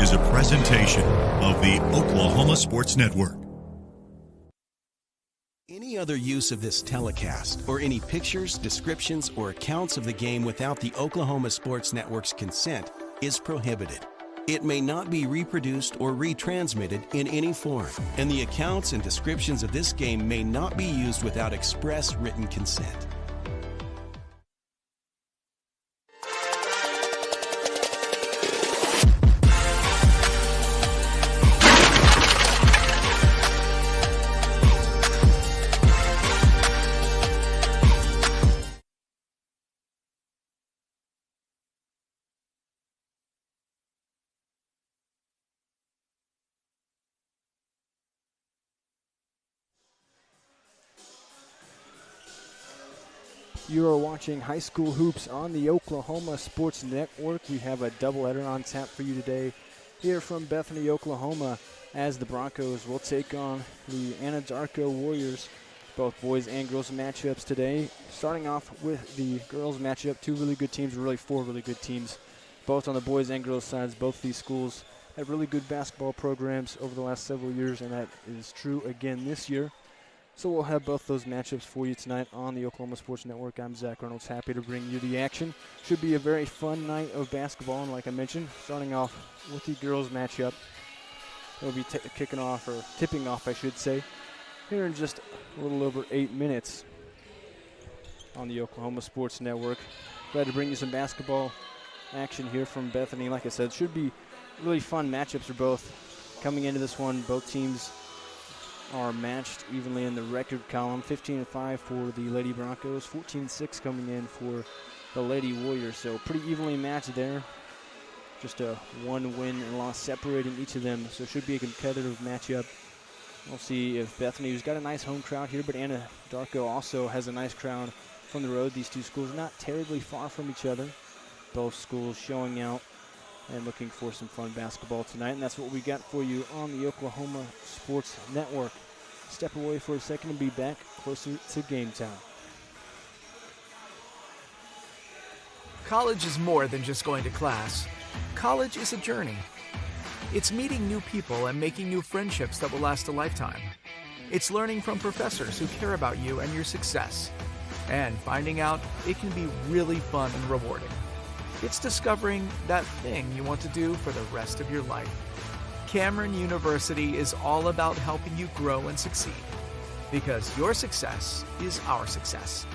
is a presentation of the Oklahoma Sports Network. Any other use of this telecast or any pictures, descriptions, or accounts of the game without the Oklahoma Sports Network's consent is prohibited. It may not be reproduced or retransmitted in any form, and the accounts and descriptions of this game may not be used without express written consent. You are watching High School Hoops on the Oklahoma Sports Network. We have a doubleheader on tap for you today here from Bethany, Oklahoma, as the Broncos will take on the Anadarko Warriors. Both boys and girls matchups today. Starting off with the girls matchup, two really good teams, really four really good teams, both on the boys and girls sides. Both these schools have really good basketball programs over the last several years, and that is true again this year. So we'll have both those matchups for you tonight on the Oklahoma Sports Network. I'm Zach Reynolds, happy to bring you the action. Should be a very fun night of basketball, and like I mentioned, starting off with the girls matchup. It'll be tipping off, I should say, here in just a little over 8 minutes on the Oklahoma Sports Network. Glad to bring you some basketball action here from Bethany. Like I said, should be really fun matchups for both. Coming into this one, both teams are matched evenly in the record column. 15-5 for the Lady Broncos, 14-6 coming in for the Lady Warriors. So pretty evenly matched there. Just a one win and loss separating each of them. So it should be a competitive matchup. We'll see if Bethany, who's got a nice home crowd here, but Anadarko also has a nice crowd from the road. These two schools not terribly far from each other. Both schools showing out and looking for some fun basketball tonight, and that's what we got for you on the Oklahoma Sports Network. Step away for a second and be back closer to game time. College is more than just going to class. College is a journey. It's meeting new people and making new friendships that will last a lifetime. It's learning from professors who care about you and your success, and finding out it can be really fun and rewarding. It's discovering that thing you want to do for the rest of your life. Cameron University is all about helping you grow and succeed, because your success is our success.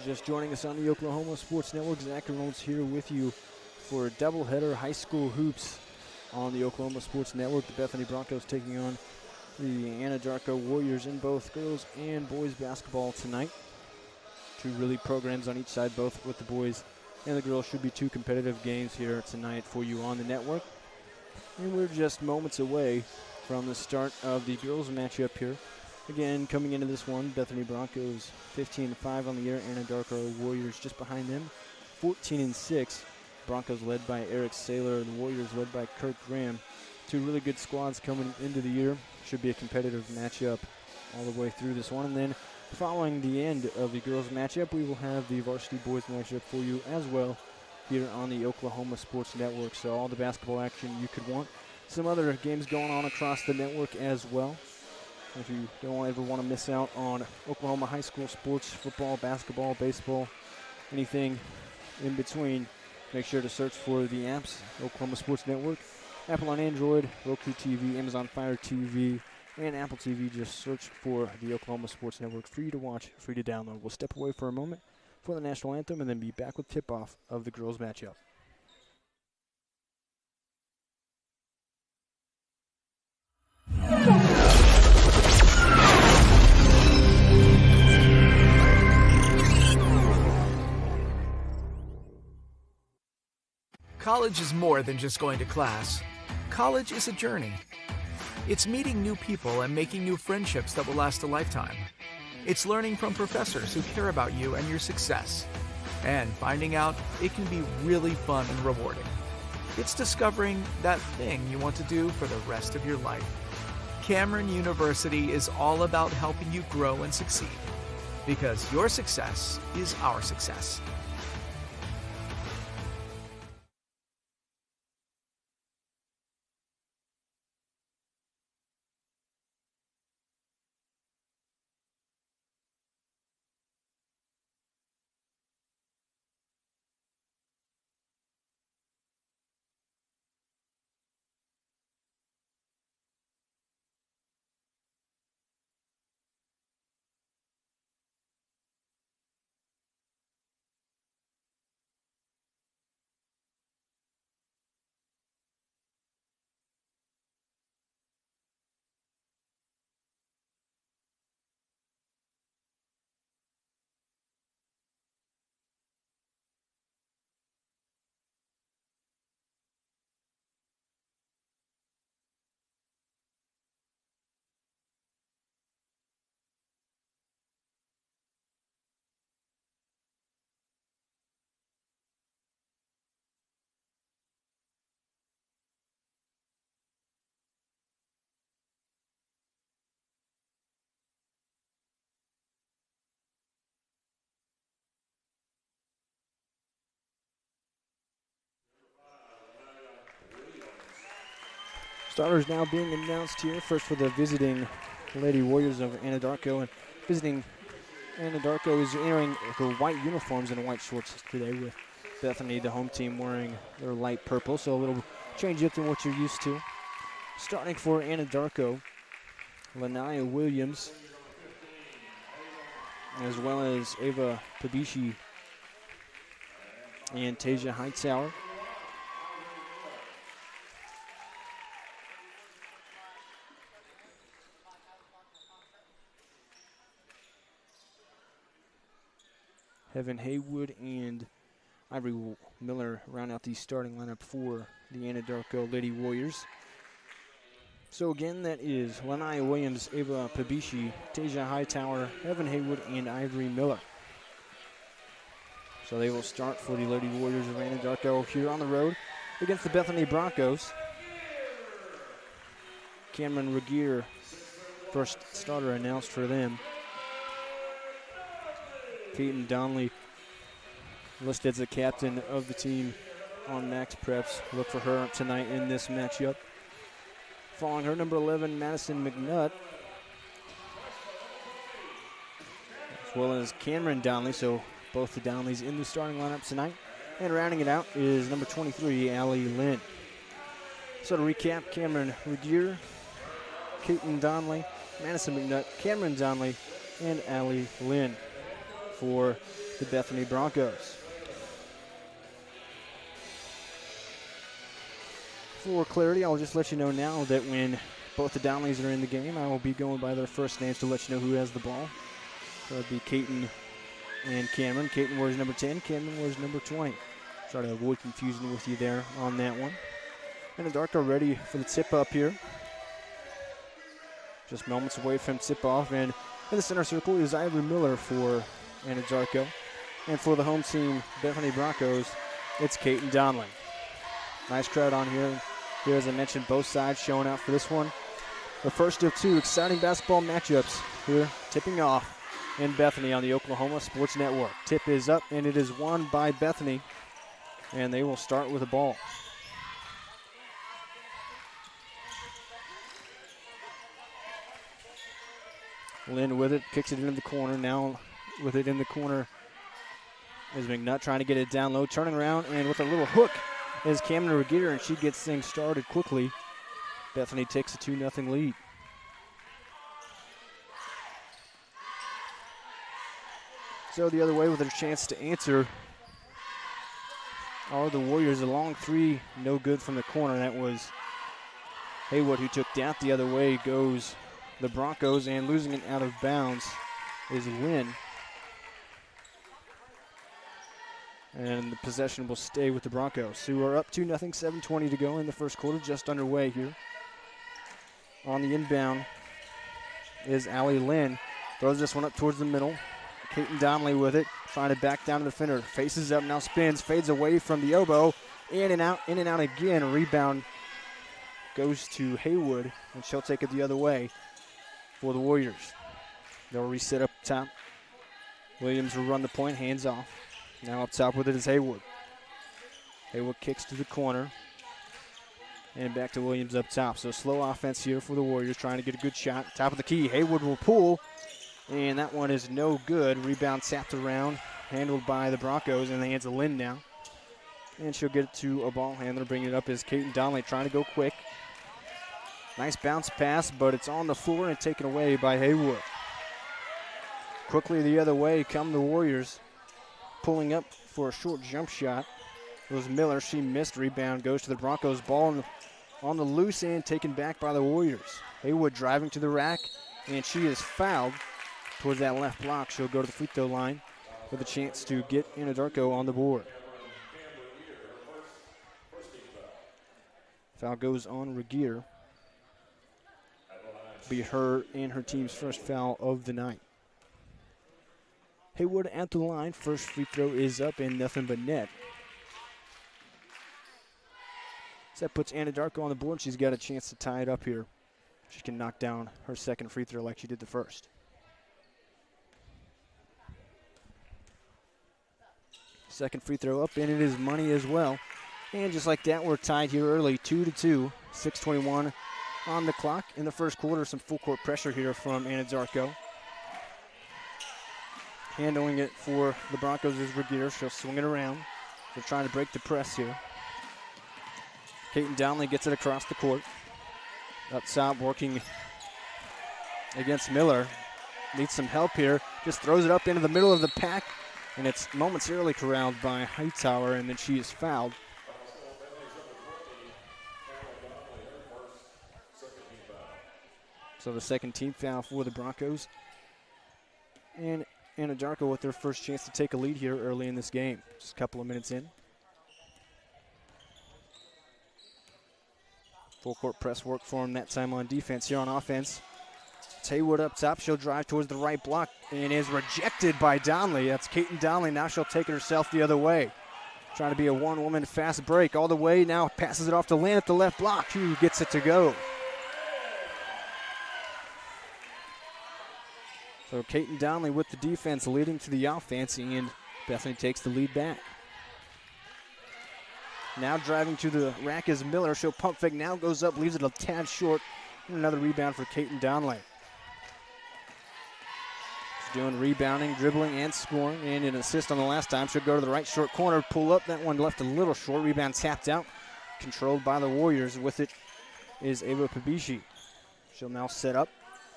Just joining us on the Oklahoma Sports Network, Zach Reynolds here with you for a doubleheader high school hoops on the Oklahoma Sports Network. The Bethany Broncos taking on the Anadarko Warriors in both girls and boys basketball tonight. Two really programs on each side, both with the boys and the girls. Should be two competitive games here tonight for you on the network. And we're just moments away from the start of the girls matchup here. Again, coming into this one, Bethany Broncos 15-5 on the year. Anadarko Warriors just behind them, 14-6. Broncos led by Eric Saylor and the Warriors led by Kirk Graham. Two really good squads coming into the year. Should be a competitive matchup all the way through this one. And then following the end of the girls matchup, we will have the varsity boys matchup for you as well here on the Oklahoma Sports Network. So all the basketball action you could want. Some other games going on across the network as well. If you don't ever want to miss out on Oklahoma high school sports, football, basketball, baseball, anything in between, make sure to search for the apps, Oklahoma Sports Network, Apple on Android, Roku TV, Amazon Fire TV, and Apple TV. Just search for the Oklahoma Sports Network. Free to watch, free to download. We'll step away for a moment for the national anthem and then be back with tip-off of the girls' matchup. College is more than just going to class. College is a journey. It's meeting new people and making new friendships that will last a lifetime. It's learning from professors who care about you and your success. And finding out it can be really fun and rewarding. It's discovering that thing you want to do for the rest of your life. Cameron University is all about helping you grow and succeed. Because your success is our success. Starters now being announced here. First for the visiting Lady Warriors of Anadarko. And visiting Anadarko is entering her white uniforms and white shorts today, with Bethany, the home team, wearing their light purple. So a little change up than what you're used to. Starting for Anadarko, Lanaya Williams, as well as Ava Pabishi and Tasia Hightower. Heaven Haywood and Ivory Miller round out the starting lineup for the Anadarko Lady Warriors. So again, that is Lanaya Williams, Ava Pabishi, Tasia Hightower, Heaven Haywood, and Ivory Miller. So they will start for the Lady Warriors of Anadarko here on the road against the Bethany Broncos. Cameron Regier, first starter announced for them. Peyton Donnelly listed as the captain of the team on Max Preps. Look for her tonight in this matchup. Following her, number 11, Madison McNutt, as well as Cameron Donnelly. So both the Donnellys in the starting lineup tonight. And rounding it out is number 23, Allie Lynn. So to recap, Cameron Regier, Peyton Donnelly, Madison McNutt, Cameron Donnelly, and Allie Lynn for the Bethany Broncos. For clarity, I'll just let you know now that when both the Donnellys are in the game, I will be going by their first names to let you know who has the ball. So it'd be Caton and Cameron. Caton wears number 10, Cameron wears number 20. Try to avoid confusion with you there on that one. Anadarko ready for the tip-up here. Just moments away from tip-off, and in the center circle is Ivory Miller for Anadarko. And for the home team, Bethany Broncos, it's Caton Donnelly. Nice crowd on here. Here, as I mentioned, both sides showing out for this one. The first of two exciting basketball matchups here, tipping off in Bethany on the Oklahoma Sports Network. Tip is up, and it is won by Bethany, and they will start with the ball. Lynn with it, kicks it into the corner. Now with it in the corner is McNutt trying to get it down low, turning around, and with a little hook is Cameron Regier, and she gets things started quickly. Bethany takes a 2-0 lead. So the other way with a chance to answer are the Warriors. A long three, no good from the corner. That was Haywood who took that. The other way goes the Broncos, and losing it out of bounds is Lynn. And the possession will stay with the Broncos, who are up 2-0, 7:20 to go in the first quarter, just underway here. On the inbound is Allie Lynn. Throws this one up towards the middle. Caton Donnelly with it, trying to back down to the defender. Faces up, now spins, fades away from the elbow. In and out again. A rebound goes to Haywood, and she'll take it the other way for the Warriors. They'll reset up top. Williams will run the point, hands off. Now up top with it is Haywood. Haywood kicks to the corner. And back to Williams up top. So slow offense here for the Warriors, trying to get a good shot. Top of the key, Haywood will pull. And that one is no good. Rebound tapped around, handled by the Broncos in the hands of Lynn now. And she'll get it to a ball handler. Bringing it up is Caton Donnelly, trying to go quick. Nice bounce pass, but it's on the floor and taken away by Haywood. Quickly the other way come the Warriors. Pulling up for a short jump shot. It was Miller. She missed. Rebound goes to the Broncos. Ball on the loose end, taken back by the Warriors. Haywood driving to the rack, and she is fouled towards that left block. She'll go to the free throw line with a chance to get Anadarko on the board. Foul goes on Regier. Be her and her team's first foul of the night. Haywood at the line. First free throw is up and nothing but net. So that puts Anadarko on the board. She's got a chance to tie it up here. She can knock down her second free throw like she did the first. Second free throw up, and it is money as well. And just like that, we're tied here early, 2-2, 6:21 on the clock. In the first quarter, some full court pressure here from Anadarko. Handling it for the Broncos is Regier. She'll swing it around. They're trying to break the press here. Caton Donnelly gets it across the court. Up top, working against Miller. Needs some help here. Just throws it up into the middle of the pack, and it's momentarily corralled by Hightower, and then she is fouled. So the second team foul for the Broncos. And Anadarko with their first chance to take a lead here early in this game. Just a couple of minutes in. Full court press work for him that time on defense. Here on offense, it's Haywood up top. She'll drive towards the right block and is rejected by Donnelly. That's Caton Donnelly. Now she'll take it herself the other way. Trying to be a one-woman fast break all the way. Now passes it off to Lynn at the left block. Who gets it to go? So Caton Donnelly with the defense leading to the offense, and Bethany takes the lead back. Now driving to the rack is Miller. She'll pump fake, now goes up, leaves it a tad short. And another rebound for Caton Donnelly. She's doing rebounding, dribbling, and scoring, and an assist on the last time. She'll go to the right short corner, pull up. That one left a little short. Rebound tapped out, controlled by the Warriors. With it is Ava Pabishi. She'll now set up.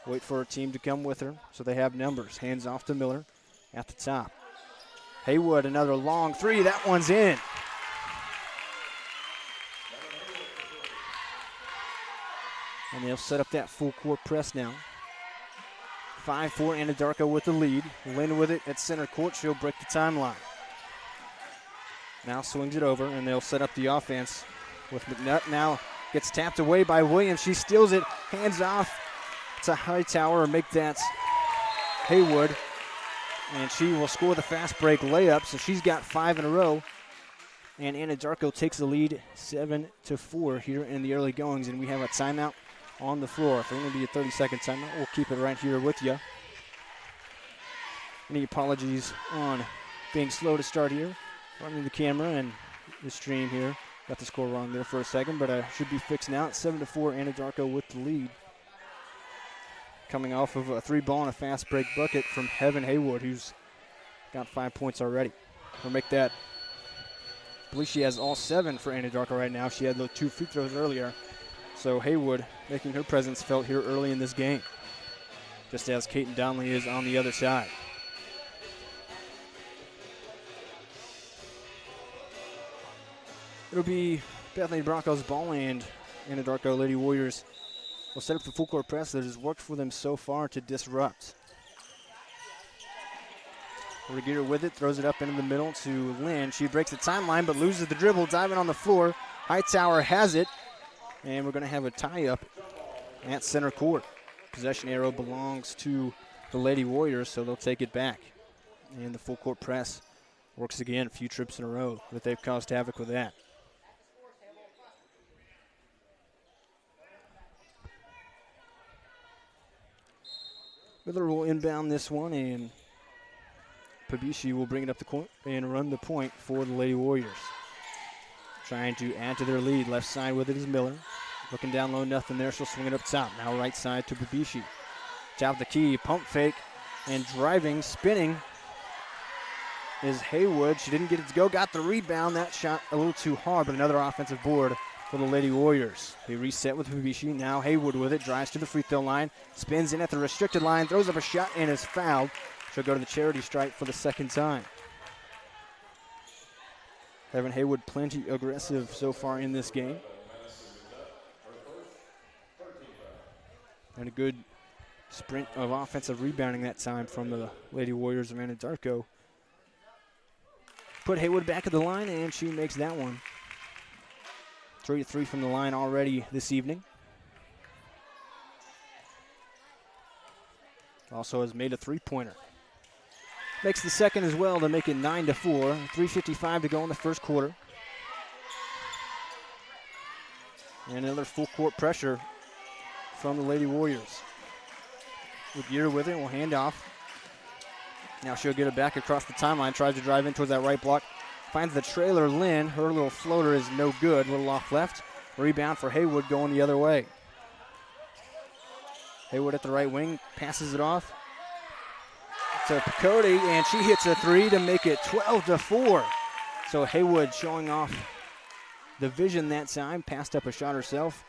Wait for her team to come with her so they have numbers. Hands off to Miller at the top. Haywood, another long three. That one's in. And they'll set up that full court press now. 5-4 Anadarko with the lead. Lynn with it at center court. She'll break the timeline. Now swings it over, and they'll set up the offense with McNutt. Now gets tapped away by Williams. She steals it, hands off to Hightower, make that Haywood. And she will score the fast break layup, so she's got 5 in a row. And Anadarko takes the lead 7-4 here in the early goings, and we have a timeout on the floor. If it's going to be a 30-second timeout, we'll keep it right here with you. Any apologies on being slow to start here. Running the camera and the stream here. Got the score wrong there for a second, but should be fixed now. 7-4 Anadarko with the lead. Coming off of a 3-ball and a fast break bucket from Heaven Haywood, who's got 5 points already. We'll make that. I believe she has all 7 for Anadarko right now. She had those 2 free throws earlier. So Haywood making her presence felt here early in this game, just as Kaiten Donnelly is on the other side. It'll be Bethany Broncos ball, and Anadarko Lady Warriors will set up the full court press that has worked for them so far to disrupt. Regier with it, throws it up into the middle to Lynn. She breaks the timeline but loses the dribble, diving on the floor. Hightower has it, and we're going to have a tie-up at center court. Possession arrow belongs to the Lady Warriors, so they'll take it back. And the full court press works again, a few trips in a row, but they've caused havoc with that. Miller will inbound this one, and Pabishi will bring it up the court and run the point for the Lady Warriors. Trying to add to their lead. Left side with it is Miller. Looking down low, nothing there. She'll swing it up top. Now right side to Pabishi. Top of the key, pump fake, and driving, spinning is Haywood. She didn't get it to go. Got the rebound. That shot a little too hard, but another offensive board for the Lady Warriors. They reset with Pabishi. Now Haywood with it. Drives to the free throw line. Spins in at the restricted line. Throws up a shot and is fouled. She'll go to the charity stripe for the second time. Heaven Haywood plenty aggressive so far in this game. And a good sprint of offensive rebounding that time from the Lady Warriors of Anadarko. Put Haywood back at the line, and she makes that one. 3-3 from the line already this evening. Also has made a three-pointer. Makes the second as well to make it 9-4. 3:55 to go in the first quarter. And another full court pressure from the Lady Warriors. Regier with it, will hand off. Now she'll get it back across the timeline, tries to drive in towards that right block. Finds the trailer, Lynn. Her little floater is no good, a little off left. Rebound for Haywood going the other way. Haywood at the right wing, passes it off to Cody, and she hits a three to make it 12-4. So Haywood showing off the vision that time, passed up a shot herself.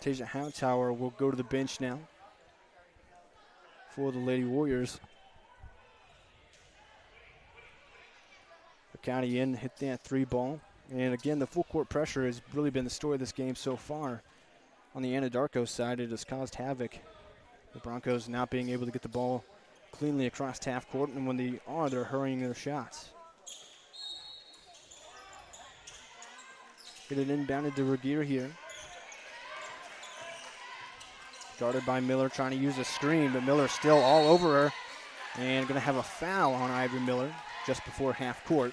Tasia Hightower will go to the bench now for the Lady Warriors. County in, hit that 3-ball. And again, the full court pressure has really been the story of this game so far. On the Anadarko side, it has caused havoc. The Broncos not being able to get the ball cleanly across half court, and when they are, they're hurrying their shots. Get it inbounded to Regier here. Guarded by Miller, trying to use a screen, but Miller still all over her. And going to have a foul on Ivory Miller just before half court.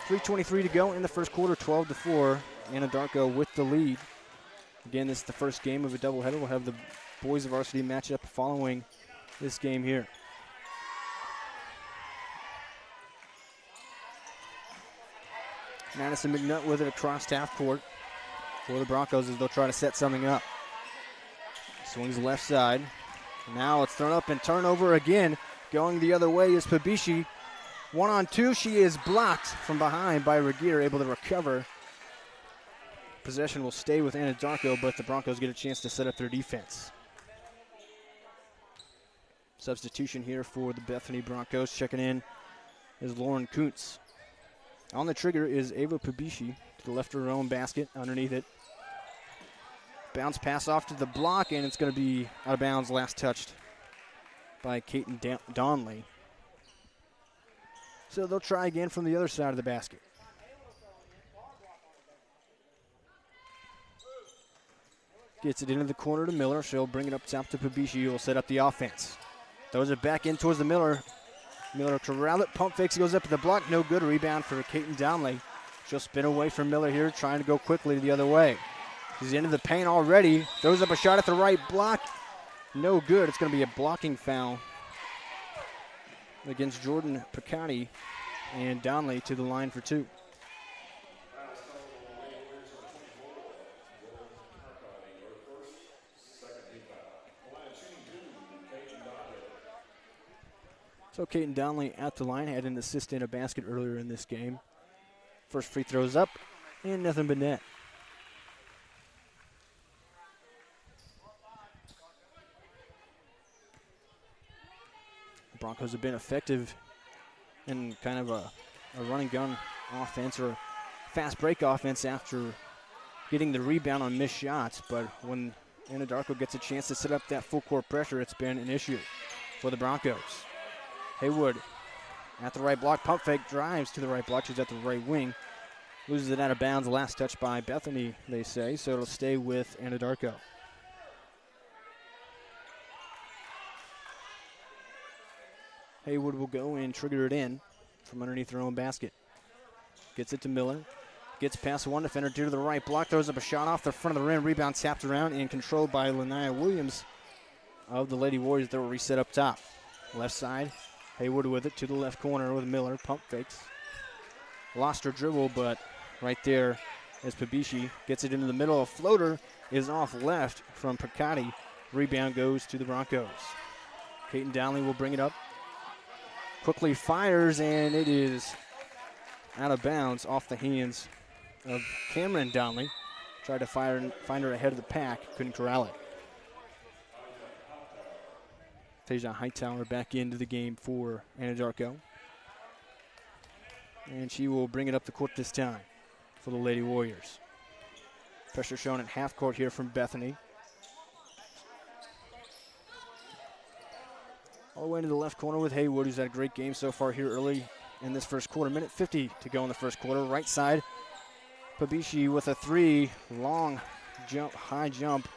3:23 to go in the first quarter, 12-4. Anadarko with the lead. Again, this is the first game of a doubleheader. We'll have the boys varsity matchup following this game here. Madison McNutt with it across half court for the Broncos as they'll try to set something up. Swings left side. Now it's thrown up and turnover again. Going the other way is Pabishi. 1-on-2, she is blocked from behind by Regier, able to recover. Possession will stay with Anadarko, but the Broncos get a chance to set up their defense. Substitution here for the Bethany Broncos. Checking in is Lauren Kuntz. On the trigger is Ava Pabishi to the left of her own basket. Underneath it, bounce pass off to the block, and it's going to be out of bounds. Last touched by Kaiten Donley. So they'll try again from the other side of the basket. Gets it into the corner to Miller. She'll bring it up top to Pabishi, who will set up the offense. Throws it back in towards the Miller. Miller corral it, pump fakes, goes up to the block. No good. Rebound for Kaiten Donley. She'll spin away from Miller here, trying to go quickly the other way. She's into the paint already. Throws up a shot at the right block. No good. It's going to be a blocking foul against Jordan Picotti, and Donley to the line for two. So Kaiten Donley at the line, had an assist and a basket earlier in this game. First free throws up, and nothing but net. The Broncos have been effective in kind of a run and gun offense or fast break offense after getting the rebound on missed shots, but when Anadarko gets a chance to set up that full court pressure, it's been an issue for the Broncos. Haywood at the right block, pump fake, drives to the right block. She's at the right wing. Loses it out of bounds. Last touch by Bethany, they say, so it'll stay with Anadarko. Haywood will go and trigger it in from underneath her own basket. Gets it to Miller. Gets past one defender to the right block. Throws up a shot off the front of the rim. Rebound tapped around and controlled by Lanaya Williams of the Lady Warriors. That will reset up top. Left side. Haywood with it to the left corner with Miller. Pump fakes. Lost her dribble, but right there as Pabishi gets it into the middle. A floater is off left from Picotti. Rebound goes to the Broncos. Kaiten Donley will bring it up. Quickly fires, and it is out of bounds off the hands of Cameron Donley. Tried to fire and find her ahead of the pack. Couldn't corral it. Tasia Hightower back into the game for Anadarko. And she will bring it up the court this time for the Lady Warriors. Pressure shown at half court here from Bethany. All the way into the left corner with Haywood, who's had a great game so far here early in this first quarter. Minute 50 to go in the first quarter. Right side, Pabishi with a three. Long jump, high jump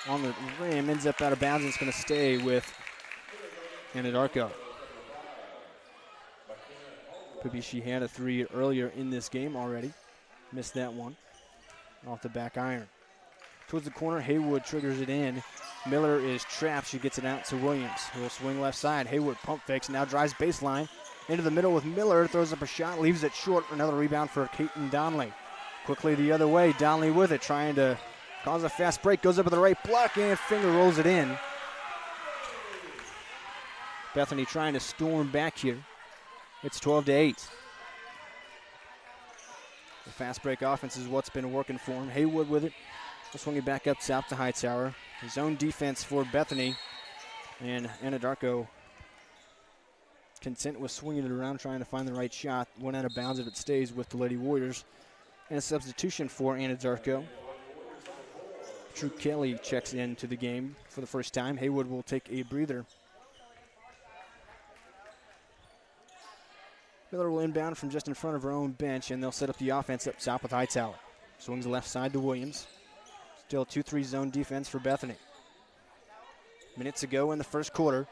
on the rim. Ends up out of bounds, and it's going to stay with Anadarko. Pabishi had a three earlier in this game already. Missed that one off the back iron. Towards the corner, Haywood triggers it in. Miller is trapped. She gets it out to Williams, who will swing left side. Haywood pump fakes, now drives baseline. Into the middle with Miller, throws up a shot, leaves it short. Another rebound for Kaiten Donley. Quickly the other way, Donley with it, trying to cause a fast break. Goes up with the right block and finger rolls it in. Bethany trying to storm back here. It's 12-8. The fast break offense is what's been working for him. Haywood with it. We'll swing it back up top to Hightower. Zone defense for Bethany. And Anadarko content with swinging it around, trying to find the right shot. Went out of bounds if it stays with the Lady Warriors. And a substitution for Anadarko. Drew Kelly checks into the game for the first time. Haywood will take a breather. Miller will inbound from just in front of her own bench, and they'll set up the offense up top with Hightower. Swings left side to Williams. Still 2-3 zone defense for Bethany. Minutes to go in the first quarter.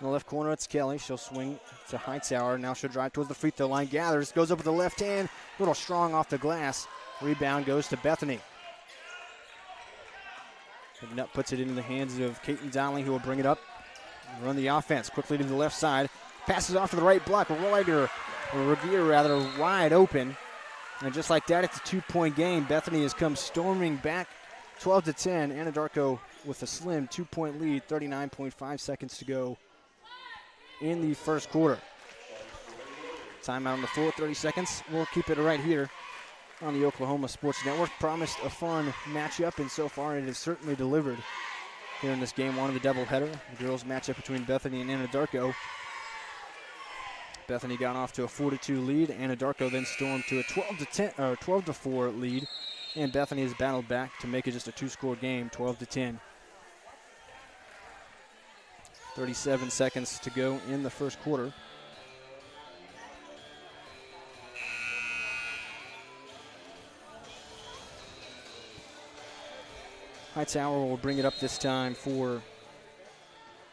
In the left corner, it's Kelly. She'll swing to Hightower. Now she'll drive towards the free throw line. Gathers, goes up with the left hand. A little strong off the glass. Rebound goes to Bethany. Nut puts it into the hands of Kaiten Donley, who will bring it up and run the offense quickly to the left side. Passes off to the right block. Regier wide open. And just like that, it's a two-point game. Bethany has come storming back 12-10. Anadarko with a slim 2-point lead, 39.5 seconds to go in the first quarter. Timeout on the floor, 30 seconds. We'll keep it right here on the Oklahoma Sports Network. Promised a fun matchup, and so far it has certainly delivered here in this game one of the doubleheader. The girls matchup between Bethany and Anadarko. Bethany got off to a 4-2 lead. Anadarko then stormed to a 12-4 lead, and Bethany has battled back to make it just a two-score game, 12-10. 37 seconds to go in the first quarter. Hightower will bring it up this time for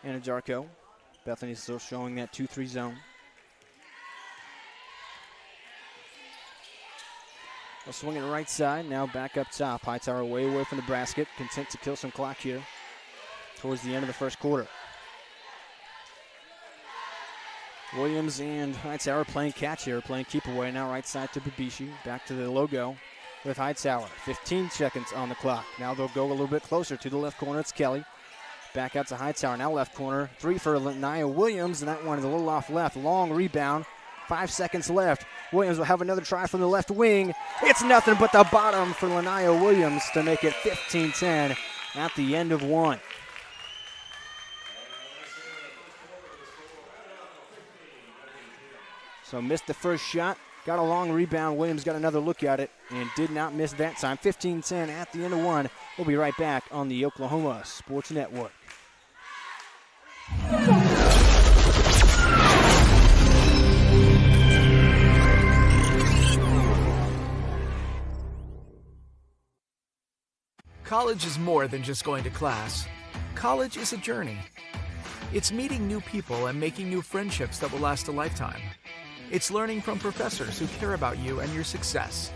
Anadarko. Bethany's still showing that 2-3 zone. They'll swing it right side, now back up top. Hightower way away from the basket, content to kill some clock here towards the end of the first quarter. Williams and Hightower playing catch here, playing keep away. Now right side to Babishi, back to the logo with Hightower. 15 seconds on the clock. Now they'll go a little bit closer to the left corner. It's Kelly. Back out to Hightower, now left corner. 3 for Nia Williams, and that one is a little off left. Long rebound, 5 seconds left. Williams will have another try from the left wing. It's nothing but the bottom for Lanaya Williams to make it 15-10 at the end of one. So missed the first shot, got a long rebound. Williams got another look at it and did not miss that time. 15-10 at the end of one. We'll be right back on the Oklahoma Sports Network. College is more than just going to class. College is a journey. It's meeting new people and making new friendships that will last a lifetime. It's learning from professors who care about you and your success.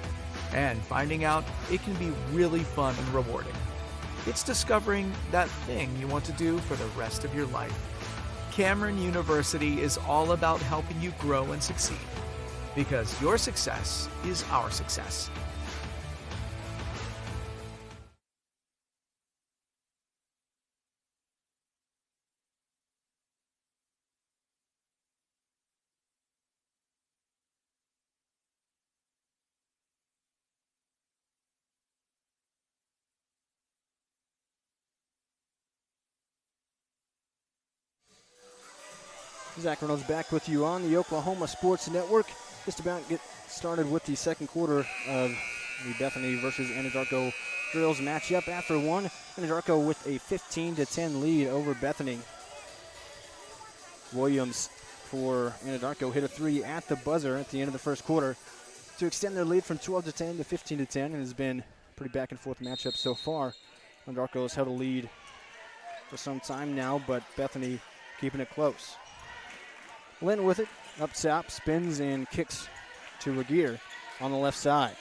And finding out it can be really fun and rewarding. It's discovering that thing you want to do for the rest of your life. Cameron University is all about helping you grow and succeed. Because your success is our success. Zach Reynolds back with you on the Oklahoma Sports Network. Just about get started with the second quarter of the Bethany versus Anadarko girls matchup. After one, Anadarko with a 15-10 lead over Bethany. Williams for Anadarko hit a 3 at the buzzer at the end of the first quarter to extend their lead from 12-10 to 15-10, and has been a pretty back and forth matchup so far. Anadarko has held a lead for some time now, but Bethany keeping it close. Lynn with it, up top, spins and kicks to Regier on the left side.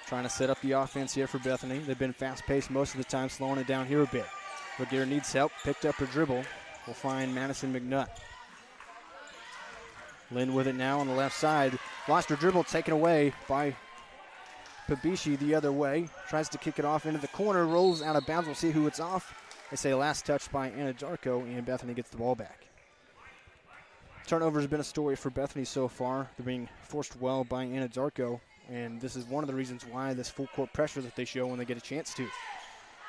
Trying to set up the offense here for Bethany. They've been fast-paced most of the time, slowing it down here a bit. Regier needs help, picked up her dribble. Will find Madison McNutt. Lynn with it now on the left side. Lost her dribble, taken away by Pabishi the other way. Tries to kick it off into the corner, rolls out of bounds. We'll see who it's off. They say last touch by Anadarko, and Bethany gets the ball back. Turnover has been a story for Bethany so far. They're being forced well by Anadarko, and this is one of the reasons why this full court pressure that they show when they get a chance to.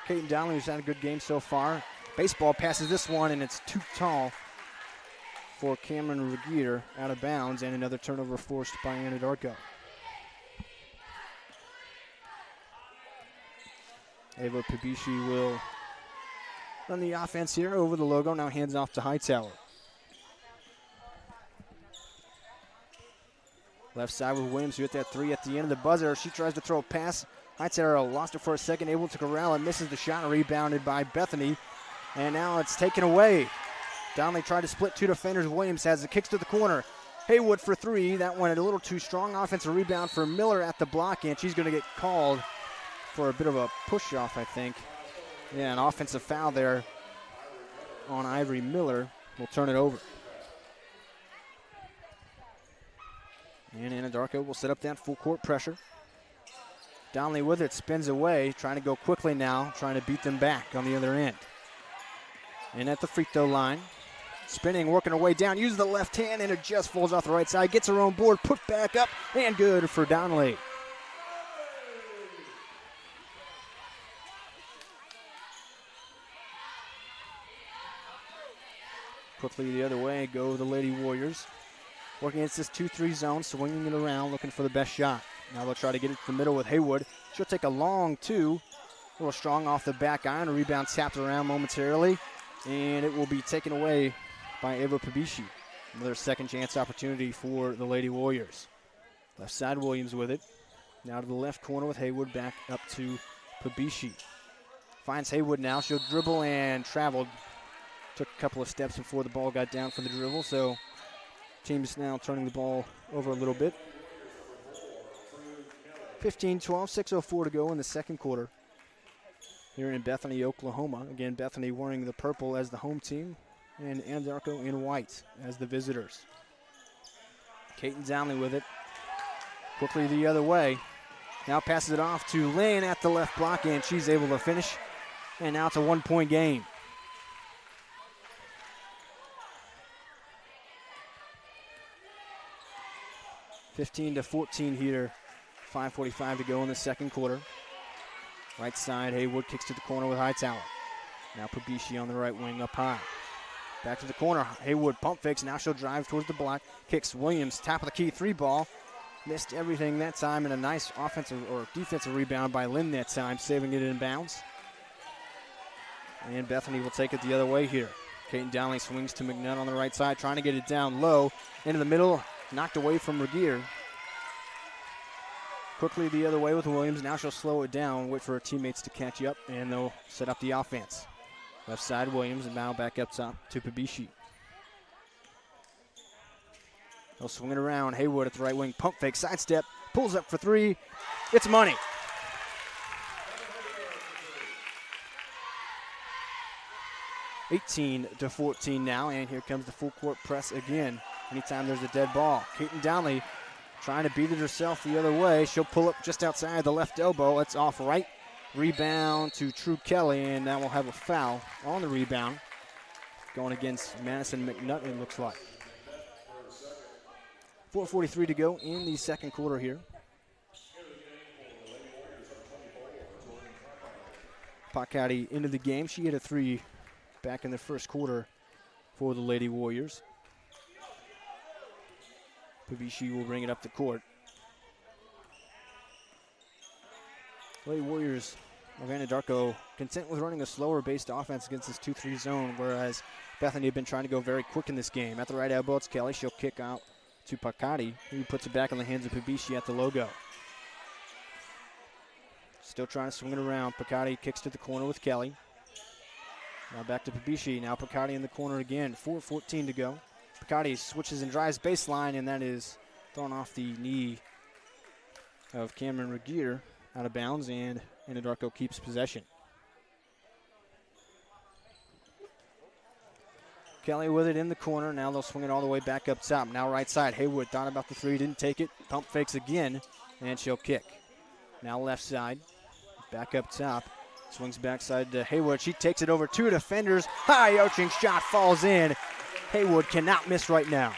Caden Donnelly, who's had a good game so far. Baseball passes this one, and it's too tall for Cameron Regier, out of bounds, and another turnover forced by Anadarko. Ava Pabishi will run the offense here over the logo. Now hands off to Hightower. Left side with Williams, who hit that 3 at the end of the buzzer. She tries to throw a pass. Hightower lost it for a second, able to corral and misses the shot, rebounded by Bethany. And now it's taken away. Donnelly tried to split two defenders. Williams has the kicks to the corner. Haywood for 3. That one a little too strong. Offensive rebound for Miller at the block, and she's going to get called for a bit of a push-off, I think. Yeah, an offensive foul there on Ivory Miller. We'll turn it over. And Anadarko will set up that full court pressure. Donnelly with it, spins away, trying to go quickly now, trying to beat them back on the other end. And at the free throw line, spinning, working her way down, uses the left hand, and it just falls off the right side. Gets her own board, put back up, and good for Donnelly. Quickly the other way go the Lady Warriors. Working against this 2-3 zone, swinging it around, looking for the best shot. Now they'll try to get it to the middle with Haywood. She'll take a long two. A little strong off the back iron. A rebound tapped around momentarily. And it will be taken away by Eva Pabishi. Another second chance opportunity for the Lady Warriors. Left side Williams with it. Now to the left corner with Haywood, back up to Pabishi. Finds Haywood now. She'll dribble and traveled. Took a couple of steps before the ball got down for the dribble. So team's now turning the ball over a little bit. 15-12, 6:04 to go in the second quarter. Here in Bethany, Oklahoma. Again, Bethany wearing the purple as the home team and Anadarko in white as the visitors. Caton Downley with it. Quickly the other way. Now passes it off to Lynn at the left block, and she's able to finish. And now it's a one-point game. (15-14) here. 5:45 to go in the second quarter. Right side, Haywood kicks to the corner with Hightower. Now Pabishi on the right wing up high. Back to the corner, Haywood pump fakes. Now she'll drive towards the block. Kicks Williams, top of the key, three ball. Missed everything that time, and a nice offensive or defensive rebound by Lynn that time, saving it in bounds. And Bethany will take it the other way here. Caton Downley swings to McNutt on the right side, trying to get it down low. Into the middle, knocked away from Regier. Quickly the other way with Williams. Now she'll slow it down, wait for her teammates to catch up, and they'll set up the offense. Left side Williams, and now back up top to Pabishi. They'll swing it around. Haywood at the right wing, pump fake, sidestep, pulls up for three. It's money. (18-14) now, and here comes the full court press again. Anytime there's a dead ball. Caton Downley trying to beat it herself the other way. She'll pull up just outside the left elbow. It's off right. Rebound to True Kelly, and that will have a foul on the rebound. Going against Madison McNutt, it looks like. 4:43 to go in the second quarter here. Pakati into the game. She hit a three back in the first quarter for the Lady Warriors. Pabishi will bring it up the court. Lady Warriors of Anadarko content with running a slower-based offense against this 2-3 zone, whereas Bethany had been trying to go very quick in this game. At the right elbow, it's Kelly. She'll kick out to Pakati, who puts it back in the hands of Pabishi at the logo. Still trying to swing it around. Pakati kicks to the corner with Kelly. Now back to Pabishi. Now Pakati in the corner again. 4:14 to go. Pakati switches and drives baseline, and that is thrown off the knee of Cameron Regier, out of bounds, and Anadarko keeps possession. Kelly with it in the corner. Now they'll swing it all the way back up top. Now right side. Haywood thought about the three, didn't take it. Pump fakes again, and she'll kick. Now left side. Back up top. Swings backside to Haywood. She takes it over two defenders. High arching shot falls in. Haywood cannot miss right now.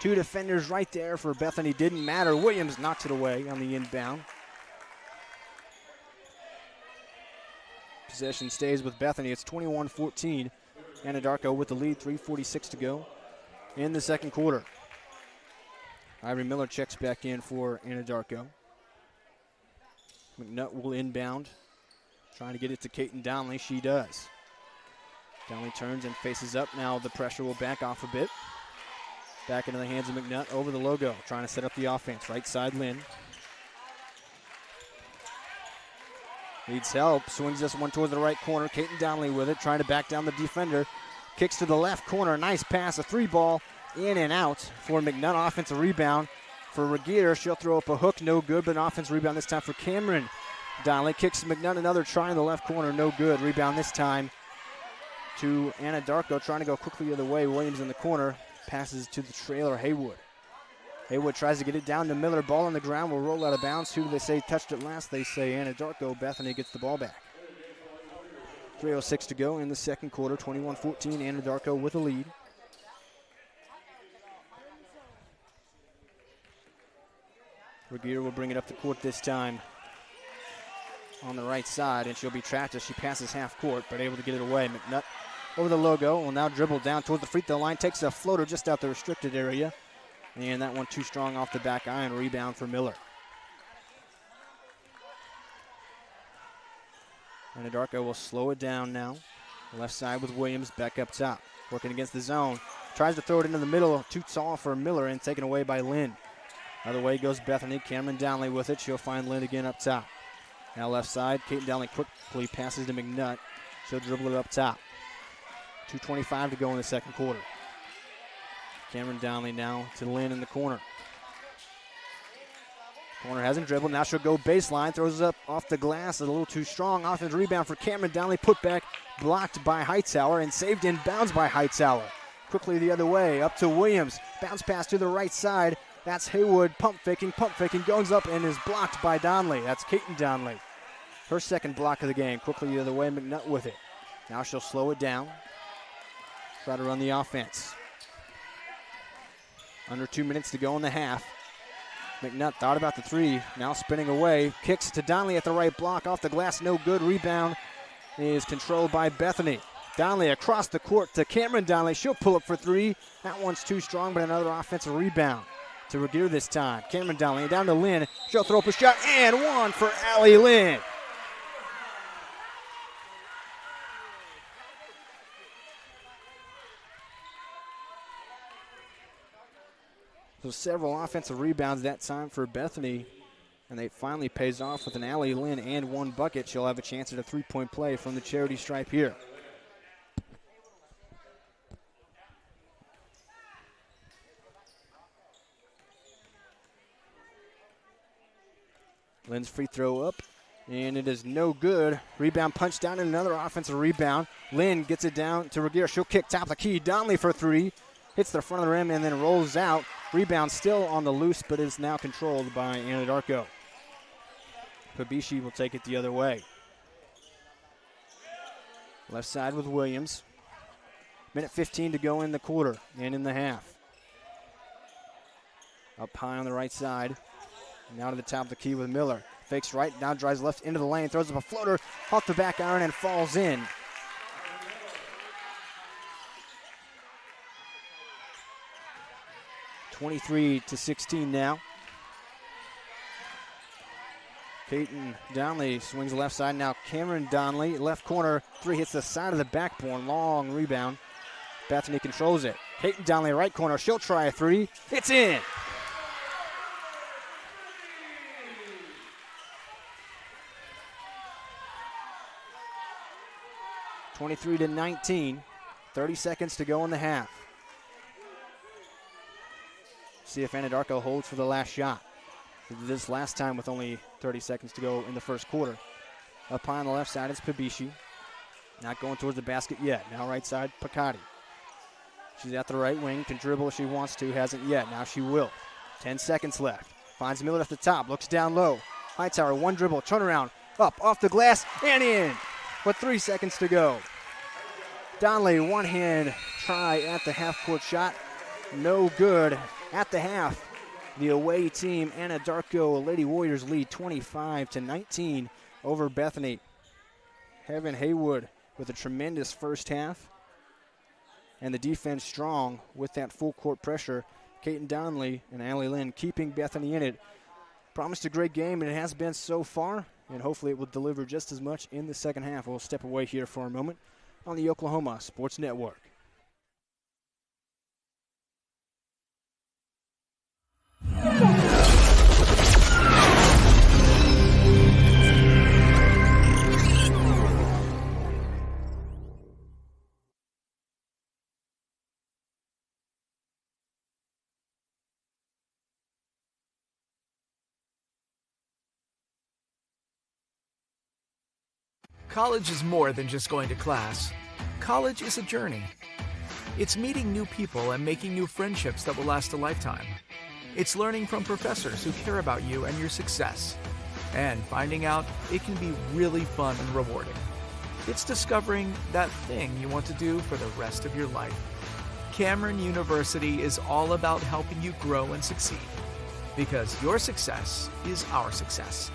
Two defenders right there for Bethany. Didn't matter. Williams knocks it away on the inbound. Possession stays with Bethany. It's 21-14. Anadarko with the lead. 3:46 to go in the second quarter. Ivory Miller checks back in for Anadarko. McNutt will inbound. Trying to get it to Caton Downley. She does. Downley turns and faces up. Now the pressure will back off a bit. Back into the hands of McNutt over the logo. Trying to set up the offense. Right side Lynn. Needs help. Swings this one towards the right corner. Caton Downley with it. Trying to back down the defender. Kicks to the left corner. Nice pass. A three ball. In and out for McNutt. Offensive rebound for Regier. She'll throw up a hook. No good. But an offensive rebound this time for Cameron Downley. Kicks McNutt. Another try in the left corner. No good. Rebound this time to Anadarko. Trying to go quickly the other way. Williams in the corner. Passes to the trailer, Haywood. Haywood tries to get it down to Miller. Ball on the ground will roll out of bounds. Who do they say touched it last? They say Anadarko. Bethany gets the ball back. 3:06 to go in the second quarter. 21-14. Anadarko with a lead. Regier will bring it up the court this time on the right side, and she'll be trapped as she passes half court, but able to get it away. McNutt over the logo. Will now dribble down towards the free throw line. Takes a floater just out the restricted area. And that one too strong off the back iron. Rebound for Miller. Anadarko will slow it down now. Left side with Williams back up top. Working against the zone. Tries to throw it into the middle. Too tall for Miller and taken away by Lynn. Other way goes Bethany. Cameron Downley with it. She'll find Lynn again up top. Now left side. Kaiten Downley quickly passes to McNutt. She'll dribble it up top. 2:25 to go in the second quarter. Cameron Downley now to Lynn in the corner. Corner hasn't dribbled. Now she'll go baseline. Throws it up off the glass. A little too strong. Offensive rebound for Cameron Downley. Put back. Blocked by Hightower and saved in bounds by Hightower. Quickly the other way. Up to Williams. Bounce pass to the right side. That's Haywood. Pump faking. Goes up and is blocked by Downley. That's Kaiten Downley. Her second block of the game. Quickly the other way. McNutt with it. Now she'll slow it down. Try to run the offense. Under 2 minutes to go in the half. McNutt thought about the three. Now spinning away. Kicks to Downley at the right block. Off the glass. No good. Rebound is controlled by Bethany. Downley across the court to Cameron Downley. She'll pull up for three. That one's too strong, but another offensive rebound to Regier this time. Cameron Downley down to Lynn. She'll throw up a shot, and one for Allie Lynn. So several offensive rebounds that time for Bethany, and they finally pays off with an Allie Lynn and one bucket. She'll have a chance at a three-point play from the charity stripe here. Lynn's free throw up, and it is no good. Rebound punched down, and another offensive rebound. Lynn gets it down to Regier. She'll kick top of the key. Downley for three. Hits the front of the rim and then rolls out. Rebound still on the loose, but is now controlled by Anadarko. Pabishi will take it the other way. Left side with Williams. Minute 15 to go in the quarter and in the half. Up high on the right side. Now to the top of the key with Miller. Fakes right, now drives left into the lane. Throws up a floater off the back iron and falls in. (23-16) now. Kaiten Downley swings the left side. Now Cameron Downley, left corner. Three hits the side of the backboard. Long rebound. Bethany controls it. Kaiten Downley, right corner. She'll try a three. It's in. (23-19). 30 seconds to go in the half. See if Anadarko holds for the last shot. We did this last time with only 30 seconds to go in the first quarter. Up high on the left side, it's Pabishi. Not going towards the basket yet. Now right side, Picotti. She's at the right wing, can dribble if she wants to, hasn't yet. Now she will. 10 seconds left. Finds Miller at the top, looks down low. Hightower, one dribble, turnaround, up, off the glass, and in. With 3 seconds to go. Downley, one hand try at the half-court shot. No good. At the half, the away team, Anadarko Lady Warriors, lead 25-19 over Bethany. Heaven Haywood with a tremendous first half. And the defense strong with that full court pressure. Kaiten Downley and Allie Lynn keeping Bethany in it. Promised a great game, and it has been so far. And hopefully it will deliver just as much in the second half. We'll step away here for a moment on the Oklahoma Sports Network. College is more than just going to class. College is a journey. It's meeting new people and making new friendships that will last a lifetime. It's learning from professors who care about you and your success. And finding out it can be really fun and rewarding. It's discovering that thing you want to do for the rest of your life. Cameron University is all about helping you grow and succeed. Because your success is our success.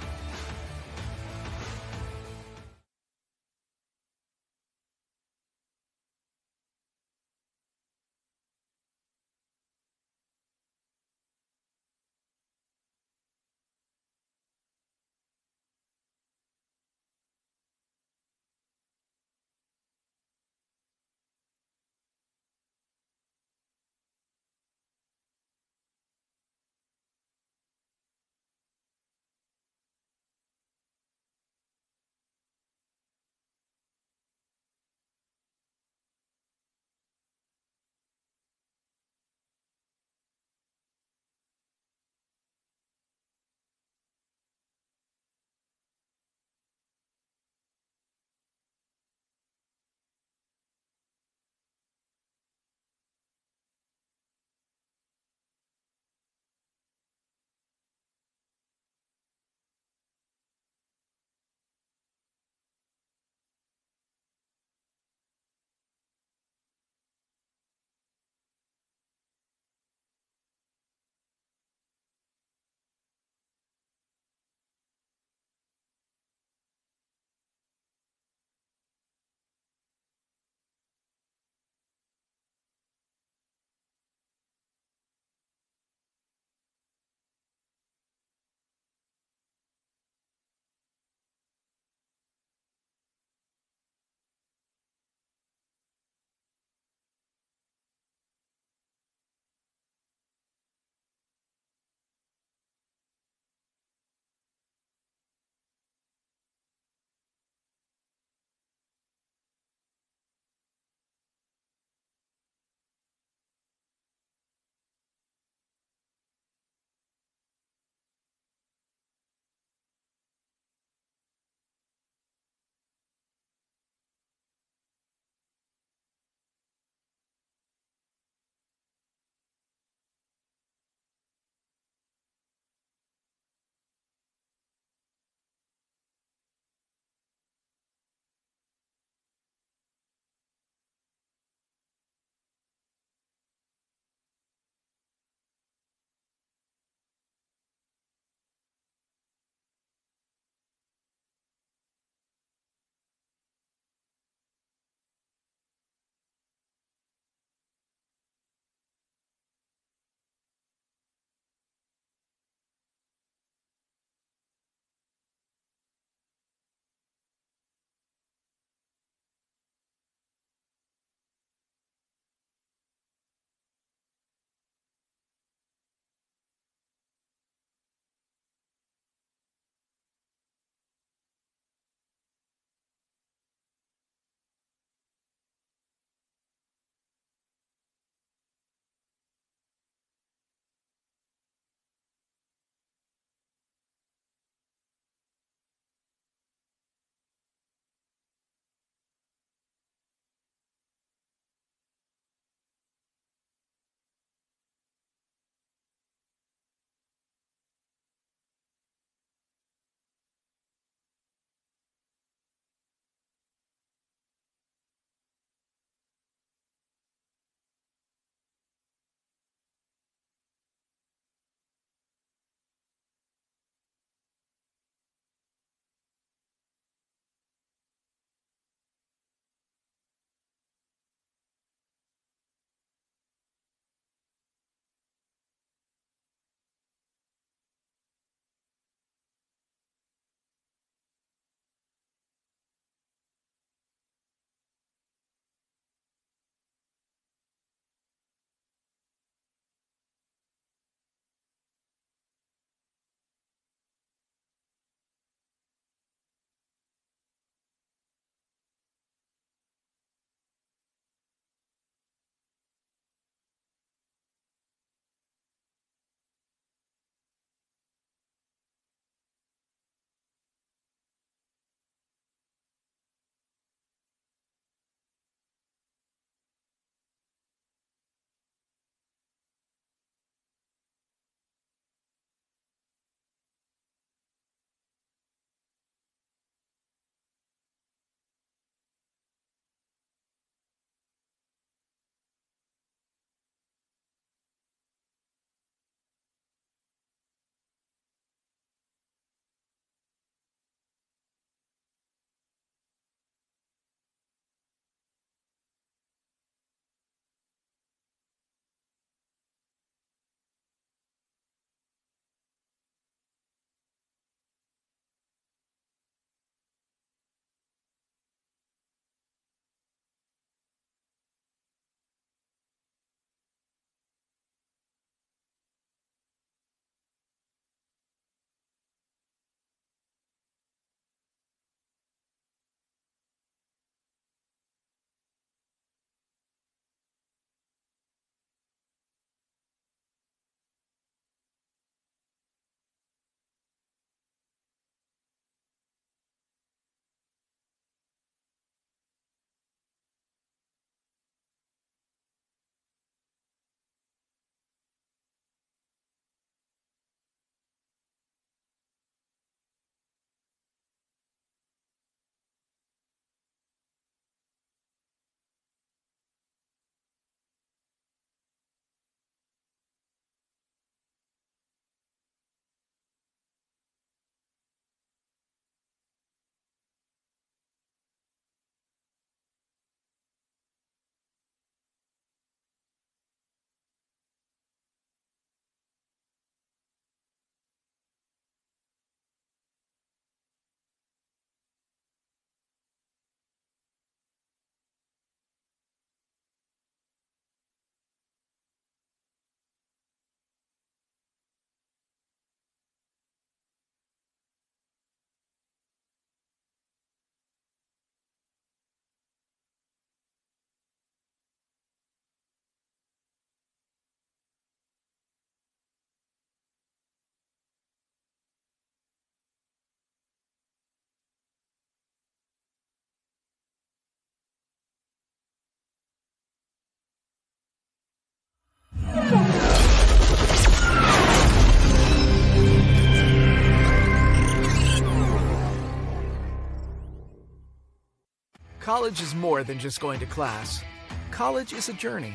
College is more than just going to class. College is a journey.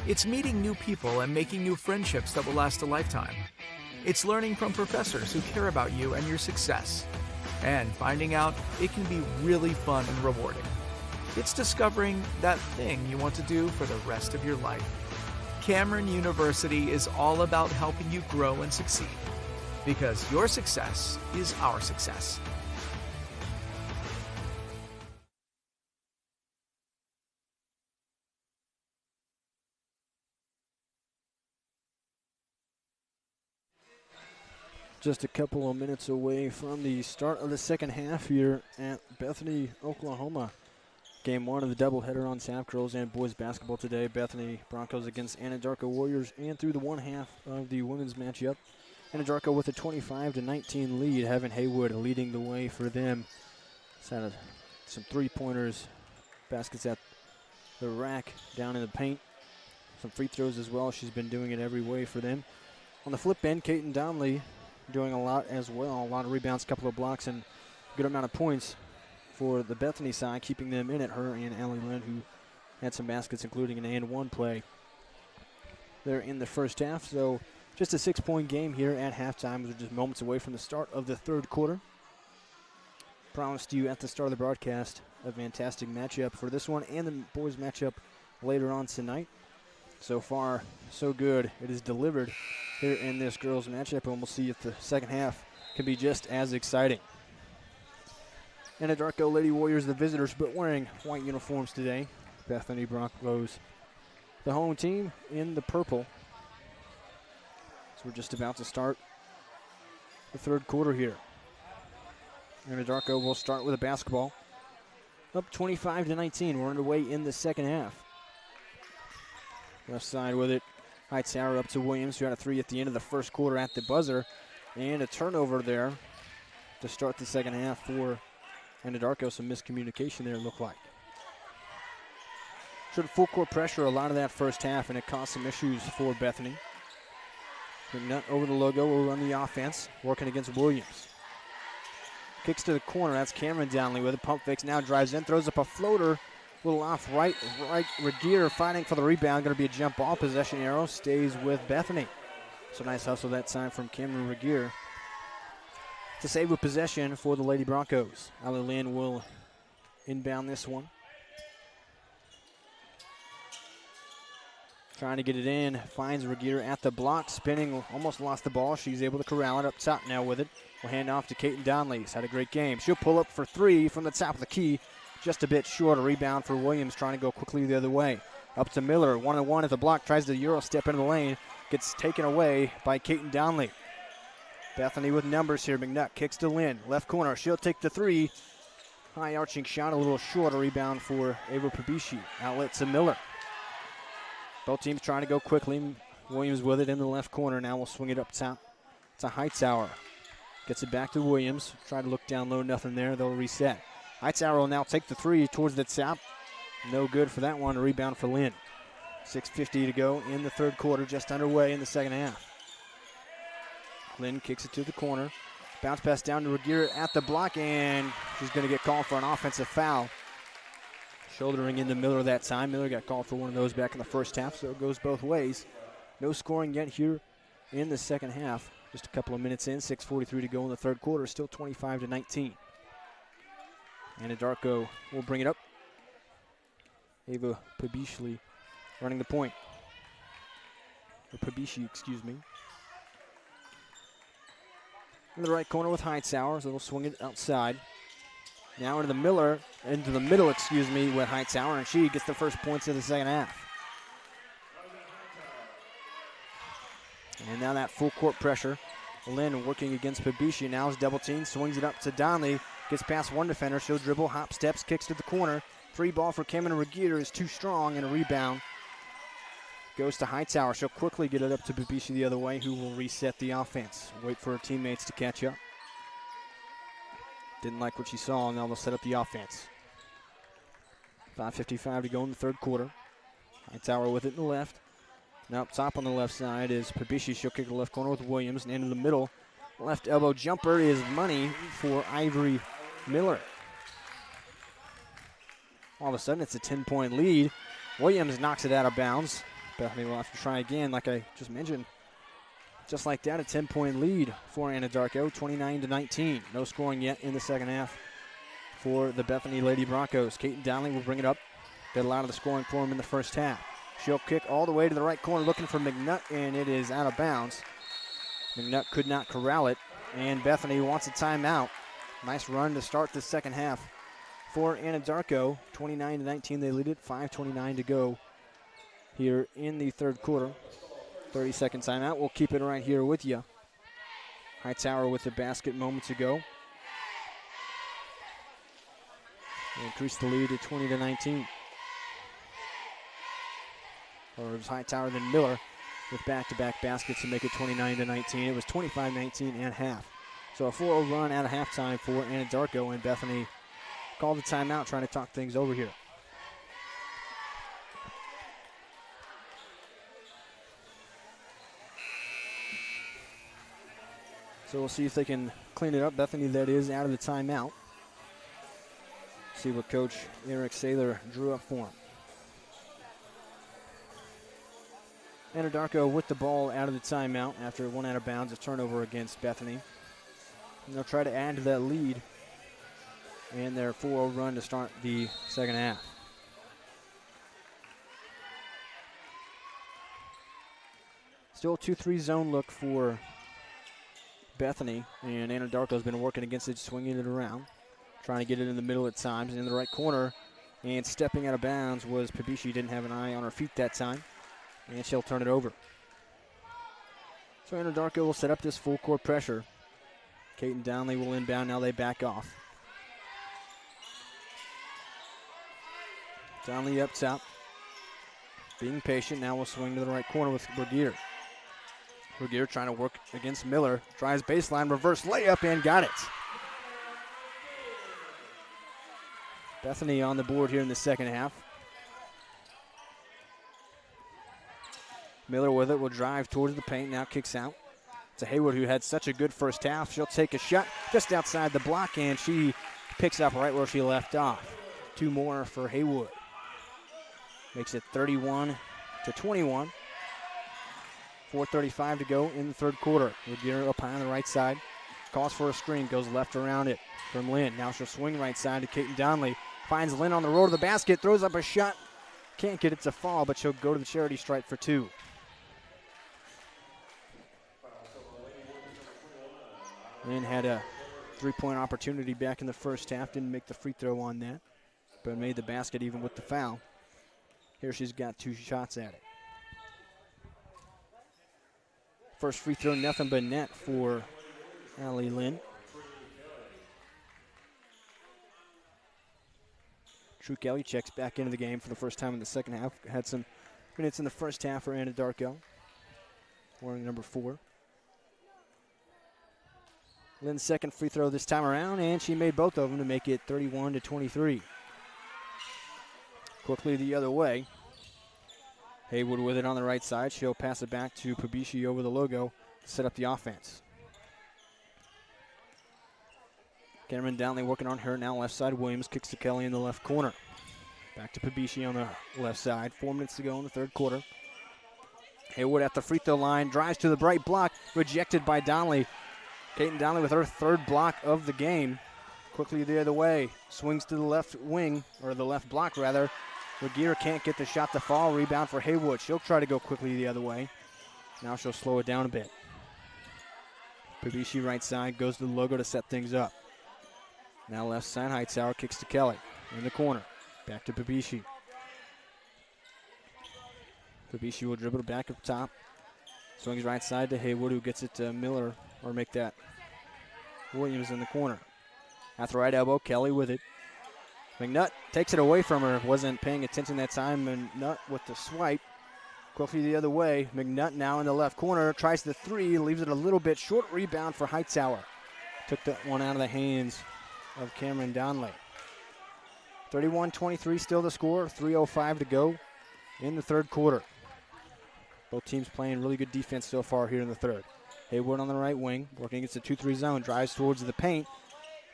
It's meeting new people and making new friendships that will last a lifetime. It's learning from professors who care about you and your success. And finding out it can be really fun and rewarding. It's discovering that thing you want to do for the rest of your life. Cameron University is all about helping you grow and succeed. Because your success is our success. Just a couple of minutes away from the start of the second half here at Bethany, Oklahoma. Game one of the doubleheader on tap, girls and boys basketball today. Bethany Broncos against Anadarko Warriors, and through the one half of the women's matchup, Anadarko with a 25-19 lead, having Haywood leading the way for them. It's had some three-pointers, baskets at the rack, down in the paint. Some free throws as well. She's been doing it every way for them. On the flip end, Kaiten Donnelly doing a lot as well. A lot of rebounds, a couple of blocks, and a good amount of points for the Bethany side, keeping them in it. Her and Allie Lynn, who had some baskets, including an and-one play there in the first half. So just a 6-point game here at halftime. We're just moments away from the start of the third quarter. Promised you at the start of the broadcast a fantastic matchup for this one and the boys matchup later on tonight. So far, so good. It is delivered here in this girls matchup, and we'll see if the second half can be just as exciting. Anadarko Lady Warriors, the visitors, but wearing white uniforms today. Bethany Broncos, the home team, in the purple. So we're just about to start the third quarter here. Anadarko will start with a basketball. Up 25-19. We're underway in the second half. Left side with it. Hightower up to Williams, who had a three at the end of the first quarter at the buzzer. And a turnover there to start the second half for Anadarko. Some miscommunication there, it looked like. Showed full court pressure a lot of that first half, and it caused some issues for Bethany. McNutt over the logo will run the offense, working against Williams. Kicks to the corner. That's Cameron Downley with a pump fakes. Now drives in, throws up a floater. Little off right. Regier fighting for the rebound. Going to be a jump ball. Possession arrow stays with Bethany. So nice hustle that time from Cameron Regier to save with possession for the Lady Broncos. Allie Lynn will inbound this one. Trying to get it in. Finds Regier at the block. Spinning. Almost lost the ball. She's able to corral it up top now with it. We'll hand off to Kaiten Donnelly. He's had a great game. She'll pull up for three from the top of the key. Just a bit short. A rebound for Williams, trying to go quickly the other way. Up to Miller. 1-on-1 at the block. Tries to Euro step into the lane. Gets taken away by Kaiten Donnelly. Bethany with numbers here. McNutt kicks to Lynn. Left corner. She'll take the three. High arching shot. A little short. A rebound for Ava Pabishi. Outlet to Miller. Both teams trying to go quickly. Williams with it in the left corner. Now we'll swing it up top to Hightower. Gets it back to Williams. Try to look down low. Nothing there. They'll reset. Hightower will now take the three towards the top. No good for that one. A rebound for Lynn. 6:50 to go in the third quarter. Just underway in the second half. Lynn kicks it to the corner. Bounce pass down to Regier at the block, and she's going to get called for an offensive foul. Shouldering into Miller that time. Miller got called for one of those back in the first half, so it goes both ways. No scoring yet here in the second half. Just a couple of minutes in. 6:43 to go in the third quarter. Still 25-19. Anadarko will bring it up. Ava Pabishi running the point. Or Pabishi, excuse me. In the right corner with Hightower, so they'll swing it outside. Now into the middle, with Hightower, and she gets the first points of the second half. And now that full court pressure. Lynn working against Pabishi. Now is double team, swings it up to Donnelly. Gets past one defender, she'll dribble, hop steps, kicks to the corner. Free ball for Cameron Regier is too strong, and a rebound goes to Hightower. She'll quickly get it up to Pabishi the other way, who will reset the offense. Wait for her teammates to catch up. Didn't like what she saw, and now they'll set up the offense. 5:55 to go in the third quarter. Hightower with it in the left. Now up top on the left side is Pabishi. She'll kick the left corner with Williams, and into the middle. Left elbow jumper is money for Ivory Miller. All of a sudden, it's a 10-point lead. Williams knocks it out of bounds. Bethany will have to try again, like I just mentioned. Just like that, a 10-point lead for Anadarko, 29-19. No scoring yet in the second half for the Bethany Lady Broncos. Kaiten Donnelly will bring it up. Did a lot of the scoring for him in the first half. She'll kick all the way to the right corner looking for McNutt, and it is out of bounds. McNutt could not corral it, and Bethany wants a timeout. Nice run to start the second half for Anadarko. 29-19, they lead it. 5:29 to go here in the third quarter. 30-second timeout. We'll keep it right here with you. Hightower with the basket moments ago. They increased the lead to 20-19. Or it was Hightower then Miller with back-to-back baskets to make it 29-19. It was 25-19 and half. So a 4-0 run out of halftime for Anadarko, and Bethany called the timeout trying to talk things over here. So we'll see if they can clean it up. Bethany, that is, out of the timeout. See what Coach Eric Saylor drew up for him. Anadarko with the ball out of the timeout after one out of bounds, a turnover against Bethany. And they'll try to add to that lead and their 4-0 run to start the second half. Still a 2-3 zone look for Bethany, and Anadarko's been working against it, swinging it around, trying to get it in the middle at times, and in the right corner, and stepping out of bounds was Pabishi. Didn't have an eye on her feet that time, and she'll turn it over. So Anadarko will set up this full court pressure. Kaiten Donnelly will inbound, now they back off. Donnelly up top, being patient, now will swing to the right corner with Bergier. Bergier trying to work against Miller. Tries baseline, reverse layup, and got it. Bethany on the board here in the second half. Miller with it will drive towards the paint, now kicks out to Haywood, who had such a good first half. She'll take a shot just outside the block, and she picks up right where she left off. Two more for Haywood. Makes it 31-21. 4:35 to go in the third quarter. Bergier up high on the right side. Calls for a screen, goes left around it from Lynn. Now she'll swing right side to Kaiten Donnelly. Finds Lynn on the road to the basket, throws up a shot. Can't get it to fall, but she'll go to the charity stripe for two. Lynn had a three-point opportunity back in the first half. Didn't make the free throw on that, but made the basket even with the foul. Here she's got two shots at it. First free throw, nothing but net for Allie Lynn. Drew Kelly checks back into the game for the first time in the second half. Had some minutes in the first half for Anadarko, wearing number 4. Lynn's second free throw this time around, and she made both of them to make it 31-23. Quickly the other way. Haywood with it on the right side. She'll pass it back to Pabishi over the logo to set up the offense. Cameron Donnelly working on her now. Left side, Williams kicks to Kelly in the left corner. Back to Pabishi on the left side. 4 minutes to go in the third quarter. Haywood at the free throw line. Drives to the right block. Rejected by Donnelly. Kaiten Donnelly with her third block of the game. Quickly the other way. Swings to the left wing, or the left block rather. Bergier can't get the shot to fall. Rebound for Haywood. She'll try to go quickly the other way. Now she'll slow it down a bit. Pabishi right side goes to the logo to set things up. Now left side, Hightower kicks to Kelly in the corner. Back to Pabishi. Pabishi will dribble it back up top. Swings right side to Haywood, who gets it to Miller, or make that Williams in the corner. At the right elbow, Kelly with it. McNutt takes it away from her. Wasn't paying attention that time. McNutt with the swipe. Quickly the other way. McNutt now in the left corner. Tries the three. Leaves it a little bit short. Rebound for Hightower. Took that one out of the hands of Cameron Donnelly. 31-23 still the score. 3:05 to go in the third quarter. Both teams playing really good defense so far here in the third. Haywood on the right wing. Working against the 2-3 zone. Drives towards the paint.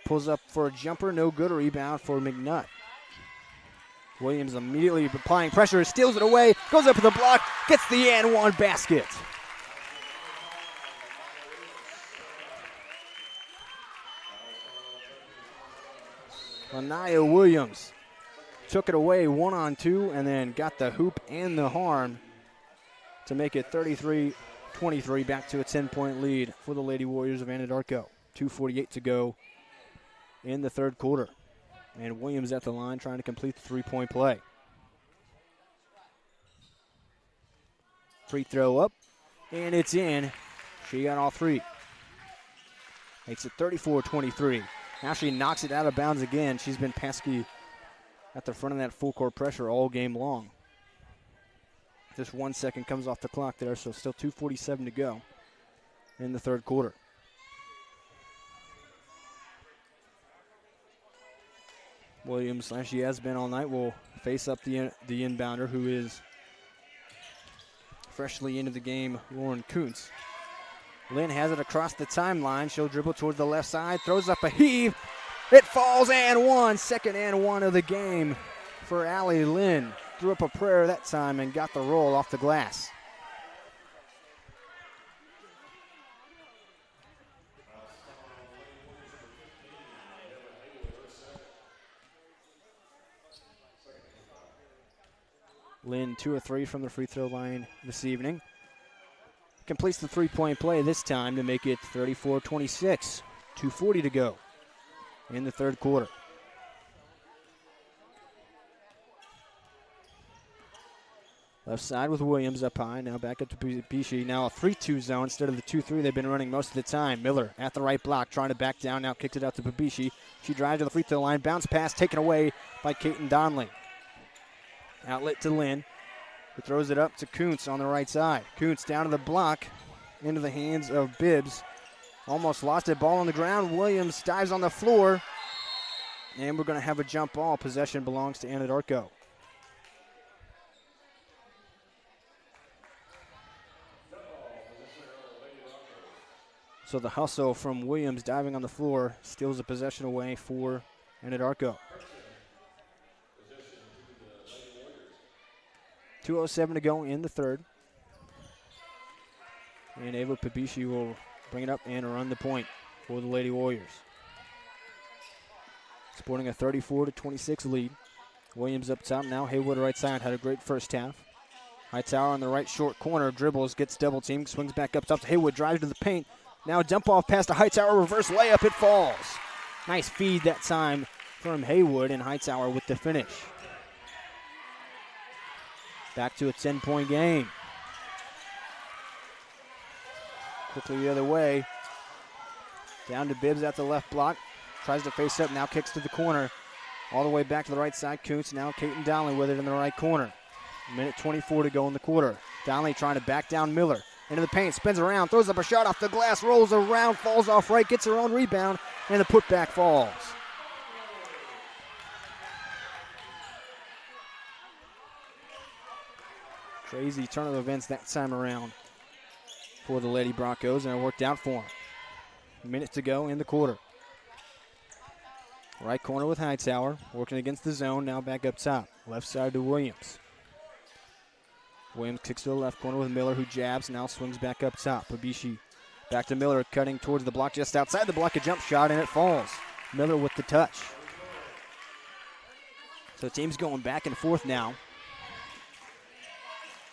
Pulls up for a jumper, no good. A rebound for McNutt. Williams immediately applying pressure, steals it away, goes up to the block, gets the and one basket. Lanaya Williams took it away 1-on-2 and then got the hoop and the harm to make it 33-23, back to a 10-point lead for the Lady Warriors of Anadarko. 2:48 to go in the third quarter. And Williams at the line trying to complete the three-point play. Free throw up, and it's in. She got all three. Makes it 34-23. Now she knocks it out of bounds again. She's been pesky at the front of that full court pressure all game long. Just 1 second comes off the clock there, so still 2:47 to go in the third quarter. Williams, as she has been all night, will face up the inbounder, who is freshly into the game, Lauren Kuntz. Lynn has it across the timeline. She'll dribble towards the left side, throws up a heave. It falls and one. Second and one of the game for Allie Lynn. Threw up a prayer that time and got the roll off the glass. Lynn 2 of 3 from the free throw line this evening. Completes the three-point play this time to make it 34-26. 2:40 to go in the third quarter. Left side with Williams up high. Now back up to Bishi. Now a 3-2 zone instead of the 2-3 they've been running most of the time. Miller at the right block trying to back down. Now kicked it out to Babishi. She drives to the free throw line. Bounce pass taken away by Kaiten Donley. Outlet to Lynn, who throws it up to Kuntz on the right side. Kuntz down to the block, into the hands of Bibbs. Almost lost it, ball on the ground. Williams dives on the floor, and we're going to have a jump ball. Possession belongs to Anadarko. So the hustle from Williams diving on the floor steals the possession away for Anadarko. 2:07 to go in the third. And Ava Pabishi will bring it up and run the point for the Lady Warriors. Sporting a 34-26 lead. Williams up top now. Haywood right side had a great first half. Hightower on the right short corner. Dribbles, gets double teamed, swings back up top to Haywood, drives to the paint. Now a dump off pass to Hightower, reverse layup, it falls. Nice feed that time from Haywood, and Hightower with the finish. Back to a 10-point game. Quickly the other way. Down to Bibbs at the left block. Tries to face up, now kicks to the corner. All the way back to the right side. Kuntz, now Kaiten Donley with it in the right corner. 1:24 to go in the quarter. Donley trying to back down Miller. Into the paint, spins around, throws up a shot off the glass, rolls around, falls off right, gets her own rebound, and the putback falls. Crazy turn of events that time around for the Lady Broncos, and it worked out for them. Minutes to go in the quarter. Right corner with Hightower, working against the zone, now back up top. Left side to Williams. Williams kicks to the left corner with Miller, who jabs, now swings back up top. Pabishi back to Miller, cutting towards the block, just outside the block, a jump shot, and it falls. Miller with the touch. So the team's going back and forth now.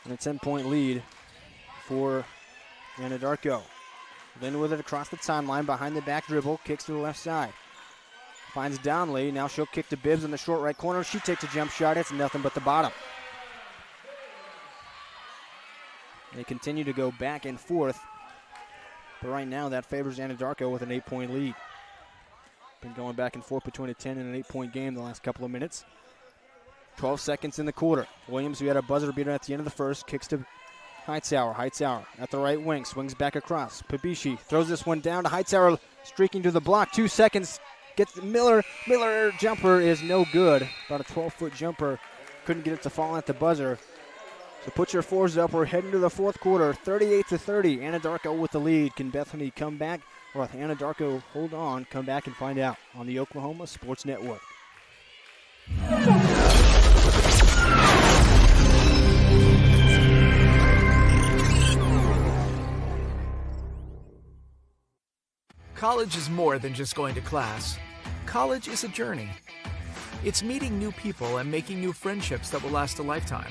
And a 10-point lead for Anadarko. Lynn with it across the timeline, behind the back dribble, kicks to the left side. Finds Donley, now she'll kick to Bibbs in the short right corner. She takes a jump shot, it's nothing but the bottom. They continue to go back and forth, but right now that favors Anadarko with an 8-point lead. Been going back and forth between a 10 and an 8-point game the last couple of minutes. 12 seconds in the quarter. Williams, who had a buzzer beater at the end of the first, kicks to Hightower. Hightower at the right wing, swings back across. Pabishi throws this one down to Hightower, streaking to the block. 2 seconds, gets Miller. Miller jumper is no good. About a 12-foot jumper. Couldn't get it to fall at the buzzer. So put your fours up. We're heading to the fourth quarter, 38-30. Anadarko with the lead. Can Bethany come back, or if Anadarko hold on? Come back and find out on the Oklahoma Sports Network. College is more than just going to class. College is a journey. It's meeting new people and making new friendships that will last a lifetime.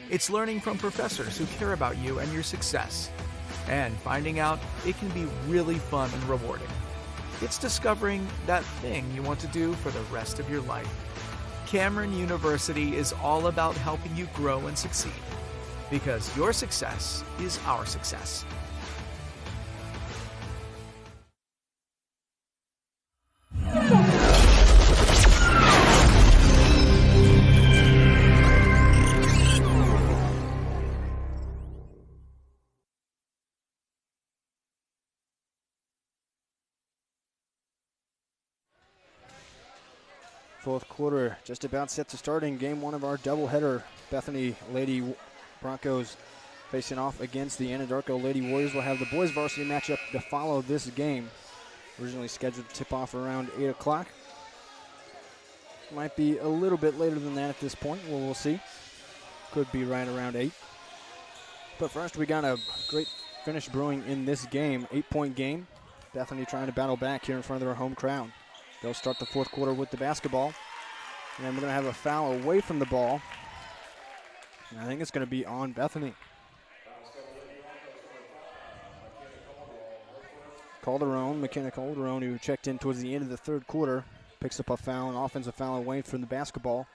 It's learning from professors who care about you and your success. And finding out it can be really fun and rewarding. It's discovering that thing you want to do for the rest of your life. Cameron University is all about helping you grow and succeed. Because your success is our success. Fourth quarter just about set to start in game one of our doubleheader. Bethany Lady Broncos facing off against the Anadarko Lady Warriors. We'll have the boys varsity matchup to follow this game. Originally scheduled to tip off around 8 o'clock. Might be a little bit later than that at this point. Well, we'll see. Could be right around 8. But first, we got a great finish brewing in this game. 8-point game. Bethany trying to battle back here in front of their home crowd. They'll start the fourth quarter with the basketball. And then we're going to have a foul away from the ball. And I think it's going to be on Bethany. McKenna Calderon, who checked in towards the end of the third quarter, picks up a foul, an offensive foul away from the basketball.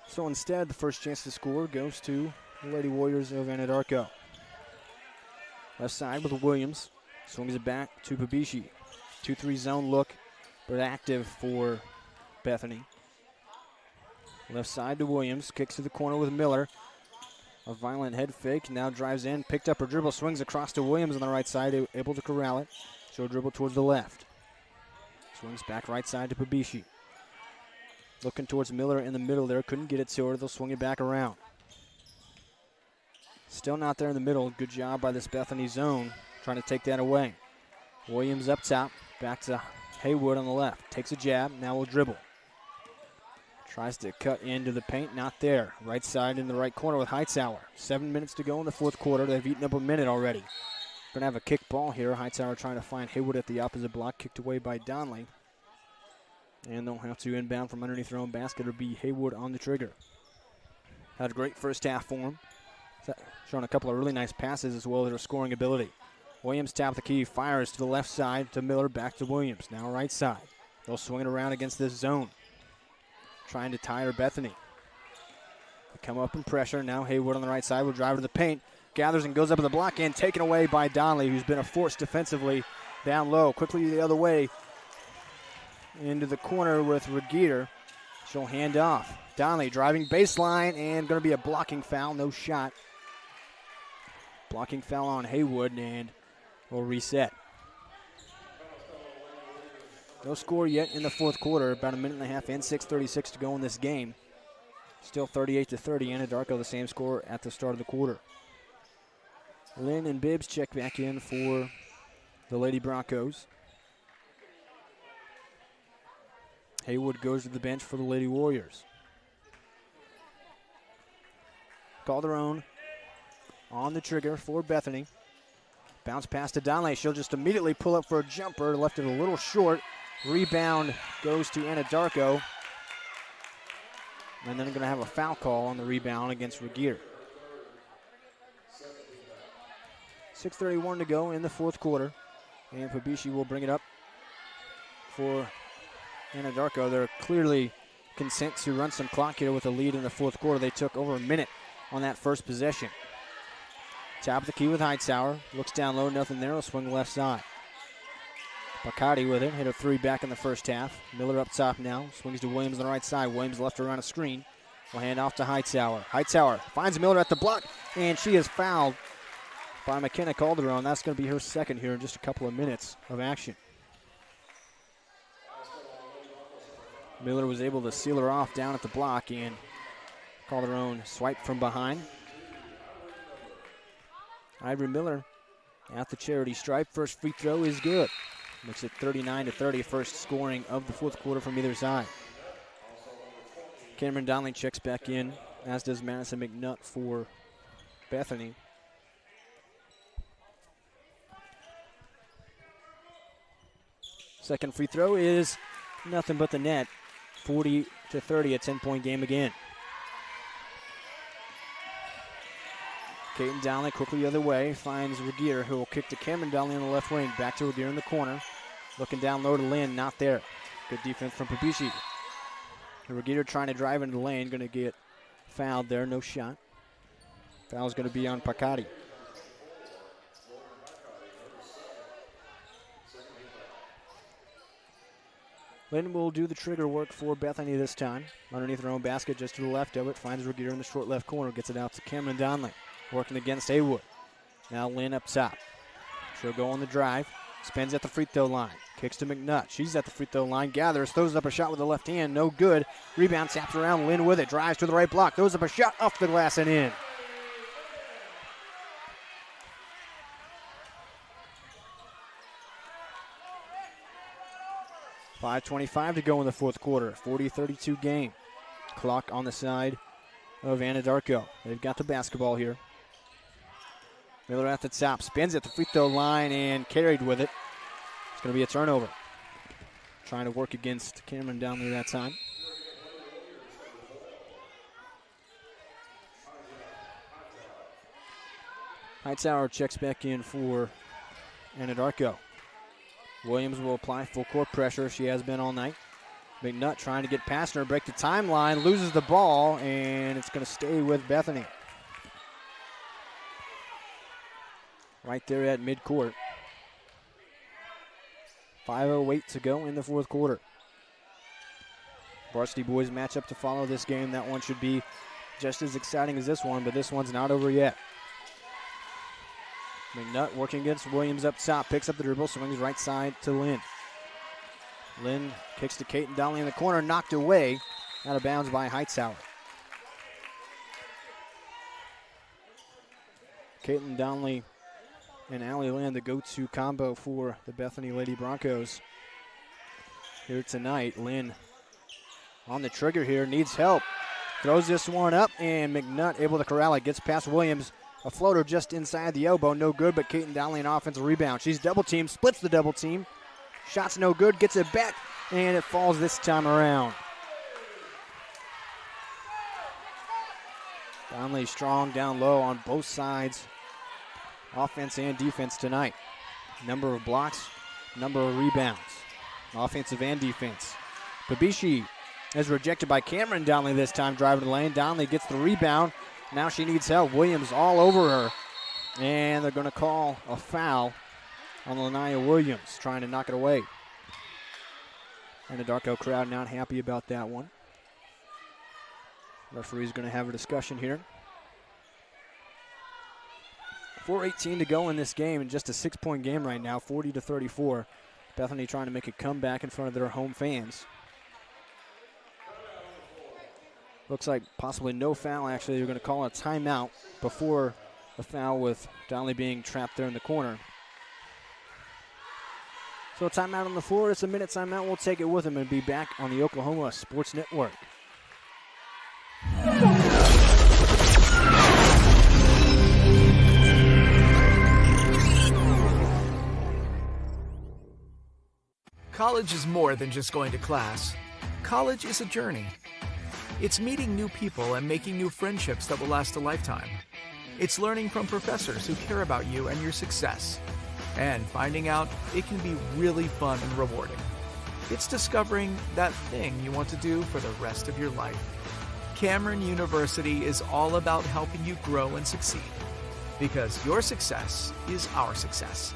So instead, the first chance to score goes to the Lady Warriors of Anadarko. Left side with Williams. Swings it back to Babishi. 2-3 zone look, but active for Bethany. Left side to Williams. Kicks to the corner with Miller. A violent head fake. Now drives in. Picked up her dribble. Swings across to Williams on the right side. Able to corral it. She'll dribble towards the left. Swings back right side to Babishi. Looking towards Miller in the middle there. Couldn't get it to her. They'll swing it back around. Still not there in the middle. Good job by this Bethany zone. Trying to take that away. Williams up top. Back to Haywood on the left. Takes a jab. Now will dribble. Tries to cut into the paint. Not there. Right side in the right corner with Hightower. 7 minutes to go in the fourth quarter. They've eaten up a minute already. Going to have a kick ball here. Hightower trying to find Haywood at the opposite block. Kicked away by Donley. And they'll have to inbound from underneath their own basket. It'll be Haywood on the trigger. Had a great first half for him. Showing a couple of really nice passes as well as their scoring ability. Williams tapped the key, fires to the left side to Miller, back to Williams. Now right side. They'll swing it around against this zone. Trying to tire Bethany. They come up in pressure. Now Haywood on the right side will drive to the paint. Gathers and goes up to the block and taken away by Donley, who's been a force defensively down low. Quickly the other way into the corner with Regeter. She'll hand off. Donley driving baseline and going to be a blocking foul. No shot. Blocking foul on Haywood and we'll reset. No score yet in the fourth quarter. About a minute and a half and 6:36 to go in this game. Still 38-30. Anadarko the same score at the start of the quarter. Lynn and Bibbs check back in for the Lady Broncos. Haywood goes to the bench for the Lady Warriors. Calderon on the trigger for Bethany. Bounce pass to Donley. She'll just immediately pull up for a jumper. Left it a little short. Rebound goes to Anadarko. And then going to have a foul call on the rebound against Regeter. 6:31 to go in the fourth quarter. And Fabishi will bring it up for Anadarko. They're clearly content to run some clock here with a lead in the fourth quarter. They took over a minute on that first possession. Top of the key with Hightower. Looks down low, nothing there. Will swing left side. Bacardi with it. Hit a three back in the first half. Miller up top now. Swings to Williams on the right side. Williams left around a screen. Will hand off to Hightower. Hightower finds Miller at the block, and she is fouled by McKenna Calderon. That's going to be her second here in just a couple of minutes of action. Miller was able to seal her off down at the block, and Calderon swiped from behind. Ivory Miller at the charity stripe. First free throw is good. Makes it 39-30. First scoring of the fourth quarter from either side. Cameron Donley checks back in, as does Madison McNutt for Bethany. Second free throw is nothing but the net. 40-30, a 10-point game again. Caden Dowling quickly the other way, finds Regier, who will kick to Cameron Dowling on the left wing. Back to Regier in the corner. Looking down low to Lynn, not there. Good defense from Pabishi. Regier trying to drive into the lane, going to get fouled there, no shot. Foul's going to be on Pakati. Lynn will do the trigger work for Bethany this time. Underneath her own basket, just to the left of it, finds Regier in the short left corner, gets it out to Cameron Donnelly, working against Haywood. Now Lynn up top. She'll go on the drive, spins at the free throw line, kicks to McNutt. She's at the free throw line, gathers, throws up a shot with the left hand, no good. Rebound, taps around, Lynn with it, drives to the right block, throws up a shot off the glass and in. .5:25 to go in the fourth quarter. 40-32 game. Clock on the side of Anadarko. They've got the basketball here. Miller at the top. Spins at the free throw line and carried with it. It's going to be a turnover. Trying to work against Cameron Downley that time. Hightower checks back in for Anadarko. Williams will apply full court pressure. She has been all night. McNutt trying to get past her, break the timeline, loses the ball, and it's going to stay with Bethany. Right there at midcourt. 5:08 to go in the fourth quarter. Varsity boys match up to follow this game. That one should be just as exciting as this one, but this one's not over yet. McNutt working against Williams up top, picks up the dribble, swings right side to Lynn. Lynn kicks to Caden Donnelly in the corner, knocked away, out of bounds by Hightower. Caitlin Donnelly and Allie Lynn, the go-to combo for the Bethany Lady Broncos here tonight. Lynn on the trigger here, needs help. Throws this one up, and McNutt able to corral it, gets past Williams. A floater just inside the elbow, no good, but Caden Donnelly an offensive rebound. She's double-teamed, splits the double team. Shot's no good, gets it back, and it falls this time around. Donnelly strong down low on both sides, offense and defense tonight. Number of blocks, number of rebounds, offensive and defense. Pabishi is rejected by Cameron Donnelly this time, driving the lane. Donnelly gets the rebound. Now she needs help. Williams all over her. And they're going to call a foul on Lanaya Williams, trying to knock it away. And the Anadarko crowd not happy about that one. Referee's going to have a discussion here. 4:18 to go in this game, and just a 6-point game right now, 40-34. Bethany trying to make a comeback in front of their home fans. Looks like possibly no foul. Actually, they're going to call a timeout before the foul, with Donnelly being trapped there in the corner. So a timeout on the floor. It's a minute timeout. We'll take it with them and be back on the Oklahoma Sports Network. College is more than just going to class. College is a journey. It's meeting new people and making new friendships that will last a lifetime. It's learning from professors who care about you and your success. And finding out it can be really fun and rewarding. It's discovering that thing you want to do for the rest of your life. Cameron University is all about helping you grow and succeed. Because your success is our success.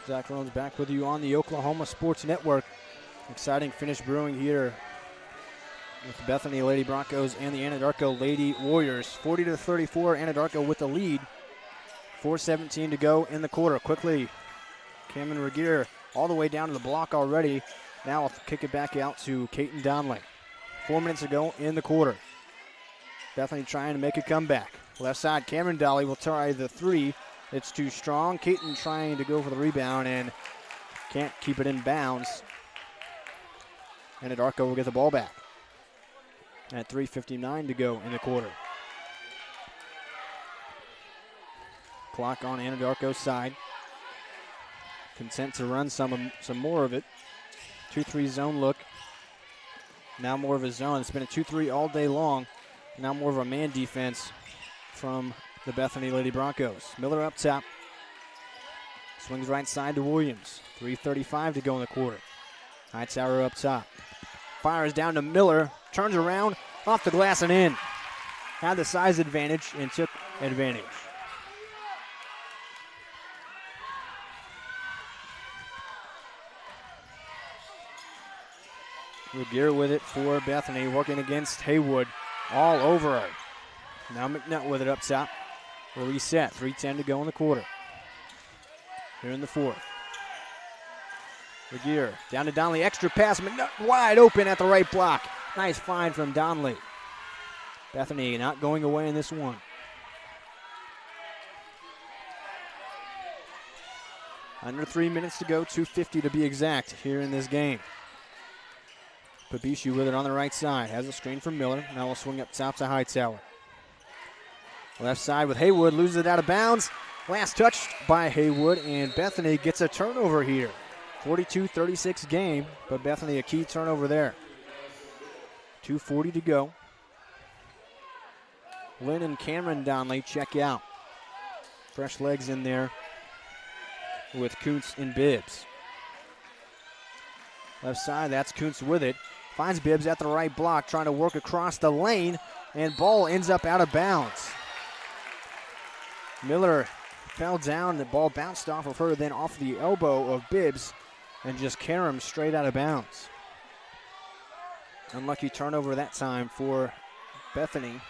Zach Rones back with you on the Oklahoma Sports Network. Exciting finish brewing here with the Bethany Lady Broncos and the Anadarko Lady Warriors. 40-34, Anadarko with the lead. 4:17 to go in the quarter. Quickly, Cameron Regier all the way down to the block already. Now I'll kick it back out to Caden Donnelly. 4 minutes to go in the quarter. Bethany trying to make a comeback. Left side, Cameron Donnelly will try the three. It's too strong. Caton trying to go for the rebound and can't keep it in bounds. Anadarko will get the ball back at 3:59 to go in the quarter. Clock on Anadarko's side. Content to run some more of it. 2-3 zone look. Now more of a zone. It's been a 2-3 all day long. Now more of a man defense from the Bethany Lady Broncos. Miller up top. Swings right side to Williams. 3:35 to go in the quarter. Hightower up top. Fires down to Miller. Turns around, off the glass and in. Had the size advantage and took advantage. Regier with it for Bethany, working against Haywood all over her. Now McNutt with it up top. We'll reset. 3:10 to go in the quarter. Here in the fourth. Regier down to Donnelly. Extra pass. McNutt wide open at the right block. Nice find from Donnelly. Bethany not going away in this one. Under 3 minutes to go. 2:50 to be exact here in this game. Pabishi with it on the right side. Has a screen from Miller. Now we'll swing up top to Hightower. Left side with Haywood. Loses it out of bounds. Last touched by Haywood, and Bethany gets a turnover here. 42-36 game, but Bethany a key turnover there. 2:40 to go. Lynn and Cameron Donnelly check out. Fresh legs in there with Kuntz and Bibbs. Left side, that's Kuntz with it. Finds Bibbs at the right block, trying to work across the lane, and ball ends up out of bounds. Miller fell down, the ball bounced off of her, then off the elbow of Bibbs, and just caromed straight out of bounds. Unlucky turnover that time for Bethany.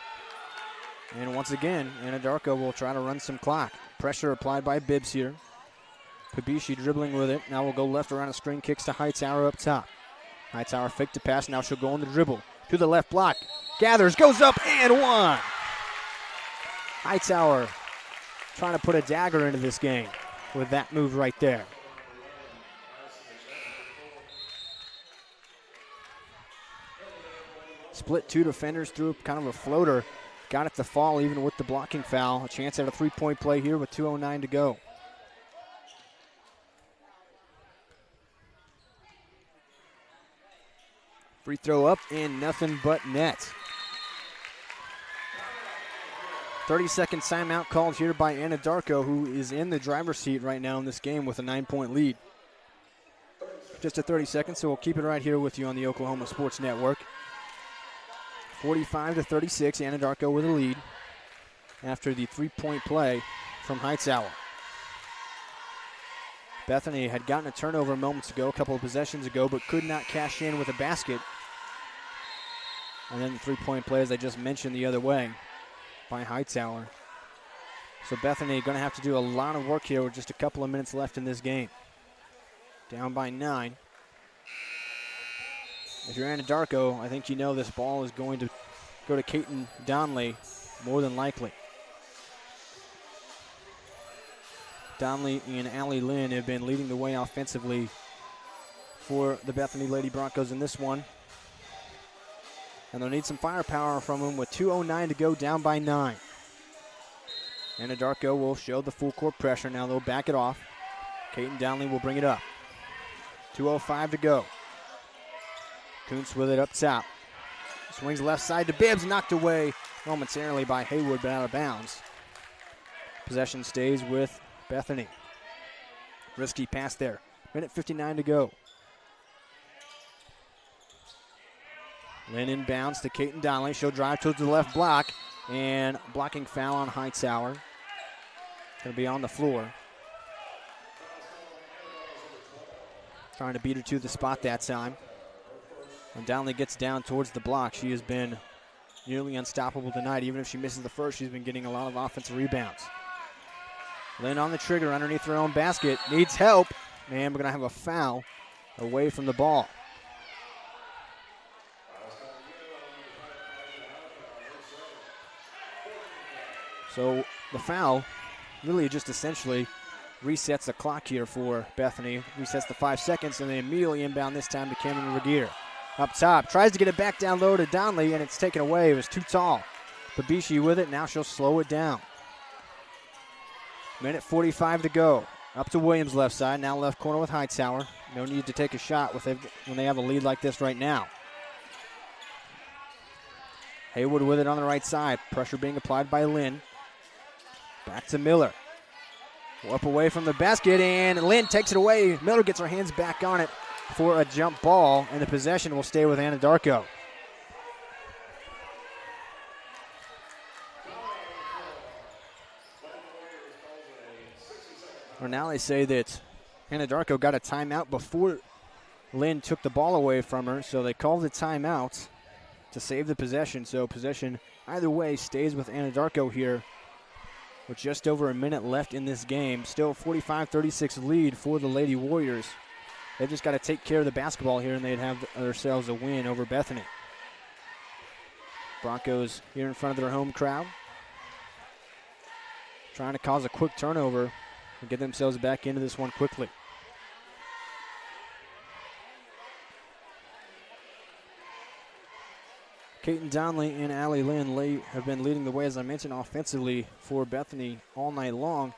And once again, Anadarko will try to run some clock. Pressure applied by Bibbs here. Pabishi dribbling with it. Now we'll go left around a screen, kicks to Hightower up top. Hightower fake to pass, now she'll go on the dribble. To the left block, gathers, goes up, and one. Hightower trying to put a dagger into this game with that move right there. Split two defenders through kind of a floater. Got it to fall even with the blocking foul. A chance at a three-point play here with 2:09 to go. Free throw up and nothing but net. 30-second timeout called here by Anadarko, who is in the driver's seat right now in this game with a 9-point lead. Just a 30 seconds, so we'll keep it right here with you on the Oklahoma Sports Network. 45-36, Anadarko with a lead after the three-point play from Hightower. Bethany had gotten a turnover moments ago, a couple of possessions ago, but could not cash in with a basket. And then the three-point play, as I just mentioned, the other way by Hightower. So Bethany going to have to do a lot of work here with just a couple of minutes left in this game. Down by 9. If you're Anadarko, I think you know this ball is going to go to Caton Donnelly more than likely. Donnelly and Allie Lynn have been leading the way offensively for the Bethany Lady Broncos in this one. And they'll need some firepower from them with 2:09 to go, down by 9. Anadarko will show the full court pressure. Now they'll back it off. Caton Donnelly will bring it up. 2:05 to go. Kuntz with it up top. Swings left side to Bibbs, knocked away momentarily by Haywood, but out of bounds. Possession stays with Bethany. Risky pass there. Minute 59 to go. Lynn inbounds to Caton Donnelly. She'll drive towards the left block, and blocking foul on Hightower. Going to be on the floor. Trying to beat her to the spot that time. When Donnelly gets down towards the block, she has been nearly unstoppable tonight. Even if she misses the first, she's been getting a lot of offensive rebounds. Lynn on the trigger underneath her own basket. Needs help. And we're going to have a foul away from the ball. So the foul really just essentially resets the clock here for Bethany. Resets the 5 seconds, and they immediately inbound this time to Cameron Regier. Up top, tries to get it back down low to Donley, and it's taken away. It was too tall. Babishi with it, now she'll slow it down. Minute 45 to go. Up to Williams left side, now left corner with Hightower. No need to take a shot when they have a lead like this right now. Haywood with it on the right side. Pressure being applied by Lynn. Back to Miller. Up away from the basket, and Lynn takes it away. Miller gets her hands back on it for a jump ball, and the possession will stay with Anadarko. Well, now they say that Anadarko got a timeout before Lynn took the ball away from her, so they called the timeout to save the possession. So possession either way stays with Anadarko here with just over a minute left in this game. Still 45-36 lead for the Lady Warriors. They've just got to take care of the basketball here, and they'd have themselves a win over Bethany. Broncos here in front of their home crowd, trying to cause a quick turnover and get themselves back into this one quickly. Kaiten Donley and Allie Lynn have been leading the way, as I mentioned, offensively for Bethany all night long.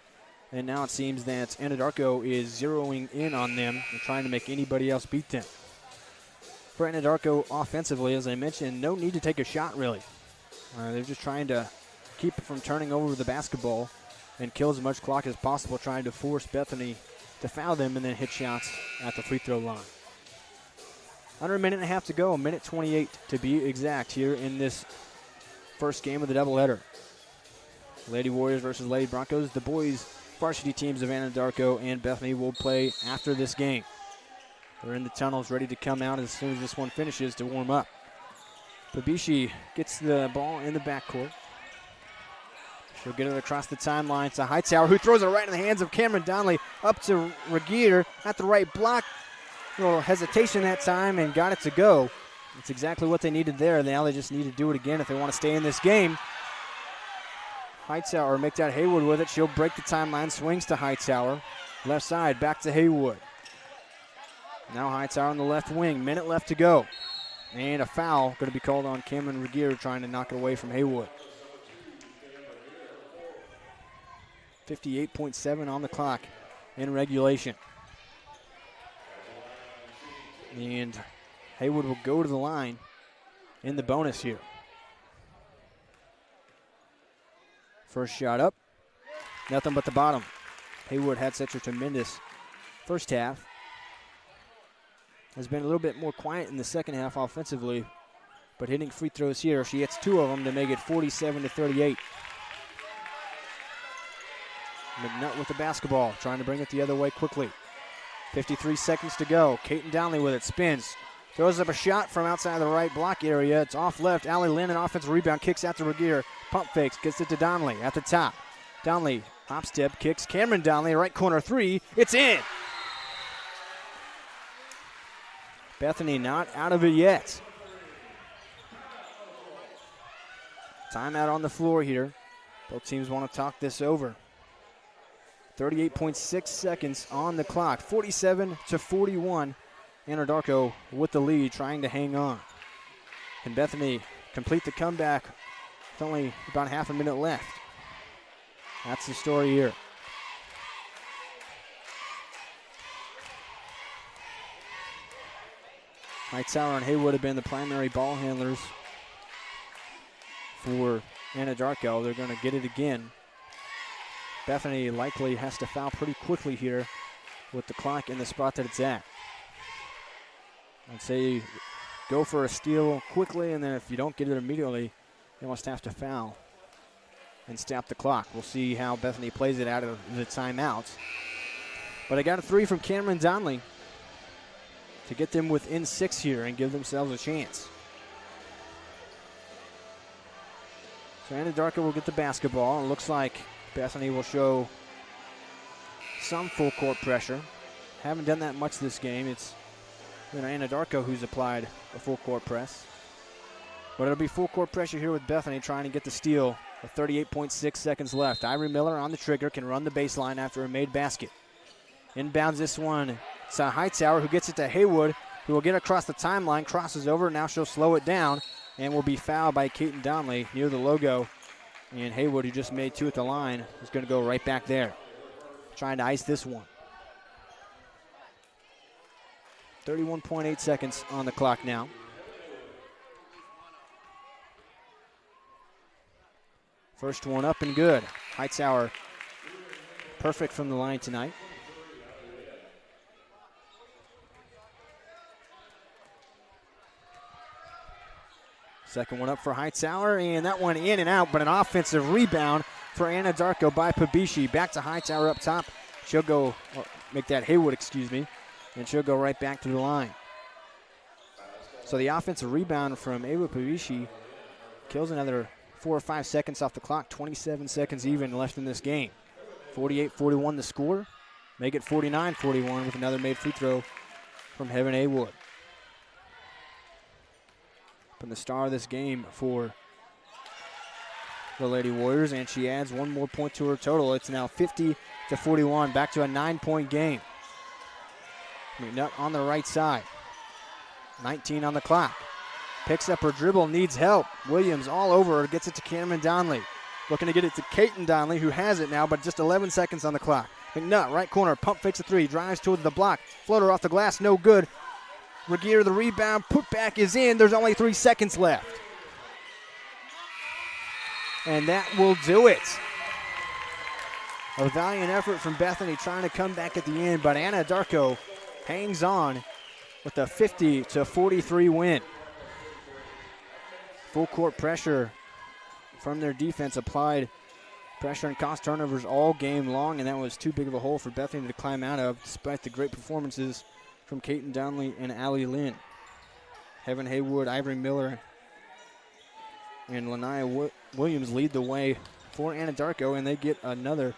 And now it seems that Anadarko is zeroing in on them and trying to make anybody else beat them. For Anadarko offensively, as I mentioned, no need to take a shot really. They're just trying to keep it from turning over the basketball and kill as much clock as possible, trying to force Bethany to foul them and then hit shots at the free throw line. Under a minute and a half to go, a minute 28 to be exact here in this first game of the doubleheader. Lady Warriors versus Lady Broncos. The boys varsity teams of Anadarko and Bethany will play after this game. They're in the tunnels ready to come out as soon as this one finishes to warm up. Babishi gets the ball in the backcourt. She'll get it across the timeline to Hightower, who throws it right in the hands of Cameron Donley. Up to Regier at the right block. A little hesitation that time and got it to go. That's exactly what they needed there. Now they just need to do it again if they want to stay in this game. Hightower makes out Haywood with it. She'll break the timeline, swings to Hightower. Left side, back to Haywood. Now Hightower on the left wing. Minute left to go. And a foul going to be called on Cameron Regier, trying to knock it away from Haywood. 58.7 on the clock in regulation. And Haywood will go to the line in the bonus here. First shot up, nothing but the bottom. Haywood had such a tremendous first half. Has been a little bit more quiet in the second half offensively, but hitting free throws here. She hits 2 of them to make it 47-38. McNutt with the basketball, trying to bring it the other way quickly. 53 seconds to go. Kaiten Donley with it, spins. Throws up a shot from outside the right block area. It's off left. Allie Lynn, an offensive rebound, kicks out to Regier. Pump fakes, gets it to Donley at the top. Donley, hop step, kicks. Cameron Donley, right corner 3. It's in! Bethany not out of it yet. Timeout on the floor here. Both teams want to talk this over. 38.6 seconds on the clock. 47-41. Anadarko with the lead, trying to hang on. Can Bethany complete the comeback with only about half a minute left? That's the story here. Hightower and Haywood have been the primary ball handlers for Anadarko. They're going to get it again. Bethany likely has to foul pretty quickly here with the clock in the spot that it's at. I'd say go for a steal quickly, and then if you don't get it immediately, you must have to foul and stop the clock. We'll see how Bethany plays it out of the timeout. But I got a 3 from Cameron Donley to get them within 6 here and give themselves a chance. So Anadarko will get the basketball. It looks like Bethany will show some full court pressure. Haven't done that much this game. It's Anadarko who's applied a full court press. But it'll be full court pressure here with Bethany trying to get the steal with 38.6 seconds left. Ivory Miller on the trigger, can run the baseline after a made basket. Inbounds this one. It's Hightower who gets it to Haywood, who will get across the timeline, crosses over. Now she'll slow it down and will be fouled by Keaton Donnelly near the logo. And Haywood, who just made 2 at the line, is going to go right back there, trying to ice this one. 31.8 seconds on the clock now. First one up and good. Hightower perfect from the line tonight. Second one up for Hightower, and that one in and out, but an offensive rebound for Anadarko by Pabishi. Back to Hightower up top. She'll go, make that Haywood, excuse me, and she'll go right back to the line. So the offensive rebound from Ewa Pabishi kills another 4 or 5 seconds off the clock. 27 seconds even left in this game. 48-41 the score. Make it 49-41 with another made free throw from Heaven Haywood. Been the star of this game for the Lady Warriors, and she adds 1 more point to her total. It's now 50-41, back to a 9-point game. McNutt on the right side. 19 on the clock. Picks up her dribble, needs help. Williams all over her, gets it to Cameron Donnelly. Looking to get it to Keaton Donnelly, who has it now, but just 11 seconds on the clock. McNutt, right corner, pump fakes a 3, drives towards the block. Floater off the glass, no good. Regier the rebound, putback is in. There's only 3 seconds left. And that will do it. A valiant effort from Bethany trying to come back at the end, but Anadarko hangs on with a 50-43 win. Full court pressure from their defense applied. Pressure and cost turnovers all game long, and that was too big of a hole for Bethany to climb out of, despite the great performances from Keaton Donnelly and Allie Lynn. Heaven Haywood, Ivory Miller, and Lanaya Williams lead the way for Anadarko, and they get another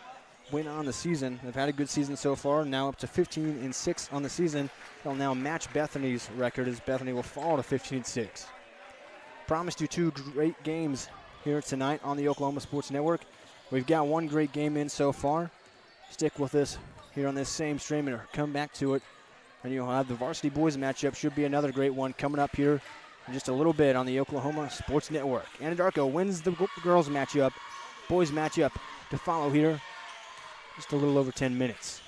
win on the season. They've had a good season so far, now up to 15-6 on the season. They'll now match Bethany's record as Bethany will fall to 15-6. Promised you 2 great games here tonight on the Oklahoma Sports Network. We've got 1 great game in so far. Stick with us here on this same stream and come back to it. And you'll have the varsity boys matchup. Should be another great one coming up here in just a little bit on the Oklahoma Sports Network. Anadarko wins the girls matchup. Boys matchup to follow here. Just a little over 10 minutes.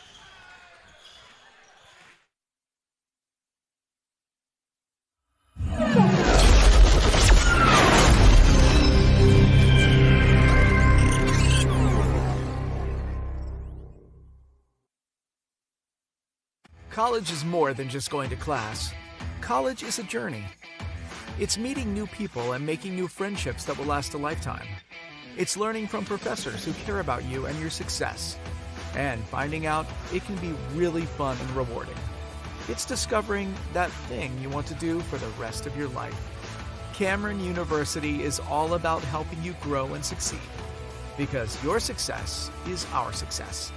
College is more than just going to class. College is a journey. It's meeting new people and making new friendships that will last a lifetime. It's learning from professors who care about you and your success. And finding out it can be really fun and rewarding. It's discovering that thing you want to do for the rest of your life. Cameron University is all about helping you grow and succeed. Because your success is our success.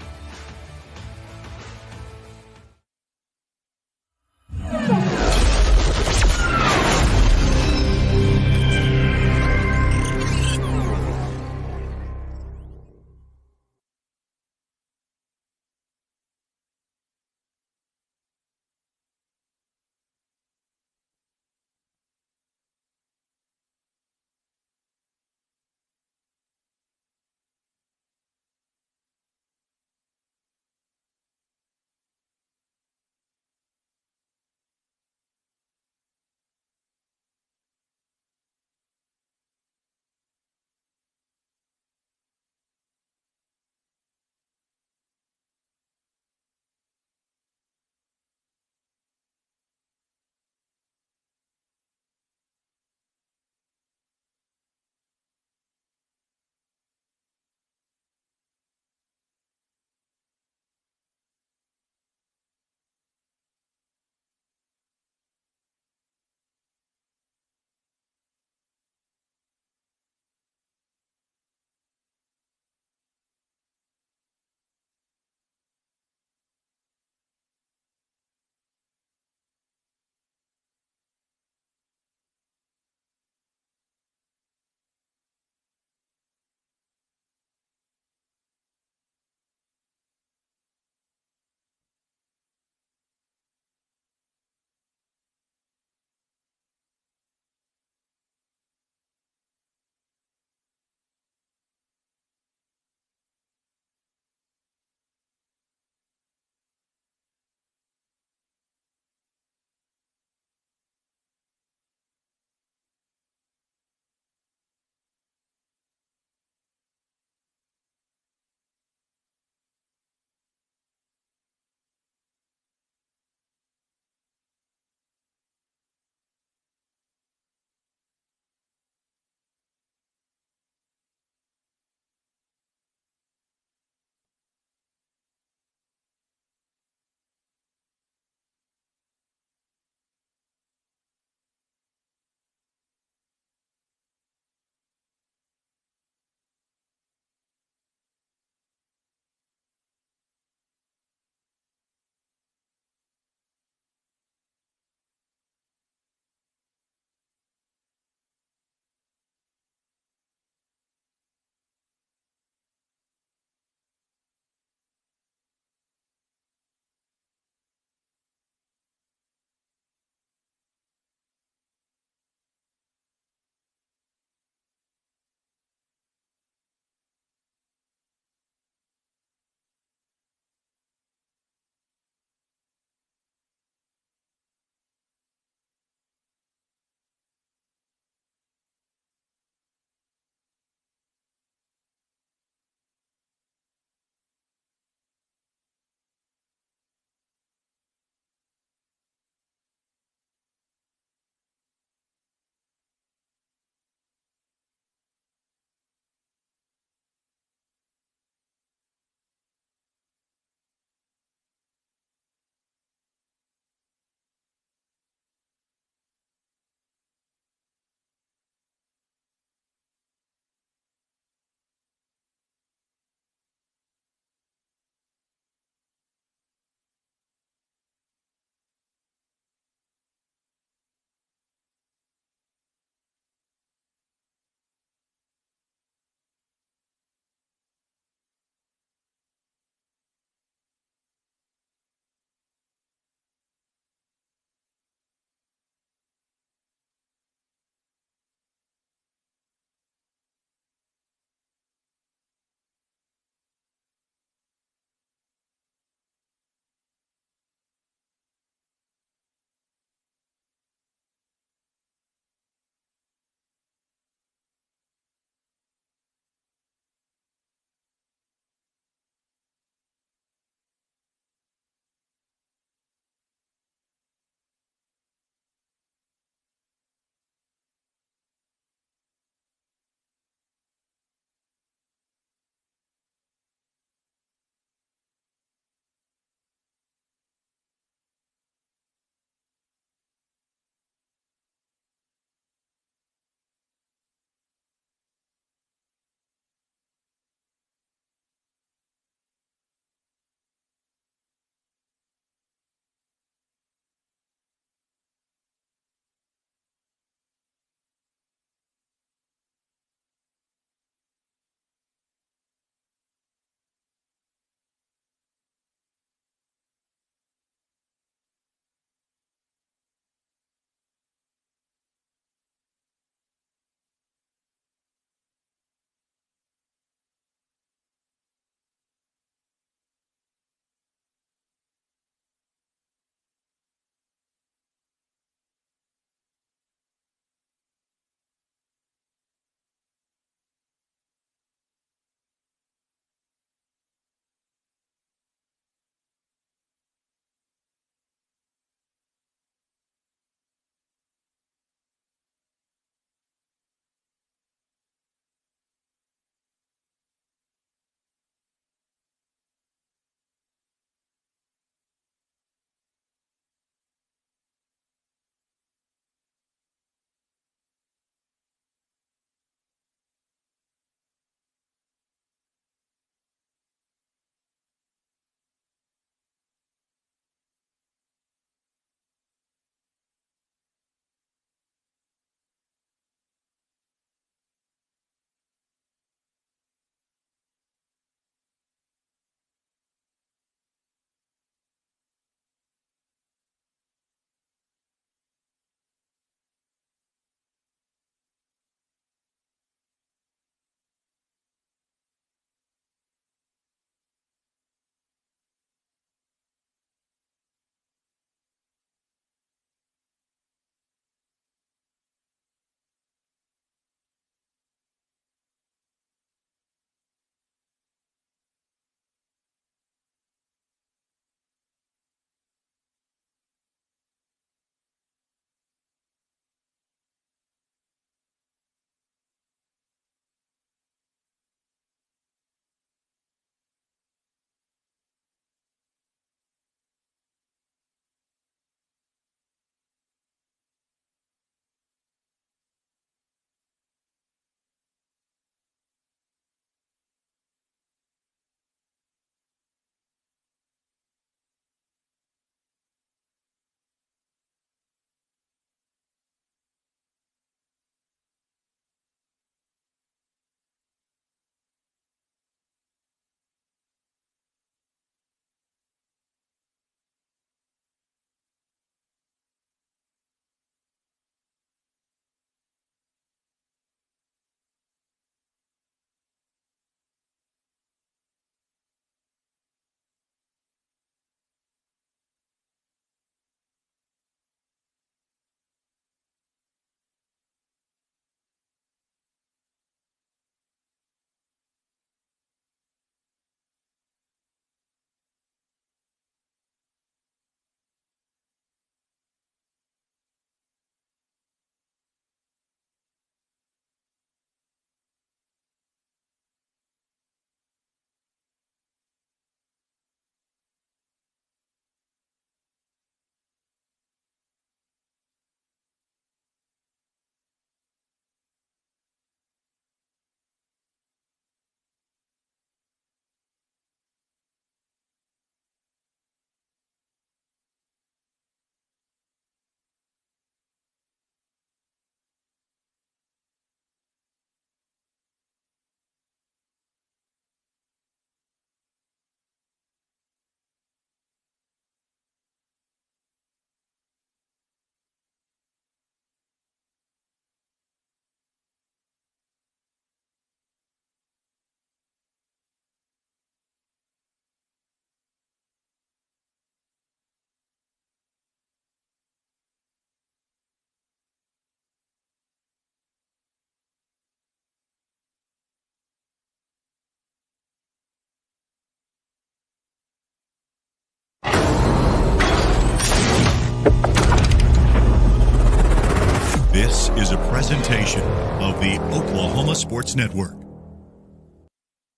is a presentation of the Oklahoma Sports Network.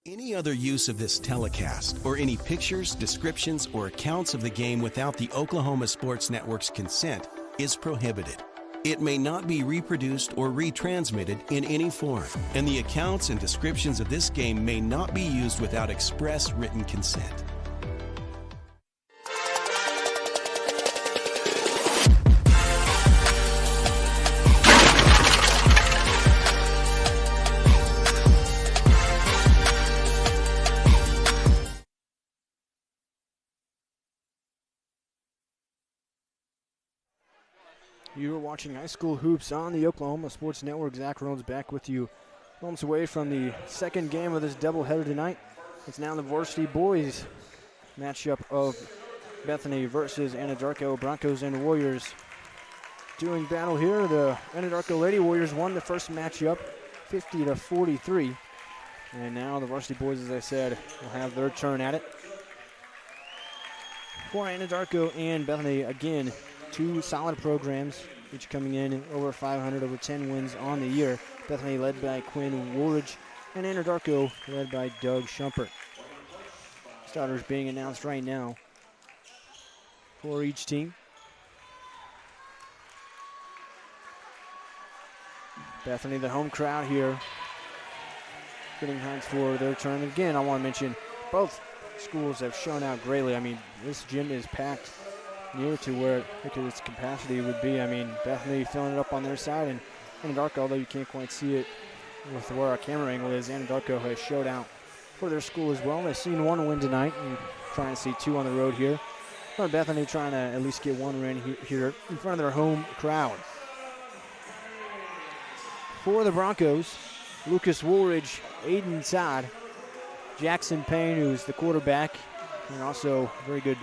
Any other use of this telecast or any pictures, descriptions, or accounts of the game without the Oklahoma Sports Network's consent is prohibited. It may not be reproduced or retransmitted in any form, and the accounts and descriptions of this game may not be used without express written consent. You are watching High School Hoops on the Oklahoma Sports Network. Zach Rollins back with you. Moments away from the second game of this doubleheader tonight. It's now the varsity boys matchup of Bethany versus Anadarko. Broncos and Warriors doing battle here. The Anadarko Lady Warriors won the first matchup 50-43. And now the varsity boys, as I said, will have their turn at it. For Anadarko and Bethany, again, two solid programs, each coming in over 500, over 10 wins on the year. Bethany led by Quinn Woolridge, and Anadarko led by Doug Shumpert. Starters being announced right now for each team. Bethany, the home crowd here, getting hyped for their turn. Again, I want to mention both schools have shown out greatly. I mean, this gym is packed near to where its capacity would be. I mean, Bethany filling it up on their side, and Anadarko, although you can't quite see it with where our camera angle is, Anadarko has showed out for their school as well. They've seen one win tonight and trying to see two on the road here. But Bethany trying to at least get one win here in front of their home crowd. For the Broncos, Lucas Woolridge, Aiden Todd, Jackson Payne, who's the quarterback, and also very good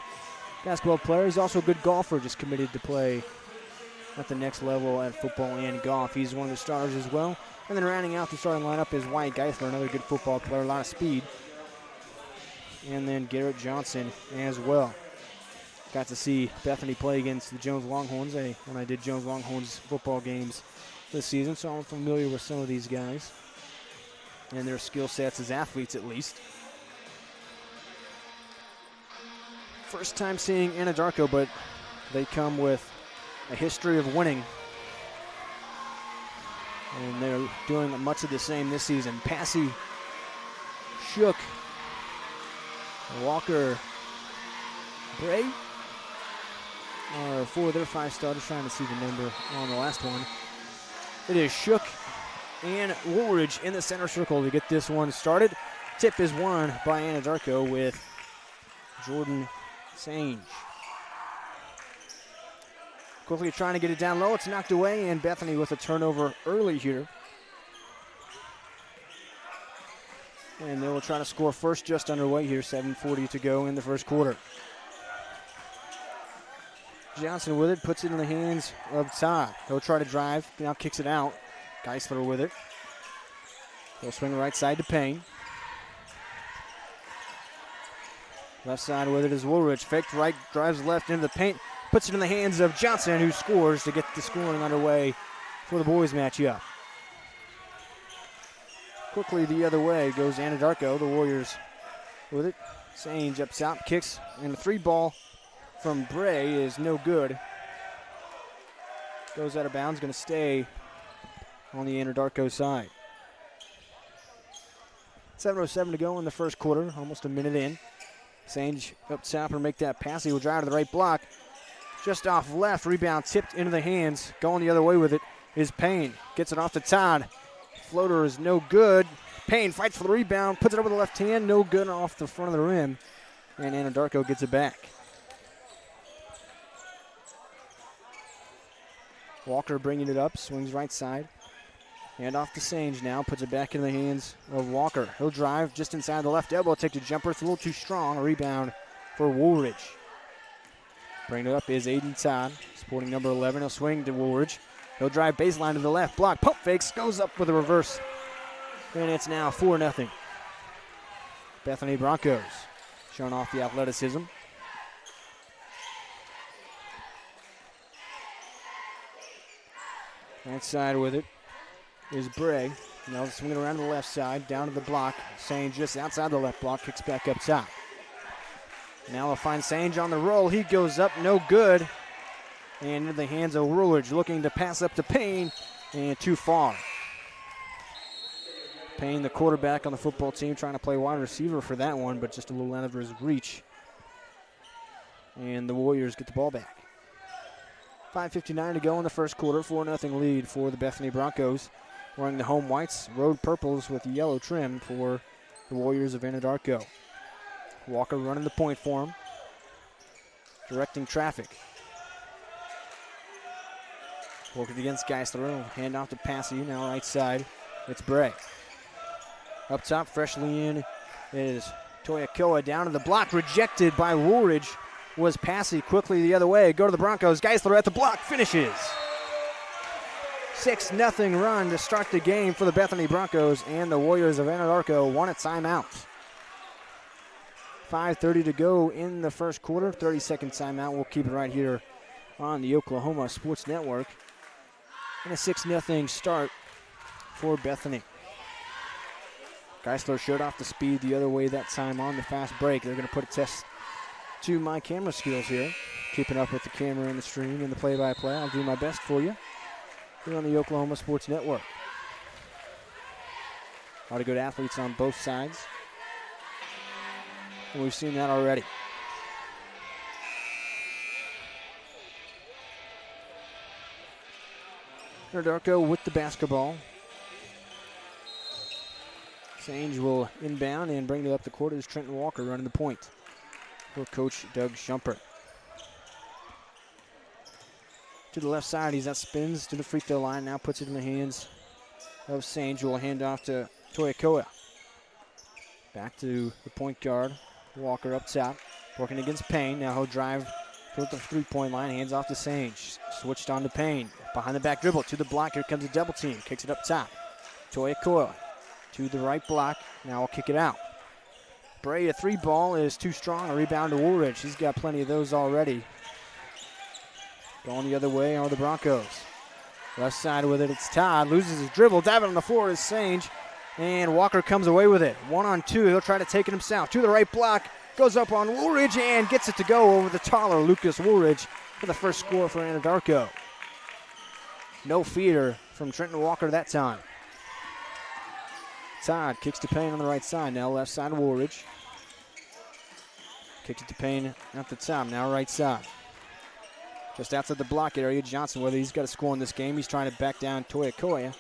basketball player. He's also a good golfer, just committed to play at the next level at football and golf. He's one of the starters as well. And then rounding out the starting lineup is Wyatt Geithler, another good football player, a lot of speed. And then Garrett Johnson as well. Got to see Bethany play against the Jones Longhorns when I did Jones Longhorns football games this season, so I'm familiar with some of these guys and their skill sets as athletes at least. First time seeing Anadarko, but they come with a history of winning. And they're doing much of the same this season. Passy, Shook, Walker, Bray are four of their five starters. Trying to see the number on the last one. It is Shook and Woolridge in the center circle to get this one started. Tip is won by Anadarko with Jordan Sange. Quickly trying to get it down low. It's knocked away, and Bethany with a turnover early here. And they will try to score first, just underway here. 7:40 to go in the first quarter. Johnson with it, puts it in the hands of Todd. He'll try to drive, now kicks it out. Geisler with it. He'll swing right side to Payne. Left side with it is Woolridge. Faked right, drives left into the paint. Puts it in the hands of Johnson, who scores to get the scoring underway for the boys matchup. Quickly the other way goes Anadarko. The Warriors with it. Sange up top, kicks, and the three ball from Bray is no good. Goes out of bounds, going to stay on the Anadarko side. 7:07 to go in the first quarter, almost a minute in. Sange up top and make that pass. He will drive to the right block. Just off left, rebound tipped into the hands. Going the other way with it is Payne. Gets it off to Todd. Floater is no good. Payne fights for the rebound, puts it over the left hand. No good off the front of the rim. And Anadarko gets it back. Walker bringing it up, swings right side. Hand off to Sange now, puts it back in the hands of Walker. He'll drive just inside the left elbow, take the jumper. It's a little too strong. A rebound for Woolridge. Bringing it up is Aiden Todd, sporting number 11. He'll swing to Woolridge. He'll drive baseline to the left, block, pump fakes, goes up with a reverse. And it's now 4-0. Bethany Broncos showing off the athleticism. Right side with it is Bray. Now swinging around to the left side, down to the block. Sange just outside the left block, kicks back up top. Now we'll find Sange on the roll. He goes up, no good. And into the hands of Woolridge, looking to pass up to Payne, and too far. Payne, the quarterback on the football team, trying to play wide receiver for that one, but just a little out of his reach. And the Warriors get the ball back. 5:59 to go in the first quarter, 4-0 lead for the Bethany Broncos. Wearing the home whites, road purples with yellow trim for the Warriors of Anadarko. Walker running the point for him, directing traffic. Working against Geisler, hand off to Passy, now right side. It's Bray. Up top, freshly in, is Toyakoa down to the block, rejected by Woolridge. Was Passy quickly the other way. Go to the Broncos. Geisler at the block, finishes. 6-0 run to start the game for the Bethany Broncos, and the Warriors of Anadarko want a timeout. 5:30 to go in the first quarter. 30-second timeout. We'll keep it right here on the Oklahoma Sports Network. And a 6-0 start for Bethany. Geisler showed off the speed the other way that time on the fast break. They're going to put a test to my camera skills here. Keeping up with the camera and the stream and the play-by-play. I'll do my best for you here on the Oklahoma Sports Network. A lot of good athletes on both sides. And we've seen that already. Anadarko with the basketball. Sange will inbound and bring it up the court as Trenton Walker running the point for Coach Doug Shumpert. To the left side, he's at spins to the free throw line. Now puts it in the hands of Sange, who will hand off to Toyakoa. Back to the point guard. Walker up top, working against Payne. Now he'll drive toward the three-point line, hands off to Sange. Switched on to Payne. Behind the back dribble to the block. Here comes a double team. Kicks it up top. Toyakoa to the right block. Now I'll kick it out. Bray, a three ball is too strong. A rebound to Woolridge. He's got plenty of those already. Going the other way are the Broncos. Left side with it, it's Todd. Loses his dribble. Diving on the floor is Sange. And Walker comes away with it. 1-on-2. He'll try to take it himself. To the right block. Goes up on Woolridge and gets it to go over the taller Lucas Woolridge for the first score for Anadarko. No feeder from Trenton Walker that time. Todd kicks to Payne on the right side. Now left side Woolridge. Kicks it to Payne at the top. Now right side. Just outside the block area, Johnson, whether he's got to score in this game, he's trying to back down Toyakoa.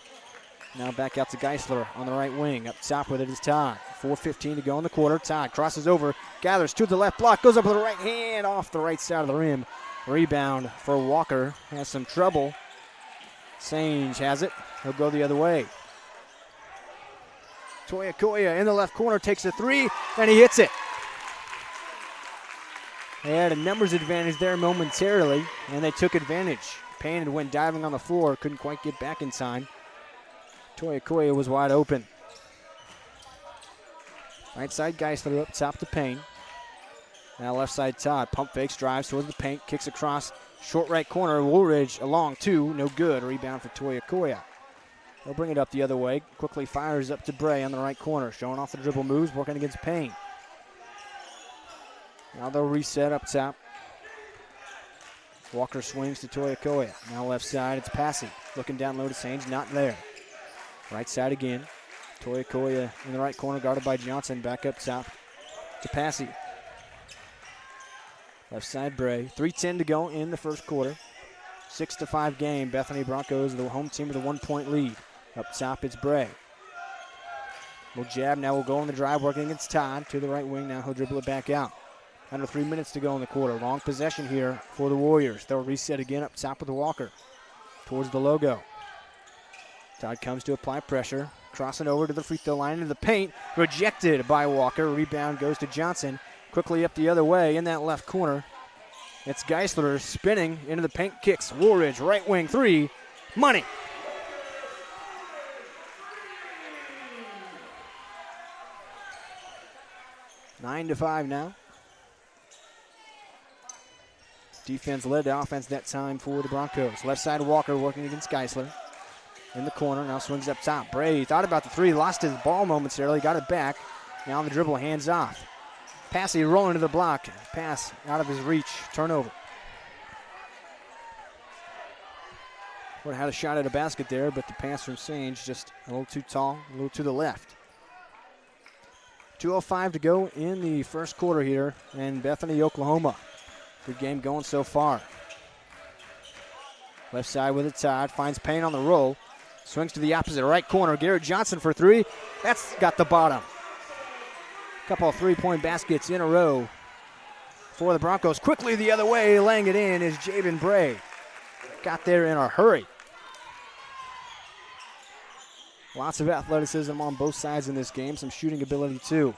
Now back out to Geisler on the right wing. Up top with it is Todd. 4:15 to go in the quarter. Todd crosses over, gathers to the left block, goes up with the right hand off the right side of the rim. Rebound for Walker. Has some trouble. Sange has it. He'll go the other way. Toyakoa in the left corner takes a three, and he hits it. They had a numbers advantage there momentarily, and they took advantage. Payne had went diving on the floor, couldn't quite get back in time. Toyakoa was wide open. Right side Geisler up top to Payne. Now left side Todd. Pump fakes, drives towards the paint, kicks across. Short right corner, Woolridge along two, no good. Rebound for Toyakoa. They'll bring it up the other way. Quickly fires up to Bray on the right corner. Showing off the dribble moves, working against Payne. Now they'll reset up top. Walker swings to Toyakoa. Now left side, it's Passy. Looking down low to Sange, not there. Right side again. Toyakoa in the right corner, guarded by Johnson. Back up top to Passy. Left side Bray. 3:10 to go in the first quarter. 6-5 game. Bethany Broncos, the home team with a 1-point lead. Up top, it's Bray. Little jab, now we'll go on the drive, working against Todd. To the right wing, now he'll dribble it back out. Under 3 minutes to go in the quarter. Long possession here for the Warriors. They'll reset again up top with Walker. Towards the logo. Todd comes to apply pressure. Crossing over to the free throw line into the paint. Rejected by Walker. Rebound goes to Johnson. Quickly up the other way in that left corner. It's Geisler spinning into the paint. Kicks. Woolridge, right wing three. Money. Nine to 5 now. Defense led the offense that time for the Broncos. Left side Walker working against Geisler. in the corner. Now swings up top. Bray thought about the three, lost his ball momentarily, got it back. Now on the dribble, hands off. Passy rolling to the block. Pass out of his reach. Turnover. Would have had a shot at a basket there, but the pass from Sange just a little too tall, a little to the left. 2:05 to go in the first quarter here in Bethany, Oklahoma. Good game going so far. Left side with it, Todd. Finds Payne on the roll. Swings to the opposite right corner. Garrett Johnson for three. That's got the bottom. Couple of three-point baskets in a row for the Broncos. Quickly the other way, laying it in is Jabin Bray. Got there in a hurry. Lots of athleticism on both sides in this game. Some shooting ability too.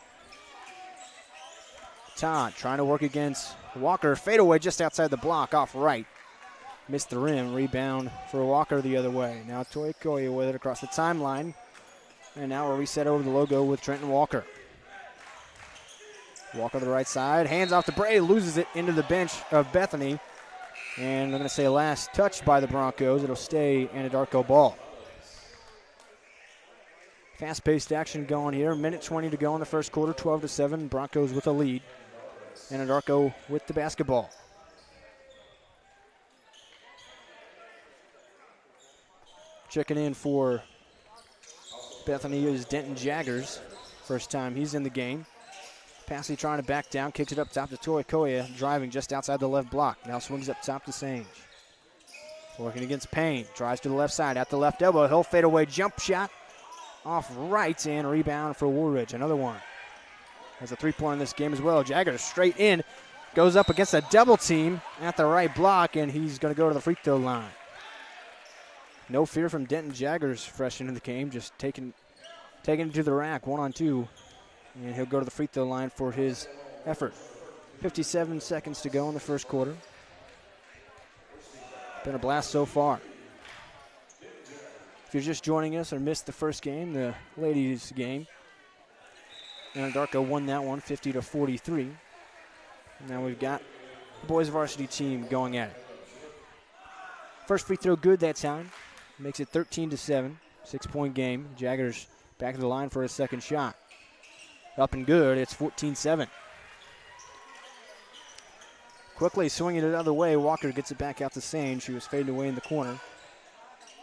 Todd trying to work against Walker. Fadeaway just outside the block off right. Missed the rim. Rebound for Walker the other way. Now Toy Koya with it across the timeline. And now we'll reset over the logo with Trenton Walker. Walker to the right side. Hands off to Bray. Loses it into the bench of Bethany. And I'm going to say last touch by the Broncos. It'll stay Anadarko ball. Fast-paced action going here. Minute 20 to go in the first quarter. 12-7. Broncos with a lead. Anadarko with the basketball. Checking in for Bethany is Denton Jaggers. First time he's in the game. Passy trying to back down, kicks it up top to Toy Koya, driving just outside the left block. Now swings up top to Sange. Working against Payne, drives to the left side, at the left elbow. He'll fade away, jump shot off right, and rebound for Woolridge. Another one. Has a three-pointer in this game as well. Jaggers straight in, goes up against a double team at the right block, and he's going to go to the free throw line. No fear from Denton Jaggers fresh into the game, just taking it to the rack, 1-on-2. And he'll go to the free throw line for his effort. 57 seconds to go in the first quarter. Been a blast so far. If you're just joining us or missed the first game, the ladies' game, Anadarko won that one 50-43. Now we've got the boys varsity team going at it. First free throw good that time. Makes it 13-7. 6-point game. Jaggers back to the line for his second shot. Up and good, it's 14-7. Quickly swinging it the other way, Walker gets it back out to Sange. She was fading away in the corner.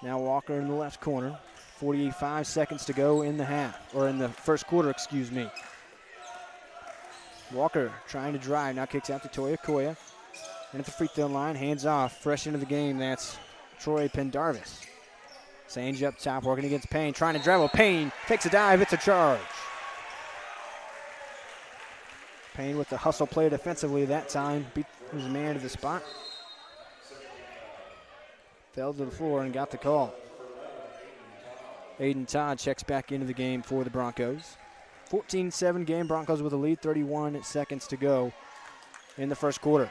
Now Walker in the left corner. 45 seconds to go in the half, or in the first quarter, excuse me. Walker trying to drive, now kicks out to Toya Koya. And at the free throw line, hands off, fresh into the game, that's Troy Pendarvis. Sange up top, working against Payne, trying to dribble. Payne takes a dive, it's a charge. Payne with the hustle play defensively that time. Beat his man to the spot. Fell to the floor and got the call. Aiden Todd checks back into the game for the Broncos. 14-7 game. Broncos with a lead. 31 seconds to go in the first quarter.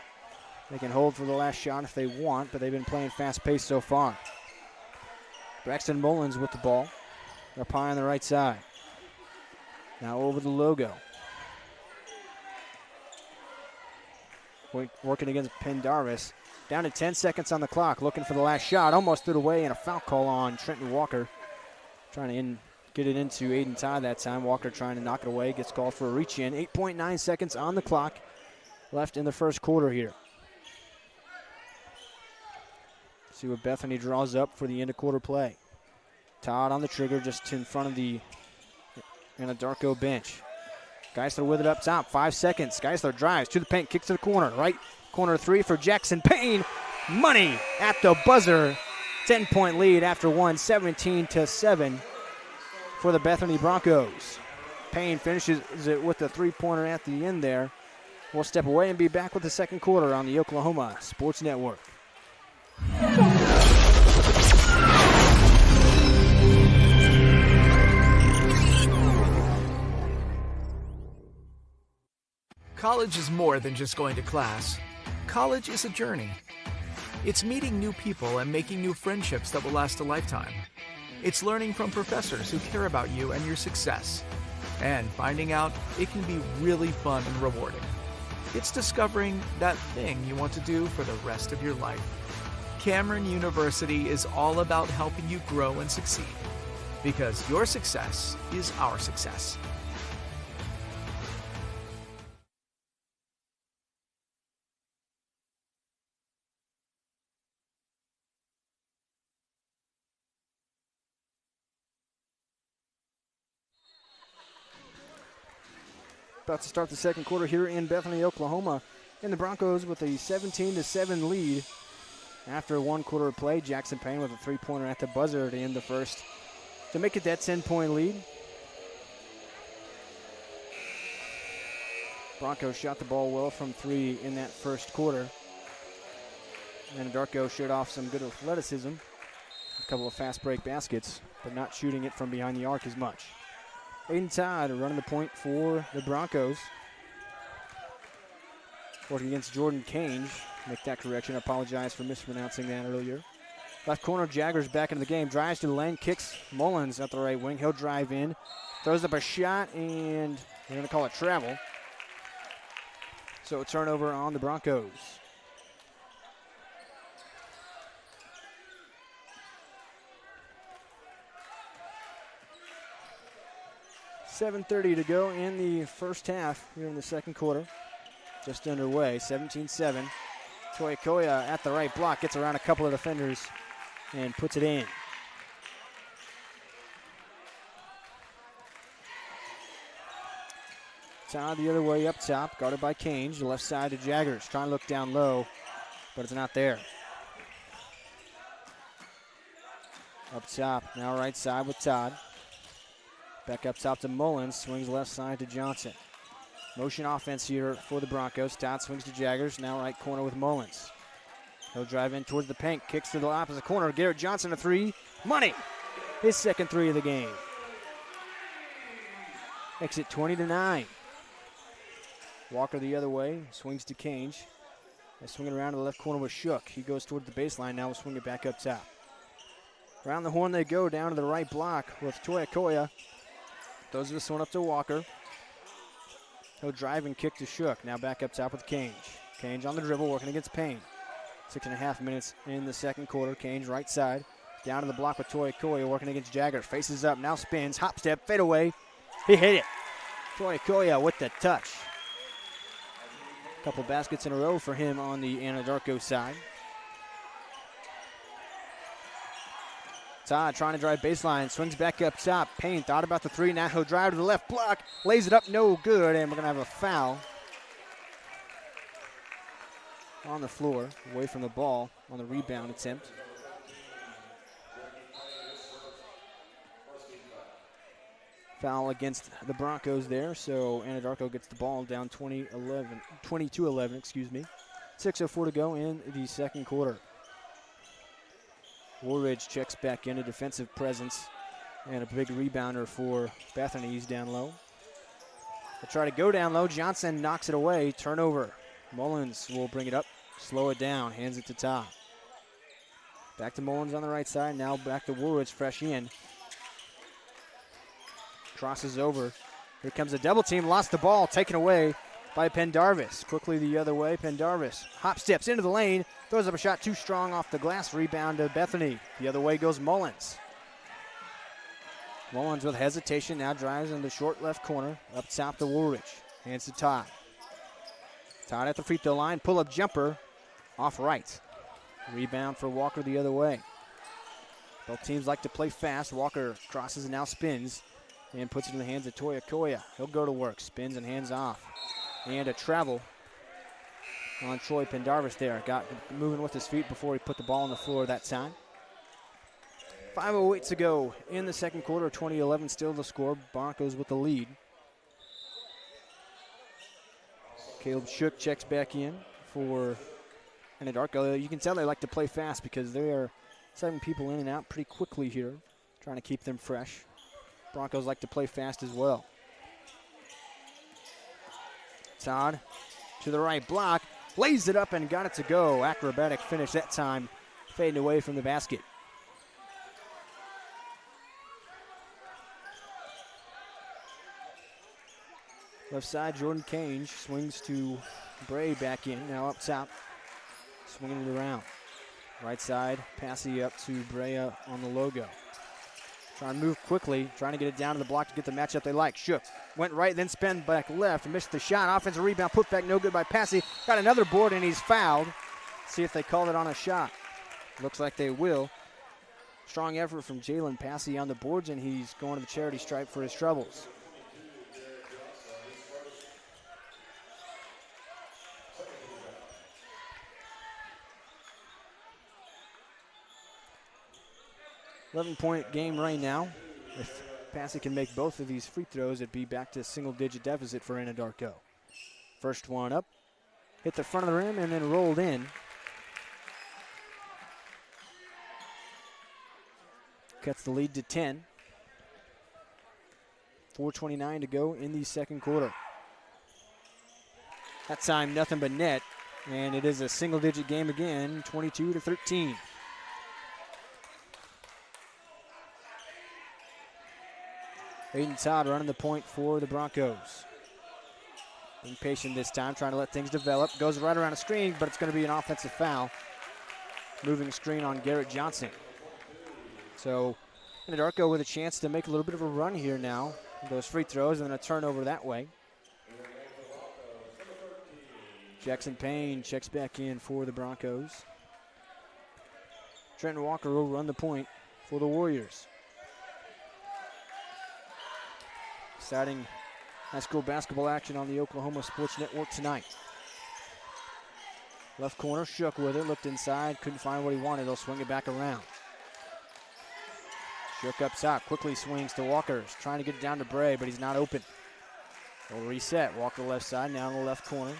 They can hold for the last shot if they want, but they've been playing fast-paced so far. Braxton Mullins with the ball. Up high on the right side. Now over the logo. Working against Pendarvis. Down to 10 seconds on the clock, looking for the last shot. Almost threw it away, and a foul call on Trenton Walker. Trying to get it into Aiden Todd that time. Walker trying to knock it away, gets called for a reach in. 8.9 seconds on the clock left in the first quarter here. See what Bethany draws up for the end of quarter play. Todd on the trigger, just in front of the Anadarko bench. Geisler with it up top, 5 seconds. Geisler drives to the paint, kicks to the corner. Right corner three for Jackson Payne. Money at the buzzer. 10-point lead after one, 17-7 for the Bethany Broncos. Payne finishes it with the three-pointer at the end there. We'll step away and be back with the second quarter on the Oklahoma Sports Network. College is more than just going to class. College is a journey. It's meeting new people and making new friendships that will last a lifetime. It's learning from professors who care about you and your success. And finding out it can be really fun and rewarding. It's discovering that thing you want to do for the rest of your life. Cameron University is all about helping you grow and succeed, because your success is our success. About to start the second quarter here in Bethany, Oklahoma. And the Broncos with a 17-7 lead. After one quarter of play, Jackson Payne with a three-pointer at the buzzer to end the first to make it that 10-point lead. Broncos shot the ball well from three in that first quarter. Anadarko showed off some good athleticism, a couple of fast break baskets, but not shooting it from behind the arc as much. Aiden Todd running the point for the Broncos. Working against Jordan Cange. Make that correction. I apologize for mispronouncing that earlier. Left corner, Jaggers back into the game. Drives to the lane, kicks Mullins at the right wing. He'll drive in, throws up a shot, and they're going to call it travel. So a turnover on the Broncos. .7:30 to go in the first half here in the second quarter. Just underway, 17-7. Toyokoya at the right block, gets around a couple of defenders and puts it in. Todd the other way up top, guarded by Cange. The left side to Jaggers, trying to look down low, but it's not there. Up top, now right side with Todd. Back up top to Mullins, swings left side to Johnson. Motion offense here for the Broncos. Todd swings to Jaggers, now right corner with Mullins. He'll drive in towards the paint, kicks to the opposite corner. Garrett Johnson a three, money! His second three of the game. Makes it 20-9. Walker the other way, swings to Cange. And swinging around to the left corner with Shook. He goes towards the baseline, now we'll swing it back up top. Around the horn they go, down to the right block with Toyokoya. Throws this one up to Walker. He'll drive and kick to Shook. Now back up top with Cange. Cange on the dribble, working against Payne. 6.5 minutes in the second quarter. Cange right side. Down to the block with Toyokoya, working against Jagger. Faces up, now spins, hop step, fade away. He hit it. Toyokoya with the touch. Couple baskets in a row for him on the Anadarko side. Todd trying to drive baseline, swings back up top. Payne thought about the three, now he'll drive to the left block, lays it up, no good, and we're going to have a foul on the floor, away from the ball on the rebound attempt. Foul against the Broncos there, so Anadarko gets the ball down 22-11, excuse me. 6:04 to go in the second quarter. Woolridge checks back into defensive presence and a big rebounder for Bethany. He's down low. They'll try to go down low. Johnson knocks it away. Turnover. Mullins will bring it up, slow it down, hands it to Todd. Back to Mullins on the right side. Now back to Woolridge, fresh in. Crosses over. Here comes a double team. Lost the ball, taken away by Pendarvis. Quickly the other way. Pendarvis hop steps into the lane. Throws up a shot too strong off the glass. Rebound to Bethany. The other way goes Mullins. Mullins with hesitation now drives in the short left corner. Up top to Woolridge. Hands to Todd. Todd at the free throw line. Pull up jumper. Off right. Rebound for Walker the other way. Both teams like to play fast. Walker crosses and now spins. And puts it in the hands of Toyokoya. He'll go to work. Spins and hands off. And a travel on Troy Pendarvis there. Got moving with his feet before he put the ball on the floor that time. 5:08 to go in the second quarter. 20-11 still the score. Broncos with the lead. Caleb Shook checks back in for Anadarko. You can tell they like to play fast because they are 7 people in and out pretty quickly here, trying to keep them fresh. Broncos like to play fast as well. Todd to the right block. Lays it up and got it to go. Acrobatic finish that time, fading away from the basket. Left side, Jordan Cange swings to Bray back in. Now up top, swinging it around. Right side, passing up to Brea on the logo. Trying to move quickly, trying to get it down to the block to get the matchup they like. Shook went right, then spin back left, missed the shot. Offensive rebound, put back, no good by Passy. Got another board, and he's fouled. See if they call it on a shot. Looks like they will. Strong effort from Jalen Passy on the boards, and he's going to the charity stripe for his troubles. $11-point game right now. If Passy can make both of these free throws, it'd be back to single-digit deficit for Anadarko. First one up, hit the front of the rim and then rolled in. Cuts the lead to 10. 4:29 to go in the second quarter. That time, nothing but net, and it is a single-digit game again, 22-13. Aiden Todd running the point for the Broncos. Being patient this time, trying to let things develop. Goes right around a screen, but it's going to be an offensive foul. Moving screen on Garrett Johnson. So Anadarko with a chance to make a little bit of a run here now. Those free throws and then a turnover that way. Jackson Payne checks back in for the Broncos. Trenton Walker will run the point for the Warriors. Exciting high school basketball action on the Oklahoma Sports Network tonight. Left corner, Shook with it, looked inside, couldn't find what he wanted. They'll swing it back around. Shook up top, quickly swings to Walker, trying to get it down to Bray, but he's not open. They'll reset. Walker left side, now in the left corner.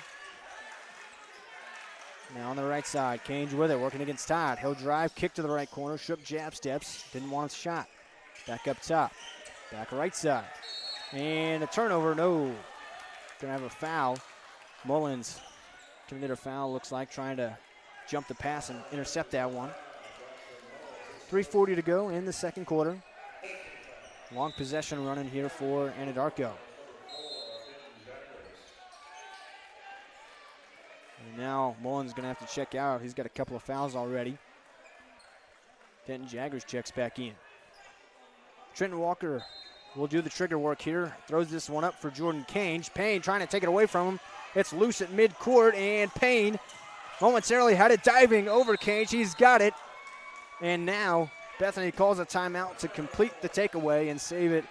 Now on the right side, Cage with it, working against Todd. He'll drive, kick to the right corner, Shook jab steps, didn't want his shot. Back up top, back right side. And a turnover, no. Gonna have a foul. Mullins committed a foul, looks like, trying to jump the pass and intercept that one. 3:40 to go in the second quarter. Long possession running here for Anadarko. And now Mullins gonna have to check out. He's got a couple of fouls already. Denton Jaggers checks back in. Trenton Walker will do the trigger work here. Throws this one up for Jordan Cage. Payne trying to take it away from him. It's loose at midcourt, and Payne momentarily had it diving over Cage. He's got it. And now Bethany calls a timeout to complete the takeaway and save it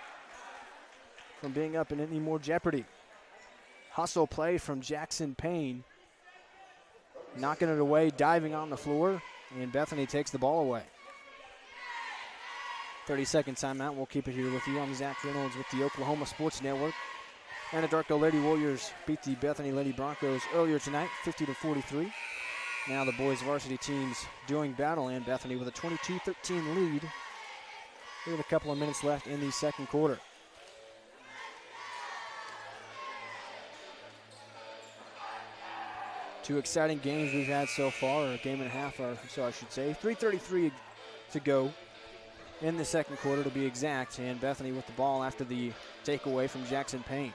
from being up in any more jeopardy. Hustle play from Jackson Payne. Knocking it away, diving on the floor, and Bethany takes the ball away. 30-second timeout. We'll keep it here with you. I'm Zach Reynolds with the Oklahoma Sports Network. Anadarko Lady Warriors beat the Bethany Lady Broncos earlier tonight, 50-43. Now the boys varsity teams doing battle, and Bethany with a 22-13 lead. With a couple of minutes left in the second quarter. Two exciting games we've had so far, or a game and a half or so I should say. 3:33 to go in the second quarter to be exact, and Bethany with the ball after the takeaway from Jackson Payne.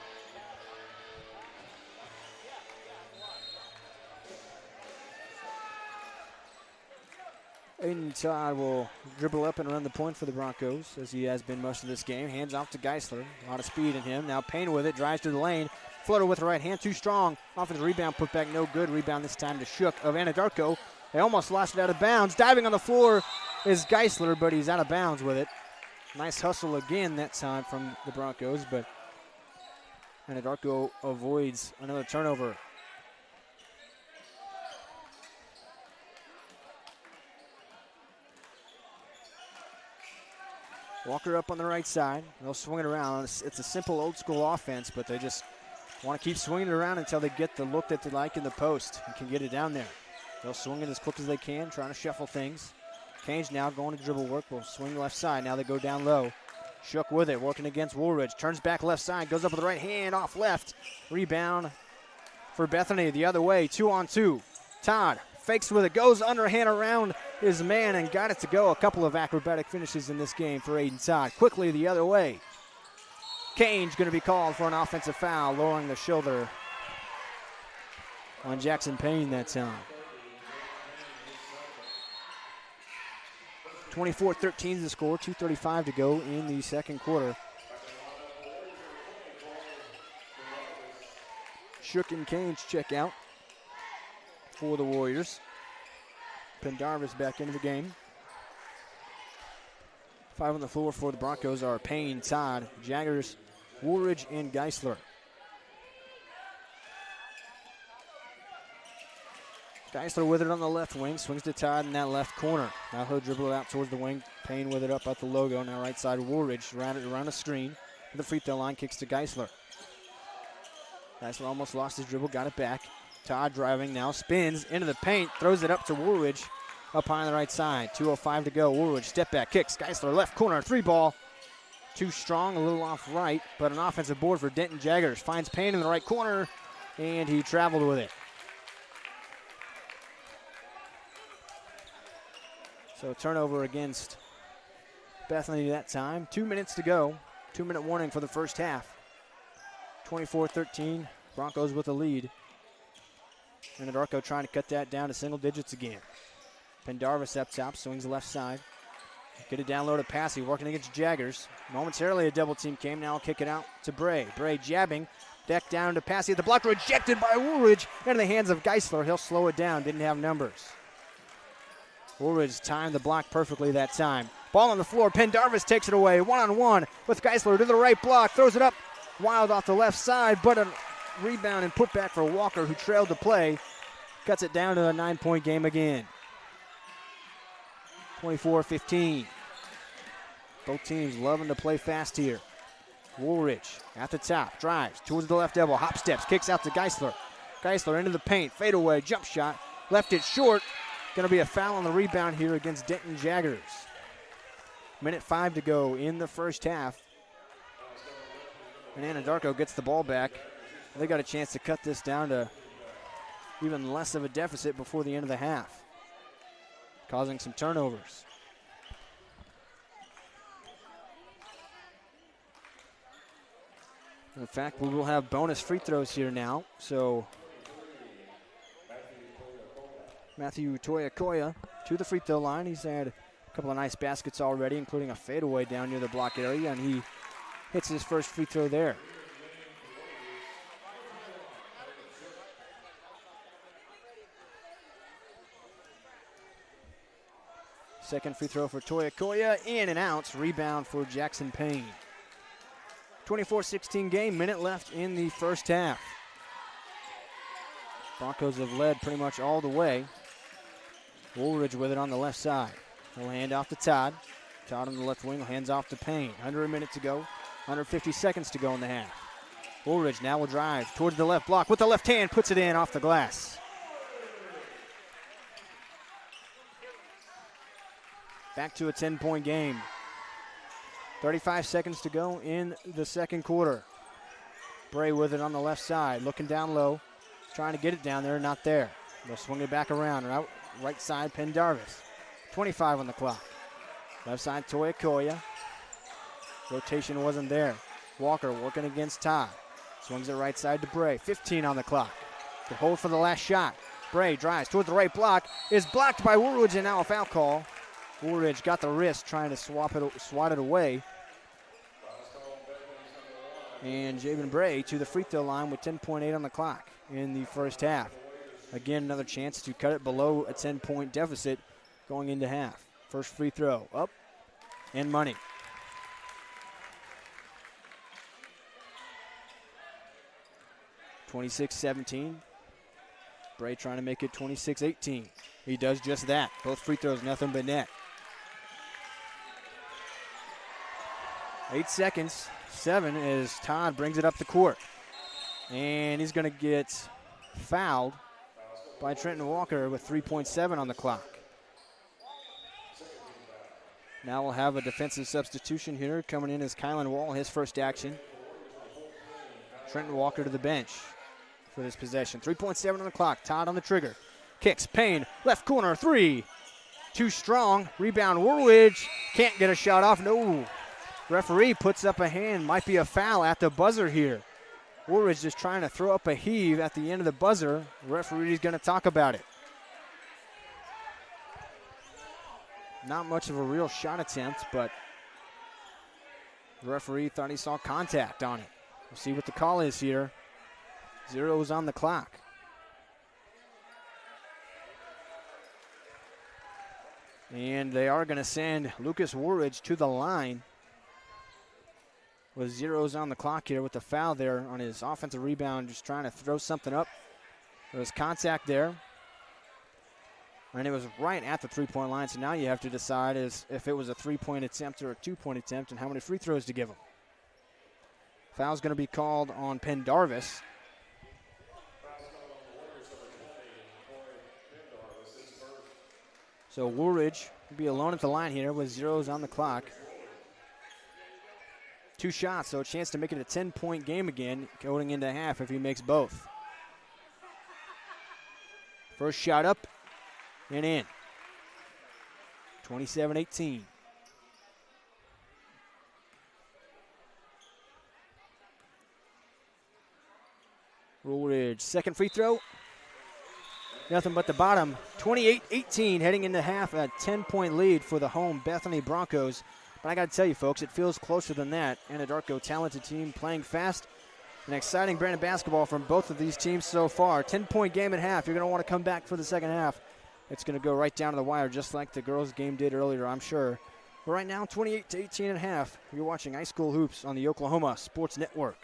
Aiden Todd will dribble up and run the point for the Broncos, as he has been most of this game. Hands off to Geisler. A lot of speed in him. Now Payne with it, drives to the lane. Floater with the right hand, too strong. Offensive rebound, put back, no good. Rebound this time to Shook of Anadarko. They almost lost it out of bounds. Diving on the floor is Geisler, but he's out of bounds with it. Nice hustle again that time from the Broncos, but Anadarko avoids another turnover. Walker up on the right side. They'll swing it around. It's a simple old school offense, but they just want to keep swinging it around until they get the look that they like in the post and can get it down there. They'll swing it as quick as they can, trying to shuffle things. Cage now going to dribble work. Will swing left side. Now they go down low. Shook with it, working against Woolridge. Turns back left side, goes up with the right hand, off left. Rebound for Bethany the other way, 2-on-2. Todd fakes with it, goes underhand around his man and got it to go. A couple of acrobatic finishes in this game for Aiden Todd. Quickly the other way. Cage going to be called for an offensive foul, lowering the shoulder on Jackson Payne that time. 24-13 is the score, 2:35 to go in the second quarter. Shook and Canes check out for the Warriors. Pendarvis back into the game. 5 on the floor for the Broncos are Payne, Todd, Jaggers, Woolridge, and Geisler. Geisler with it on the left wing, swings to Todd in that left corner. Now he'll dribble it out towards the wing. Payne with it up at the logo. Now right side Woolridge around the screen. The free throw line kicks to Geisler. Geisler almost lost his dribble, got it back. Todd driving now, spins into the paint, throws it up to Woolridge up high on the right side. 2:05 to go. Woolridge step back, kicks. Geisler left corner, 3-ball. Too strong, a little off right, but an offensive board for Denton Jaggers. Finds Payne in the right corner, and he traveled with it. So turnover against Bethany that time. 2 minutes to go. 2-minute warning for the first half. 24-13, Broncos with a lead. Anadarko trying to cut that down to single digits again. Pendarvis up top, swings the left side. Get it down low to Passy, working against Jaggers. Momentarily a double team came, now I'll kick it out to Bray. Bray jabbing, deck down to Passy at the block, rejected by Woolridge. Into the hands of Geisler, he'll slow it down, didn't have numbers. Woolridge timed the block perfectly that time. Ball on the floor, Pendarvis takes it away, one-on-one with Geisler to the right block, throws it up, wild off the left side, but a rebound and put back for Walker, who trailed to play. Cuts it down to a 9-point game again. 24-15. Both teams loving to play fast here. Woolridge at the top, drives towards the left elbow, hop steps, kicks out to Geisler. Geisler into the paint, fadeaway, jump shot, left it short. Going to be a foul on the rebound here against Denton Jaggers. 1:05 to go in the first half. And Anadarko gets the ball back. They got a chance to cut this down to even less of a deficit before the end of the half, causing some turnovers. In fact, we will have bonus free throws here now. So Matthew Toyakoya to the free throw line. He's had a couple of nice baskets already, including a fadeaway down near the block area, and he hits his first free throw there. Second free throw for Toyakoya, in and out. Rebound for Jackson Payne. 24-16 game, minute left in the first half. Broncos have led pretty much all the way. Woolridge with it on the left side. He'll hand off to Todd. Todd on the left wing, hands off to Payne. Under a minute to go, 150 seconds to go in the half. Woolridge now will drive towards the left block with the left hand, puts it in off the glass. Back to a 10-point game. 35 seconds to go in the second quarter. Bray with it on the left side, looking down low, trying to get it down there, not there. They'll swing it back around, right side Pendarvis. 25 on the clock. Left side Toyakoya. Rotation wasn't there. Walker working against Todd. Swings it right side to Bray. 15 on the clock. Good hold for the last shot. Bray drives toward the right block. Is blocked by Woolridge, and now a foul call. Woolridge got the wrist trying to swat it away. And Javen Bray to the free throw line with 10.8 on the clock in the first half. Again, another chance to cut it below a 10-point deficit going into half. First free throw up and money. (26-17). Bray trying to make it 26-18. He does just that. Both free throws, nothing but net. 8 seconds, 7 as Todd brings it up the court. And he's going to get fouled by Trenton Walker with 3.7 on the clock. Now we'll have a defensive substitution here. Coming in is Kylan Wall, his first action. Trenton Walker to the bench for this possession. 3.7 on the clock. Todd on the trigger. Kicks, Payne, left corner, 3. Too strong. Rebound, Woolridge. Can't get a shot off. No. Referee puts up a hand. Might be a foul at the buzzer here. Woolridge just trying to throw up a heave at the end of the buzzer. The referee's going to talk about it. Not much of a real shot attempt, but the referee thought he saw contact on it. We'll see what the call is here. 0's on the clock. And they are going to send Lucas Woolridge to the line with 0's on the clock here with the foul there on his offensive rebound, just trying to throw something up. There was contact there. And it was right at the three-point line, so now you have to decide if it was a three-point attempt or a two-point attempt and how many free throws to give him. Foul's going to be called on Pendarvis. So Woolridge will be alone at the line here with 0's on the clock. 2 shots, so a chance to make it a 10-point game again, going into half if he makes both. First shot up and in. 27-18. Woolridge, second free throw. Nothing but the bottom. 28-18 heading into half, a 10-point lead for the home Bethany Broncos. But I got to tell you, folks, it feels closer than that. Anadarko, talented team, playing fast. An exciting brand of basketball from both of these teams so far. 10-point game at half. You're going to want to come back for the second half. It's going to go right down to the wire, just like the girls' game did earlier, I'm sure. But right now, 28-18 at half. You're watching High School Hoops on the Oklahoma Sports Network.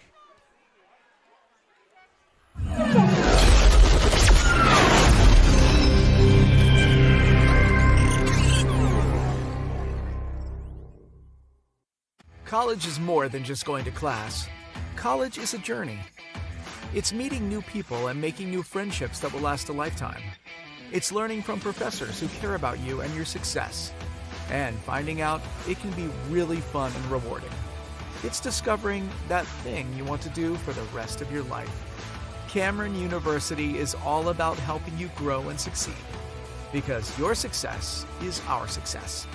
College is more than just going to class. College is a journey. It's meeting new people and making new friendships that will last a lifetime. It's learning from professors who care about you and your success. And finding out it can be really fun and rewarding. It's discovering that thing you want to do for the rest of your life. Cameron University is all about helping you grow and succeed. Because your success is our success.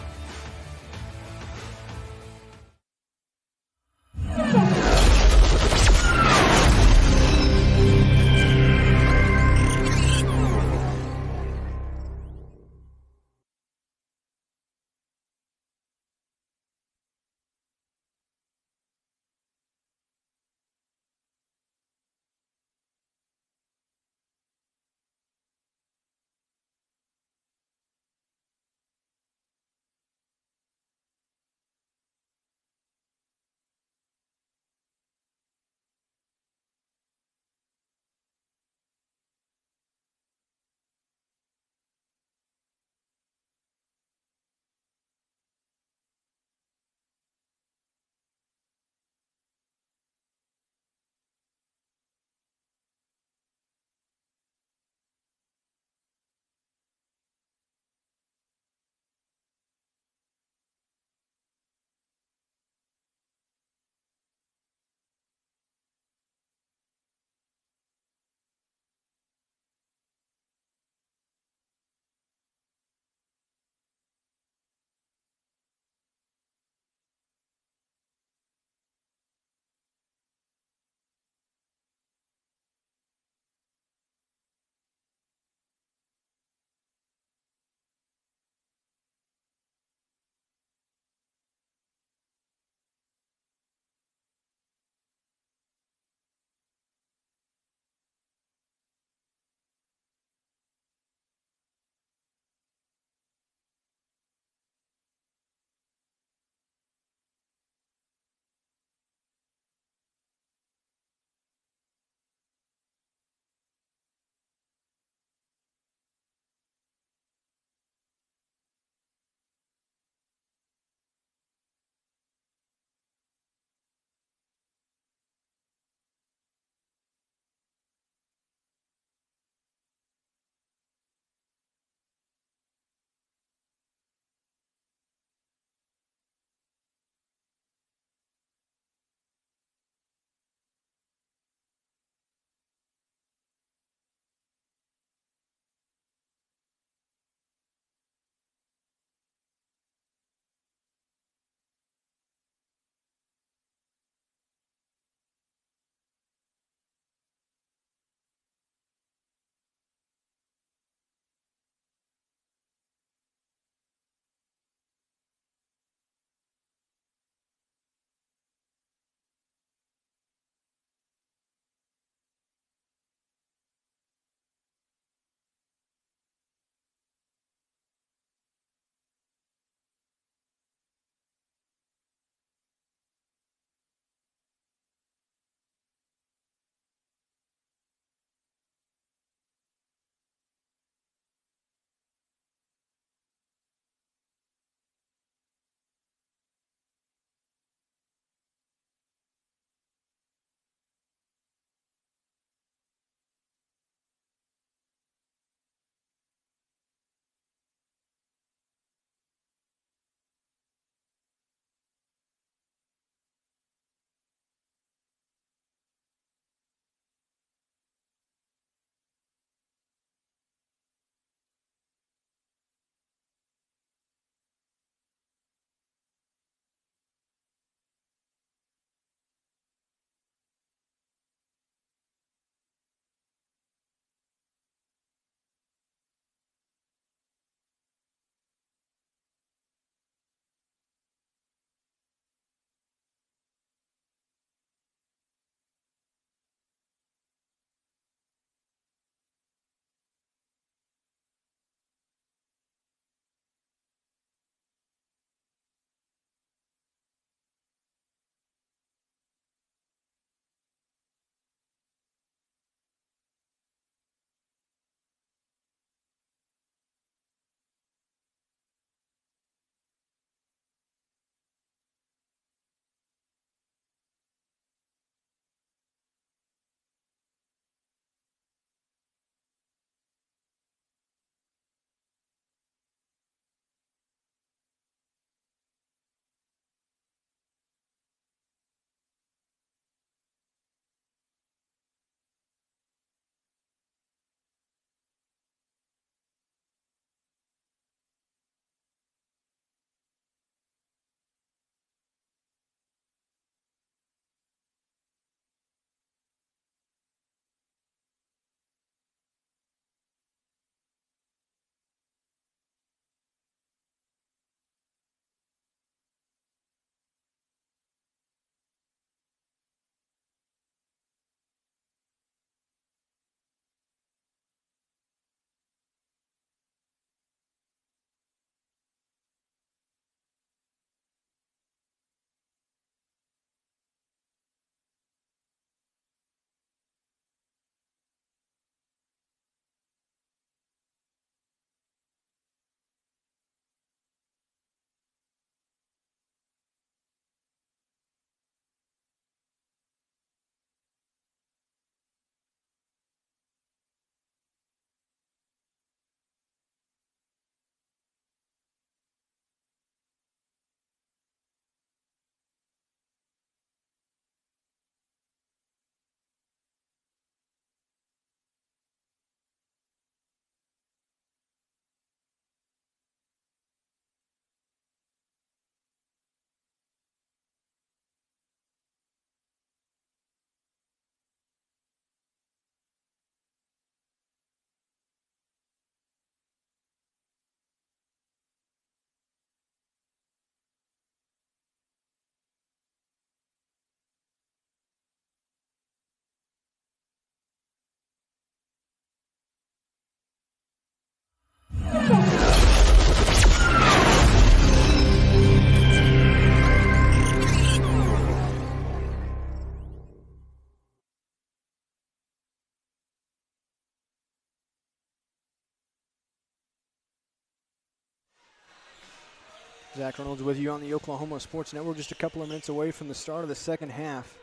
Zach Reynolds with you on the Oklahoma Sports Network, just a couple of minutes away from the start of the second half.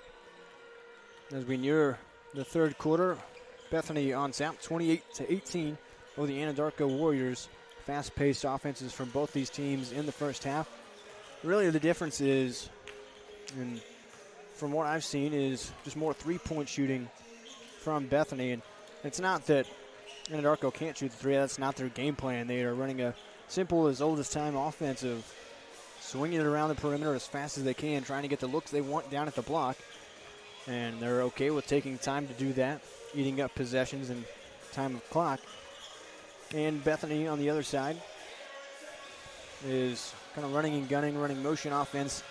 As we near the third quarter, Bethany on top, 28-18 over the Anadarko Warriors. Fast-paced offenses from both these teams in the first half. Really the difference is, and from what I've seen, is just more three-point shooting from Bethany. And it's not that Anadarko can't shoot the three. That's not their game plan. They are running a simple as old as time offense of swinging it around the perimeter as fast as they can, trying to get the looks they want down at the block. And they're okay with taking time to do that, eating up possessions and time of clock. And Bethany on the other side is kind of running and gunning, running motion offense,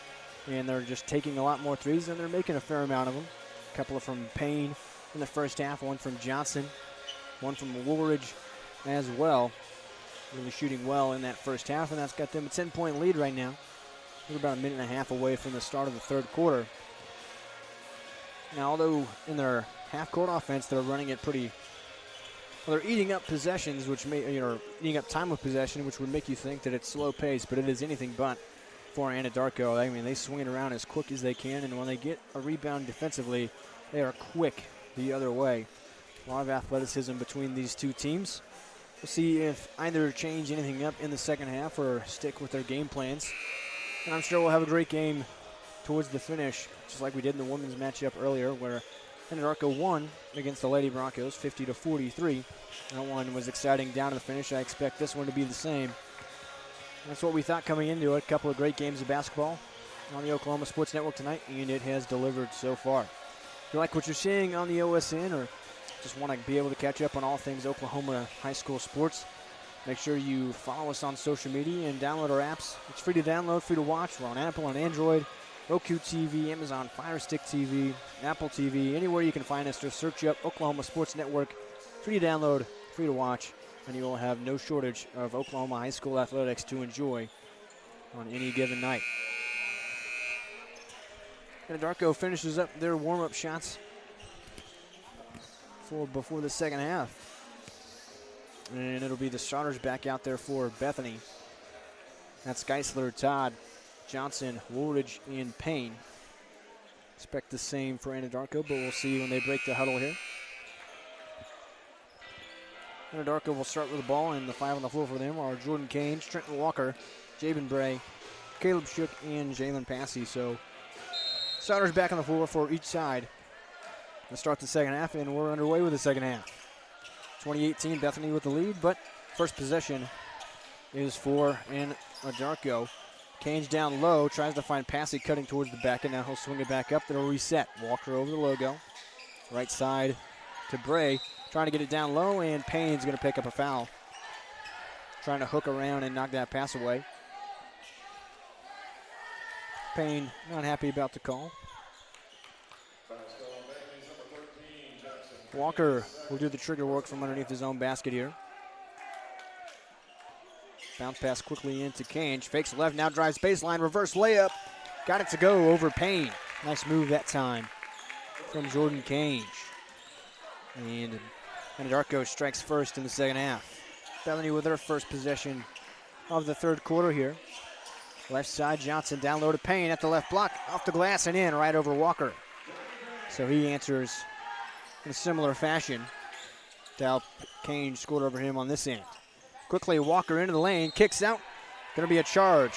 and they're just taking a lot more threes, and they're making a fair amount of them. A couple of from Payne in the first half, one from Johnson, one from Woolridge as well. Really shooting well in that first half, and that's got them a 10-point lead right now. We're about a minute and a half away from the start of the third quarter. Now, although in their half-court offense, they're running it pretty. Well, they're eating up possessions, which eating up time of possession, which would make you think that it's slow pace, but it is anything but for Anadarko. I mean, they swing it around as quick as they can, and when they get a rebound defensively, they are quick the other way. A lot of athleticism between these two teams. We'll see if either change anything up in the second half or stick with their game plans. And I'm sure we'll have a great game towards the finish, just like we did in the women's matchup earlier, where Anadarko won against the Lady Broncos 50-43. That one was exciting down to the finish. I expect this one to be the same. That's what we thought coming into it. A couple of great games of basketball on the Oklahoma Sports Network tonight, and it has delivered so far. If you like what you're seeing on the OSN or just want to be able to catch up on all things Oklahoma high school sports, make sure you follow us on social media and download our apps. It's free to download, free to watch. We're on Apple and Android, Roku TV, Amazon Fire Stick TV, Apple TV, anywhere you can find us. Just search up Oklahoma Sports Network. Free to download, free to watch, and you will have no shortage of Oklahoma high school athletics to enjoy on any given night. Anadarko finishes up their warm-up shots before the second half. And it'll be the starters back out there for Bethany. That's Geisler, Todd, Johnson, Woolridge, and Payne. Expect the same for Anadarko, but we'll see when they break the huddle here. Anadarko will start with the ball, and the five on the floor for them are Jordan Kane, Trenton Walker, Jabin Bray, Caleb Shook, and Jalen Passey. So starters back on the floor for each side. Let's start the second half, and we're underway with the second half. 2018, Bethany with the lead, but first possession is for Anadarko. Kane's down low, tries to find Passey cutting towards the back, and now he'll swing it back up. That'll reset. Walker over the logo. Right side to Bray, trying to get it down low, and Payne's going to pick up a foul. Trying to hook around and knock that pass away. Payne not happy about the call. Walker will do the trigger work from underneath his own basket here. Bounce pass quickly into Kange. Fakes left, now drives baseline, reverse layup. Got it to go over Payne. Nice move that time from Jordan Kange. And Anadarko strikes first in the second half. Bethany with their first possession of the third quarter here. Left side, Johnson down low to Payne at the left block. Off the glass and in right over Walker. So he answers in a similar fashion to how Kane scored over him on this end. Quickly, Walker into the lane, kicks out. Going to be a charge.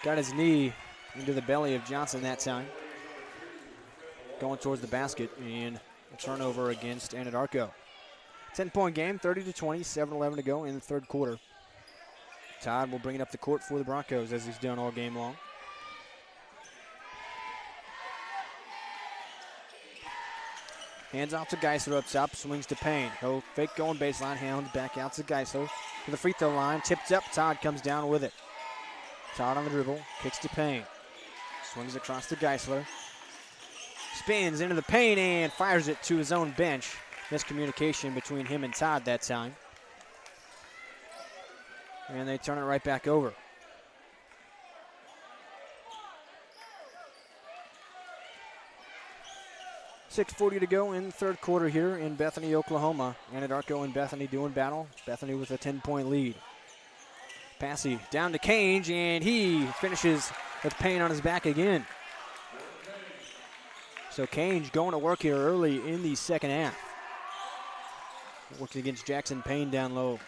Got his knee into the belly of Johnson that time. Going towards the basket, and a turnover against Anadarko. 10-point game, 30-20, 7-11 to go in the third quarter. Todd will bring it up the court for the Broncos as he's done all game long. Hands off to Geisler up top, swings to Payne. He'll fake going baseline, hound back out to Geisler. To the free throw line, tipped up, Todd comes down with it. Todd on the dribble, kicks to Payne. Swings across to Geisler. Spins into the paint and fires it to his own bench. Miscommunication between him and Todd that time. And they turn it right back over. 6:40 to go in the third quarter here in Bethany, Oklahoma. Anadarko and Bethany doing battle. Bethany with a 10-point lead. Passy down to Cage, and he finishes with Payne on his back again. So Cage going to work here early in the second half. Working against Jackson Payne down low.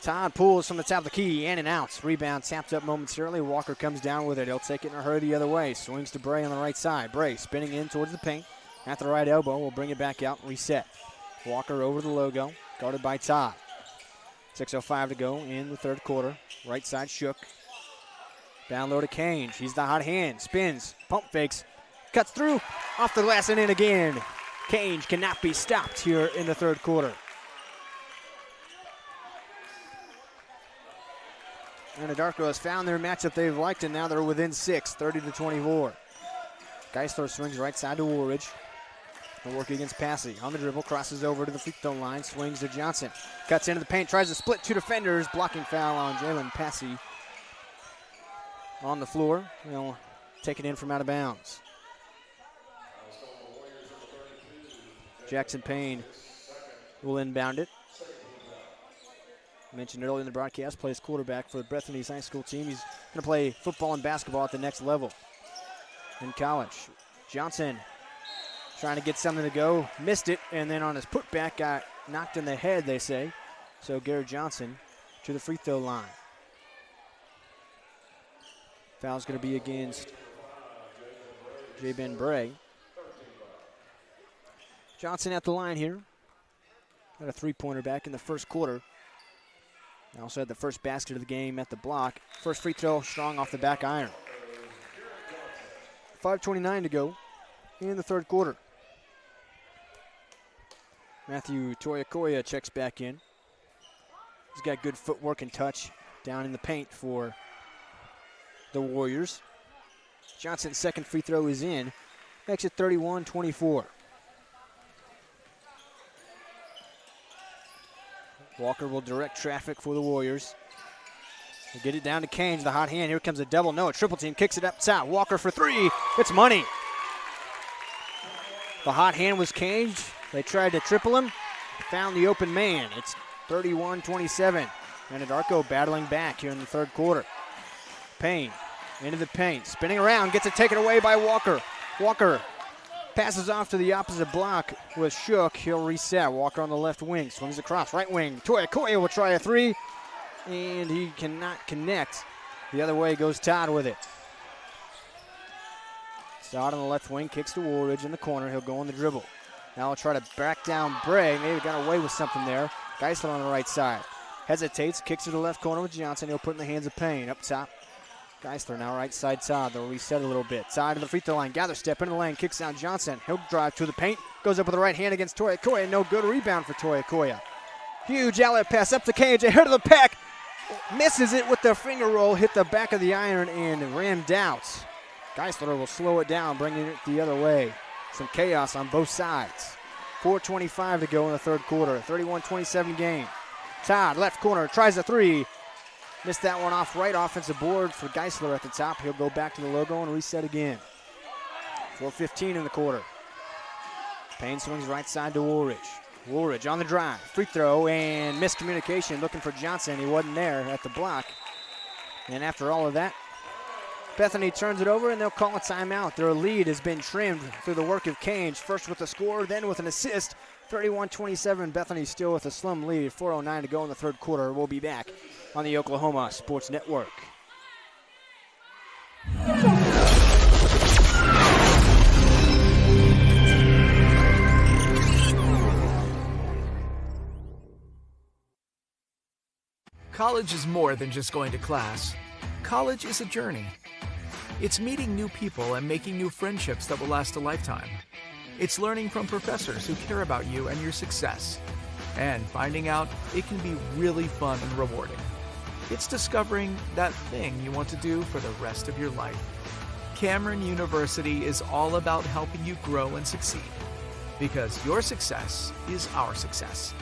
Todd pulls from the top of the key, in and out. Rebound tapped up momentarily. Walker comes down with it. He'll take it in a hurry the other way. Swings to Bray on the right side. Bray spinning in towards the paint. At the right elbow, will bring it back out and reset. Walker over the logo, guarded by Todd. 6:05 to go in the third quarter. Right side shook. Down low to Cage. He's the hot hand. Spins, pump fakes, cuts through, off the glass and in again. Cage cannot be stopped here in the third quarter. Anadarko has found their matchup they've liked, and now they're within 6, 30-24. Geisler swings right side to Woolridge. He'll work against Passy. On the dribble, crosses over to the free throw line, swings to Johnson. Cuts into the paint, tries to split two defenders. Blocking foul on Jalen Passy. On the floor, he'll take it in from out of bounds. Jackson Payne will inbound it. Mentioned earlier in the broadcast, plays quarterback for the Bethany's high school team. He's going to play football and basketball at the next level in college. Johnson trying to get something to go, missed it, and then on his putback got knocked in the head, they say. So Garrett Johnson to the free throw line. Foul's going to be against J-Ben Bray. Johnson at the line here. Got a three-pointer back in the first quarter. Also had the first basket of the game at the block. First free throw strong off the back iron. 5:29 to go in the third quarter. Matthew Toyakoya checks back in. He's got good footwork and touch down in the paint for the Warriors. Johnson's second free throw is in. Makes it 31-24. Walker will direct traffic for the Warriors. We'll get it down to Cage, the hot hand. Here comes a double. No, a triple team. Kicks it up top. Walker for three. It's money. The hot hand was Cage. They tried to triple him. Found the open man. It's 31-27. Anadarko battling back here in the third quarter. Payne into the paint. Spinning around. Gets it taken away by Walker. Walker passes off to the opposite block with Shook. He'll reset. Walker on the left wing. Swings across. Right wing. Toyakoya will try a three. And he cannot connect. The other way goes Todd with it. Todd on the left wing. Kicks to Woolridge in the corner. He'll go on the dribble. Now he'll try to back down Bray. Maybe got away with something there. Geisler on the right side. Hesitates. Kicks to the left corner with Johnson. He'll put in the hands of Payne. Up top. Geisler now right side Todd. They'll reset a little bit. Todd to the free throw line. Gather step into the lane. Kicks out Johnson. He'll drive to the paint. Goes up with the right hand against Toyakoya. No good rebound for Toyakoya. Huge outlet pass up to Cage. Ahead of the pack. Misses it with the finger roll. Hit the back of the iron and rammed out. Geisler will slow it down, bringing it the other way. Some chaos on both sides. 4:25 to go in the third quarter. 31-27 game. Todd, left corner, tries a three. Missed that one off right. Offensive board for Geisler at the top. He'll go back to the logo and reset again. 4:15 in the quarter. Payne swings right side to Woolridge. Woolridge on the drive. Free throw and miscommunication. Looking for Johnson. He wasn't there at the block. And after all of that, Bethany turns it over and they'll call a timeout. Their lead has been trimmed through the work of Cage. First with a score, then with an assist. 31-27. Bethany still with a slim lead. 4:09 to go in the third quarter. We'll be back on the Oklahoma Sports Network. College is more than just going to class. College is a journey. It's meeting new people and making new friendships that will last a lifetime. It's learning from professors who care about you and your success. And finding out it can be really fun and rewarding. It's discovering that thing you want to do for the rest of your life. Cameron University is all about helping you grow and succeed. Because your success is our success.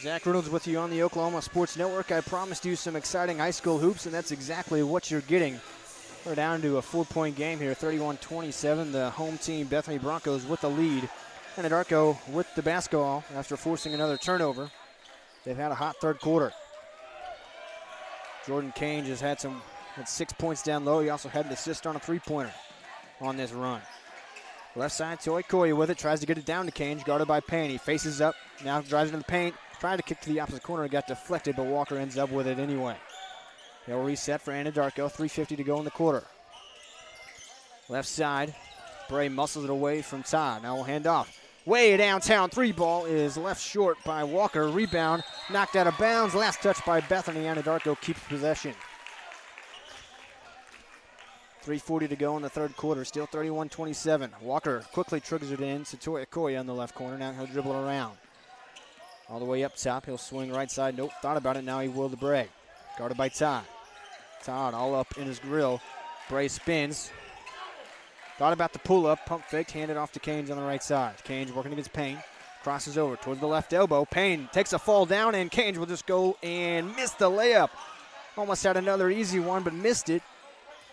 Zach Reynolds with you on the Oklahoma Sports Network. I promised you some exciting high school hoops, and that's exactly what you're getting. We're down to a 4-point game here, 31-27. The home team, Bethany Broncos, with the lead. Anadarko with the basketball after forcing another turnover. They've had a hot third quarter. Jordan Cange has had 6 points down low. He also had an assist on a three-pointer on this run. Left side, Koya with it, tries to get it down to Cange, guarded by Payne. He faces up, now drives into the paint, tried to kick to the opposite corner, got deflected, but Walker ends up with it anyway. They'll reset for Anadarko, 3:50 to go in the quarter. Left side, Bray muscles it away from Todd. Now we'll hand off. Way downtown, three ball is left short by Walker. Rebound, knocked out of bounds. Last touch by Bethany. Anadarko keeps possession. 3:40 to go in the third quarter. Still 31-27. Walker quickly triggers it in. Satoya Koya on the left corner. Now he'll dribble it around. All the way up top. He'll swing right side. Nope, thought about it. Now he will to Bray. Guarded by Todd. Todd all up in his grill. Bray spins. Thought about the pull-up. Pump fake. Handed off to Canes on the right side. Canes working against Payne. Crosses over towards the left elbow. Payne takes a fall down, and Canes will just go and miss the layup. Almost had another easy one, but missed it.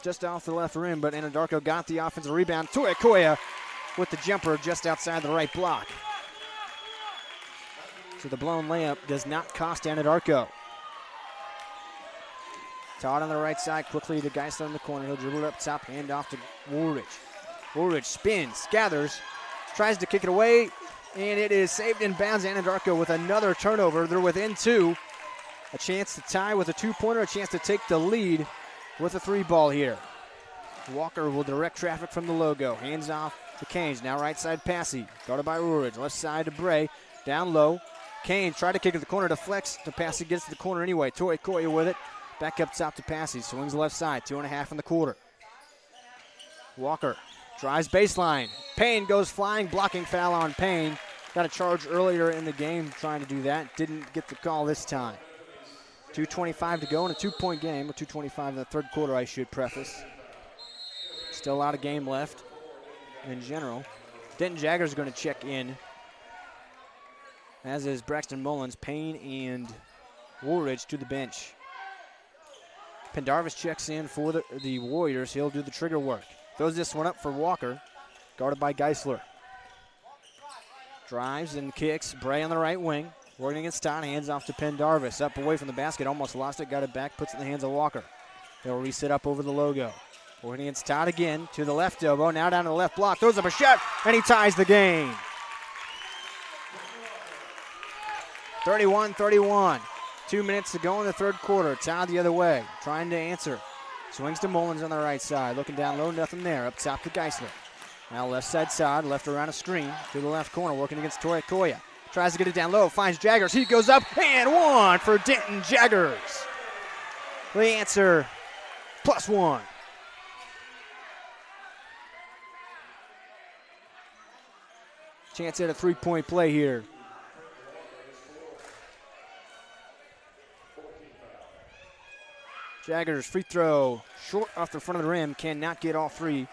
Just off the left rim, but Anadarko got the offensive rebound. Koya with the jumper just outside the right block. So the blown layup does not cost Anadarko. Todd on the right side, quickly to Geisler in the corner. He'll dribble it up top, hand off to Woolridge. Woolridge spins, gathers, tries to kick it away, and it is saved in bounds. Anadarko with another turnover. They're within two. A chance to tie with a two-pointer, a chance to take the lead with a three ball here. Walker will direct traffic from the logo. Hands off to Canes. Now right side Passy. Guarded by Woolridge. Left side to Bray. Down low. Canes tried to kick it to the corner. Deflects to Passy. Gets to the corner anyway. Koya with it. Back up top to Passy. Swings left side. 2.5 in the quarter. Walker drives baseline. Payne goes flying. Blocking foul on Payne. Got a charge earlier in the game trying to do that. Didn't get the call this time. 2:25 to go in a 2-point game, or 2:25 in the third quarter, I should preface. Still a lot of game left in general. Denton Jagger's going to check in, as is Braxton Mullins. Payne and Woolridge to the bench. Pendarvis checks in for the Warriors. He'll do the trigger work. Throws this one up for Walker, guarded by Geisler. Drives and kicks. Bray on the right wing. Working against Todd, hands off to Pendarvis. Up away from the basket, almost lost it, got it back, puts it in the hands of Walker. They'll reset up over the logo. Working against Todd again, to the left elbow, now down to the left block, throws up a shot, and he ties the game. 31-31. 2 minutes to go in the third quarter. Todd the other way, trying to answer. Swings to Mullins on the right side, looking down low, nothing there. Up top to Geisler. Now left side Todd, left around a screen, to the left corner, working against Koya. Tries to get it down low, finds Jaggers. He goes up, and one for Denton Jaggers. The answer, +1. Chance at a three-point play here. Jaggers free throw, short off the front of the rim, cannot get all three.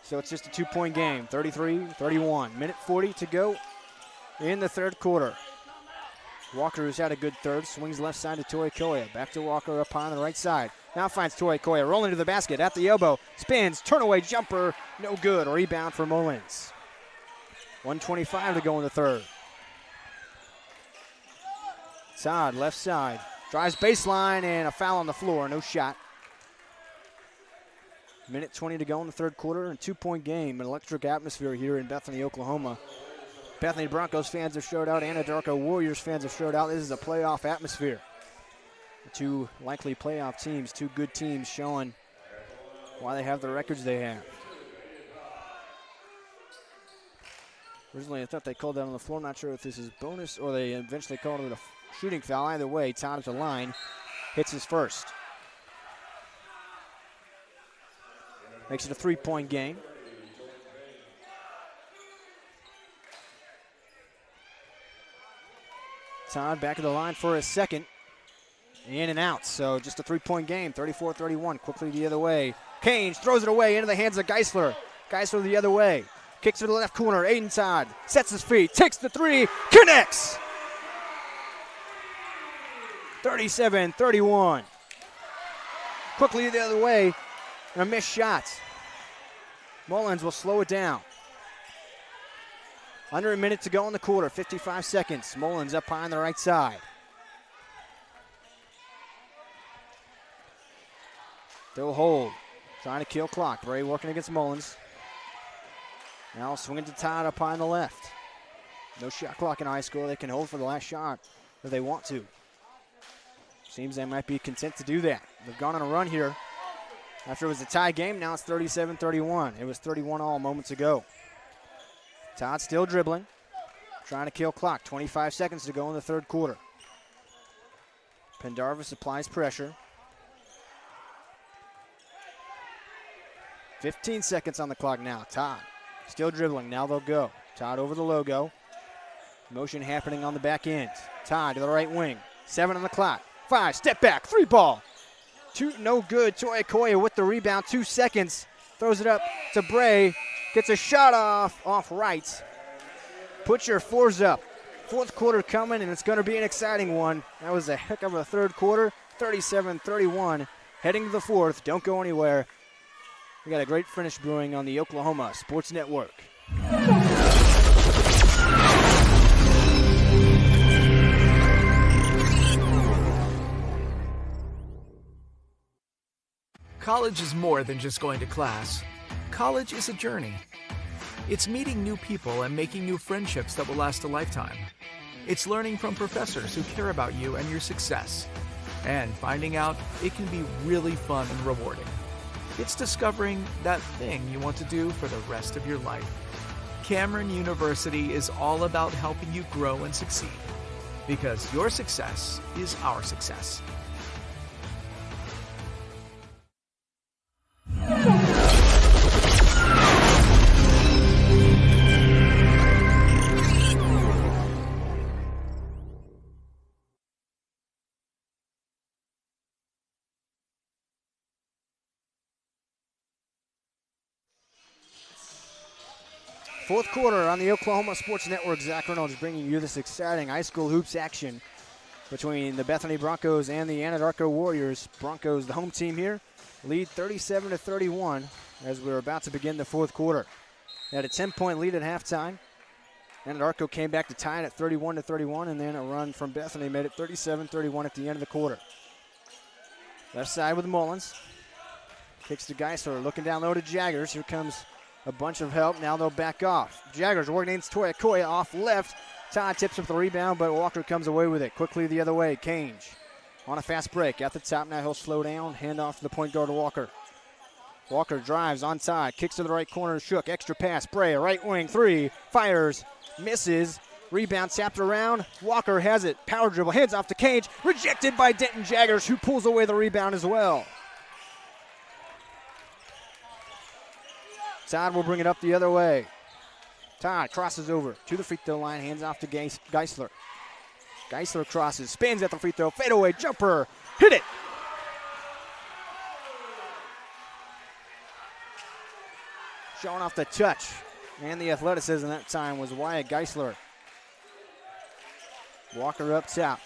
So it's just a 2-point game, 33-31. Minute 40 to go in the third quarter. Walker, who's had a good third, swings left side to Koya. Back to Walker up on the right side. Now finds Koya rolling to the basket at the elbow. Spins, turn away jumper, no good. Rebound for Mullins. 1:25 to go in the third. Todd, left side. Drives baseline and a foul on the floor, no shot. Minute 20 to go in the third quarter, and 2-point game. An electric atmosphere here in Bethany, Oklahoma. Bethany Broncos fans have showed out. Anadarko Warriors fans have showed out. This is a playoff atmosphere. Two likely playoff teams, two good teams showing why they have the records they have. Originally, I thought they called that on the floor. I'm not sure if this is bonus or they eventually called it a shooting foul. Either way, Todd at the line hits his first. Makes it a 3-point game. Todd back of the line for a second. In and out, so just a 3-point game, 34-31, quickly the other way. Canes throws it away into the hands of Geisler. Geisler the other way. Kicks to the left corner, Aiden Todd sets his feet, takes the three, connects. 37-31. Quickly the other way, and a missed shot. Mullins will slow it down. Under a minute to go in the quarter, 55 seconds. Mullins up high on the right side. They'll hold, trying to kill clock. Bray working against Mullins. Now swinging to Todd up high on the left. No shot clock in high school. They can hold for the last shot if they want to. Seems they might be content to do that. They've gone on a run here. After it was a tie game, now it's 37-31. It was 31-all moments ago. Todd still dribbling, trying to kill clock. 25 seconds to go in the third quarter. Pendarvis applies pressure. 15 seconds on the clock now. Todd still dribbling. Now they'll go. Todd over the logo. Motion happening on the back end. Todd to the right wing. 7 on the clock. 5, step back, 3 ball. 2, no good. Toy Okoye with the rebound. 2 seconds. Throws it up to Bray. Gets a shot off right. Put your 4s up. Fourth quarter coming, and it's going to be an exciting one. That was a heck of a third quarter. 37-31. Heading to the fourth. Don't go anywhere. We got a great finish brewing on the Oklahoma Sports Network. College is more than just going to class. College is a journey. It's meeting new people and making new friendships that will last a lifetime. It's learning from professors who care about you and your success. And finding out it can be really fun and rewarding. It's discovering that thing you want to do for the rest of your life. Cameron University is all about helping you grow and succeed. Because your success is our success. Fourth quarter on the Oklahoma Sports Network. Zach Reynolds bringing you this exciting high school hoops action between the Bethany Broncos and the Anadarko Warriors. Broncos, the home team here, lead 37-31 as we're about to begin the fourth quarter. They had a 10-point lead at halftime. Anadarko came back to tie it at 31-31, and then a run from Bethany made it 37-31 at the end of the quarter. Left side with Mullins. Kicks to Geisler, looking down low to Jaggers. Here comes a bunch of help. Now they'll back off. Jaggers working against Toy Okoye off left. Todd tips up the rebound, but Walker comes away with it. Quickly the other way. Cange on a fast break. At the top now he'll slow down. Hand off to the point guard to Walker. Walker drives onside. Kicks to the right corner. Shook. Extra pass. Bray. Right wing. 3. Fires. Misses. Rebound tapped around. Walker has it. Power dribble. Hands off to Cange. Rejected by Denton Jaggers, who pulls away the rebound as well. Todd will bring it up the other way. Todd crosses over to the free throw line, hands off to Geisler. Geisler crosses, spins at the free throw, fadeaway jumper, hit it. Showing off the touch and the athleticism that time was Wyatt Geisler. Walker up top,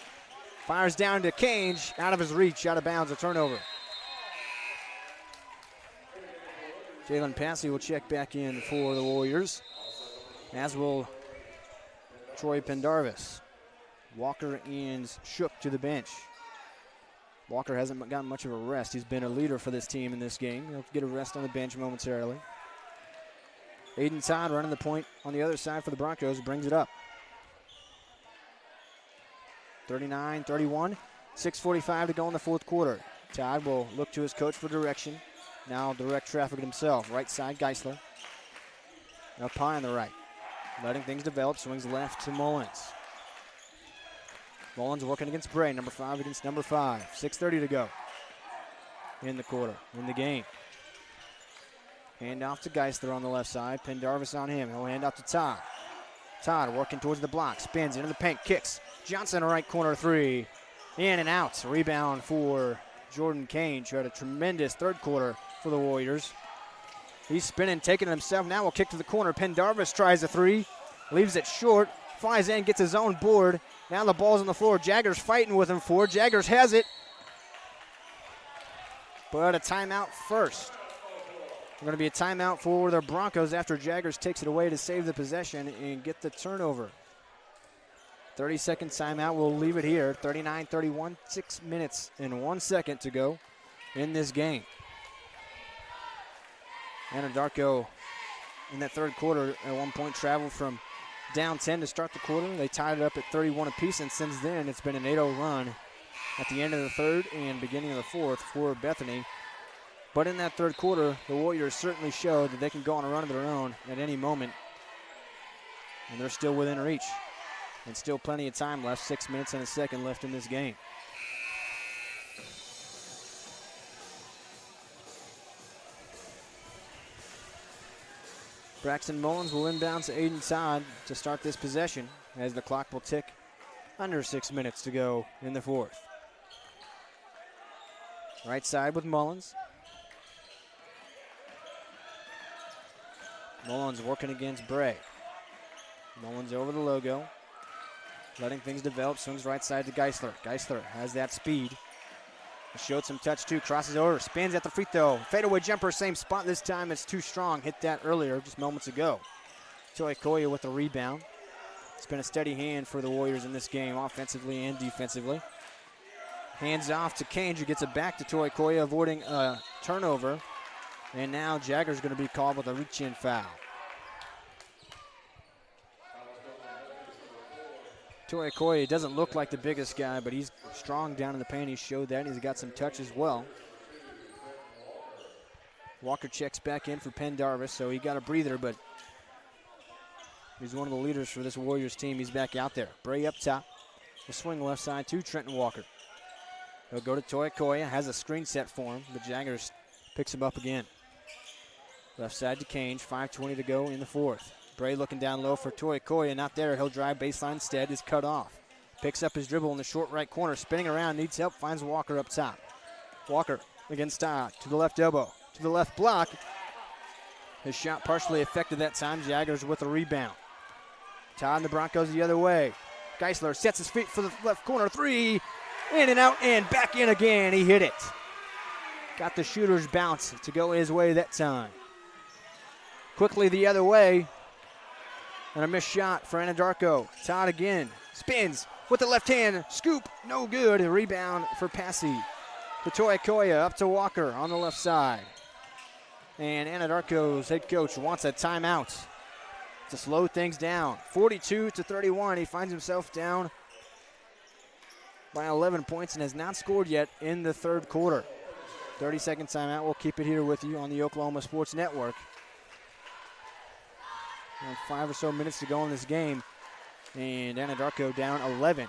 fires down to Cange, out of his reach, out of bounds, a turnover. Jalen Passy will check back in for the Warriors, as will Troy Pendarvis. Walker and Shook to the bench. Walker hasn't gotten much of a rest. He's been a leader for this team in this game. He'll get a rest on the bench momentarily. Aiden Todd running the point on the other side for the Broncos, brings it up. 39-31, 6:45 to go in the fourth quarter. Todd will look to his coach for direction. Now direct traffic himself. Right side, Geisler. Up high on the right. Letting things develop. Swings left to Mullins. Mullins working against Bray. Number 5 against number 5. 6:30 to go in the quarter, in the game. Hand off to Geisler on the left side. Pendarvis on him. He'll hand off to Todd. Todd working towards the block. Spins into the paint. Kicks. Johnson, right corner 3. In and out. Rebound for Jordan Cange, who had a tremendous third quarter for the Warriors. He's spinning, taking it himself. Now we'll kick to the corner. Pendarvis tries a 3. Leaves it short. flies in, gets his own board. Now the ball's on the floor. Jaggers fighting with him for it. Jaggers has it. But a timeout first. Going to be a timeout for the Broncos after Jaggers takes it away to save the possession and get the turnover. 30-second timeout. We'll leave it here. 39-31, 6 minutes and 1 second to go in this game. Anadarko in that third quarter at one point traveled from down 10 to start the quarter. They tied it up at 31 apiece, and since then it's been an 8-0 run at the end of the third and beginning of the fourth for Bethany. But in that third quarter, the Warriors certainly showed that they can go on a run of their own at any moment. And they're still within reach. And still plenty of time left, 6 minutes and a second left in this game. Braxton Mullins will inbound to Aiden Todd to start this possession as the clock will tick under 6 minutes to go in the fourth. Right side with Mullins. Mullins working against Bray. Mullins over the logo. Letting things develop. Swings right side to Geisler. Geisler has that speed. Showed some touch too. Crosses over. Spins at the free throw. Fadeaway jumper. Same spot this time. It's too strong. Hit that earlier just moments ago. Toyokoya with the rebound. It's been a steady hand for the Warriors in this game, offensively and defensively. Hands off to Cage, who gets it back to Toyokoya, avoiding a turnover. And now Jagger's going to be called with a reach-in foul. Toyokoya doesn't look like the biggest guy, but he's strong down in the paint. He showed that. He's got some touch as well. Walker checks back in for Pendarvis, so he got a breather, but he's one of the leaders for this Warriors team. He's back out there. Bray up top. The swing left side to Trenton Walker. He'll go to Toyokoya, has a screen set for him, but Jaggers picks him up again. Left side to Cage, 5:20 to go in the fourth. Bray looking down low for Toyokoya, not there. He'll drive baseline instead, is cut off. Picks up his dribble in the short right corner, spinning around, needs help, finds Walker up top. Walker against Todd, to the left elbow, to the left block. His shot partially affected that time. Jaggers with a rebound. Todd and the Broncos the other way. Geisler sets his feet for the left corner, three, in and out and back in again. He hit it. Got the shooter's bounce to go his way that time. Quickly the other way. And a missed shot for Anadarko. Todd again. Spins with the left hand. Scoop. No good. A rebound for Passy. To Toyokoya. Up to Walker on the left side. And Anadarko's head coach wants a timeout to slow things down. 42-31. He finds himself down by 11 points and has not scored yet in the third quarter. 30-second timeout. We'll keep it here with you on the Oklahoma Sports Network. 5 or so minutes to go in this game, and Anadarko down 11.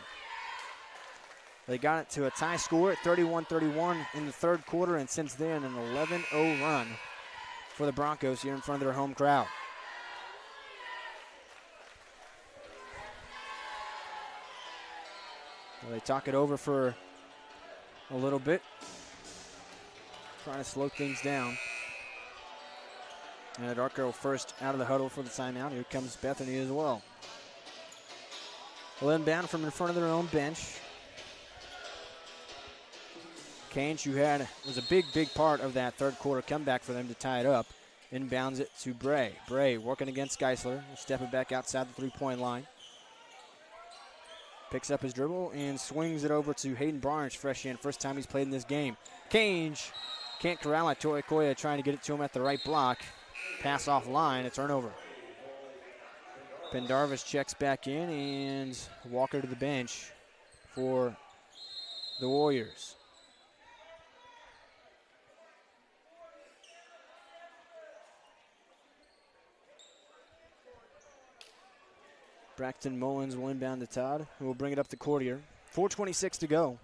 They got it to a tie score at 31-31 in the third quarter, and since then an 11-0 run for the Broncos here in front of their home crowd. Well, they talk it over for a little bit, trying to slow things down. Anadarko first out of the huddle for the timeout. Here comes Bethany as well. Well, inbound from in front of their own bench. Cage, who was a big part of that third quarter comeback for them to tie it up, inbounds it to Bray. Bray working against Geisler, stepping back outside the three-point line. Picks up his dribble and swings it over to Hayden Barnes, fresh in, first time he's played in this game. Cage can't corral it. Toyokoya trying to get it to him at the right block. Pass off line, a turnover. Pendarvis checks back in and Walker to the bench for the Warriors. Braxton Mullins will inbound to Todd, who will bring it up the court here. 4:26 to go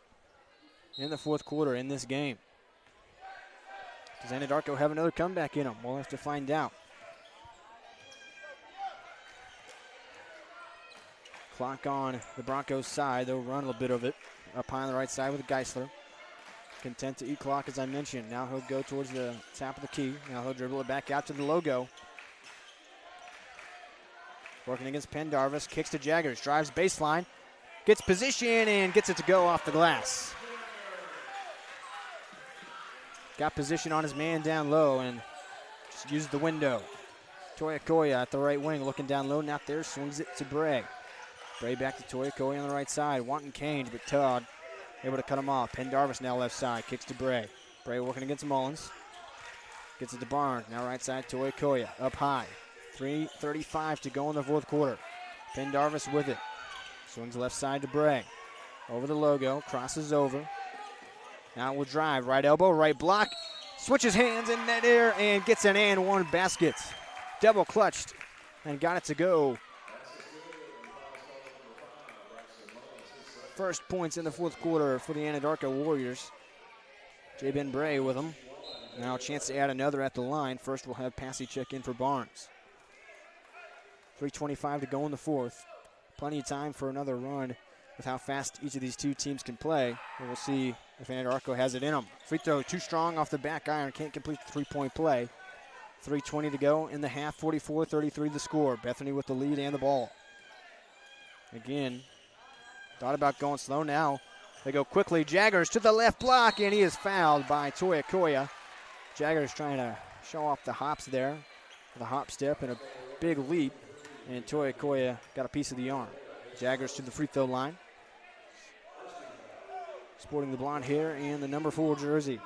in the fourth quarter in this game. Does Anadarko have another comeback in him? We'll have to find out. Clock on the Broncos' side. They'll run a little bit of it. Up high on the right side with Geisler. Content to eat clock, as I mentioned. Now he'll go towards the top of the key. Now he'll dribble it back out to the logo. working against Pendarvis, kicks to Jaggers, drives baseline, gets position and gets it to go off the glass. Got position on his man down low and just used the window. Toyokoya at the right wing, looking down low, not there, swings it to Bray. Bray back to Toyokoya on the right side, wanting Cage, but Todd able to cut him off. Pendarvis now left side, kicks to Bray. Bray working against Mullins. Gets it to Barnes, now right side, Toyokoya, up high. 3:35 to go in the fourth quarter. Pendarvis with it. Swings left side to Bray. Over the logo, crosses over. Now will drive, right elbow, right block. Switches hands in net air and gets an and one basket. Double clutched and got it to go. First points in the fourth quarter for the Anadarko Warriors. J-Ben Bray with them. Now a chance to add another at the line. First we'll have Passy check in for Barnes. 3:25 to go in the fourth. Plenty of time for another run with how fast each of these two teams can play. And we'll see if Anadarko has it in them. Free throw too strong off the back iron. Can't complete the three-point play. 3:20 to go in the half. 44-33 the score. Bethany with the lead and the ball. Again, thought about going slow now. They go quickly. Jaggers to the left block, and he is fouled by Toyokoya. Jaggers trying to show off the hops there. The hop step and a big leap. And Toyokoya got a piece of the arm. Jaggers to the free throw line. Sporting the blonde hair and the number 4 jersey.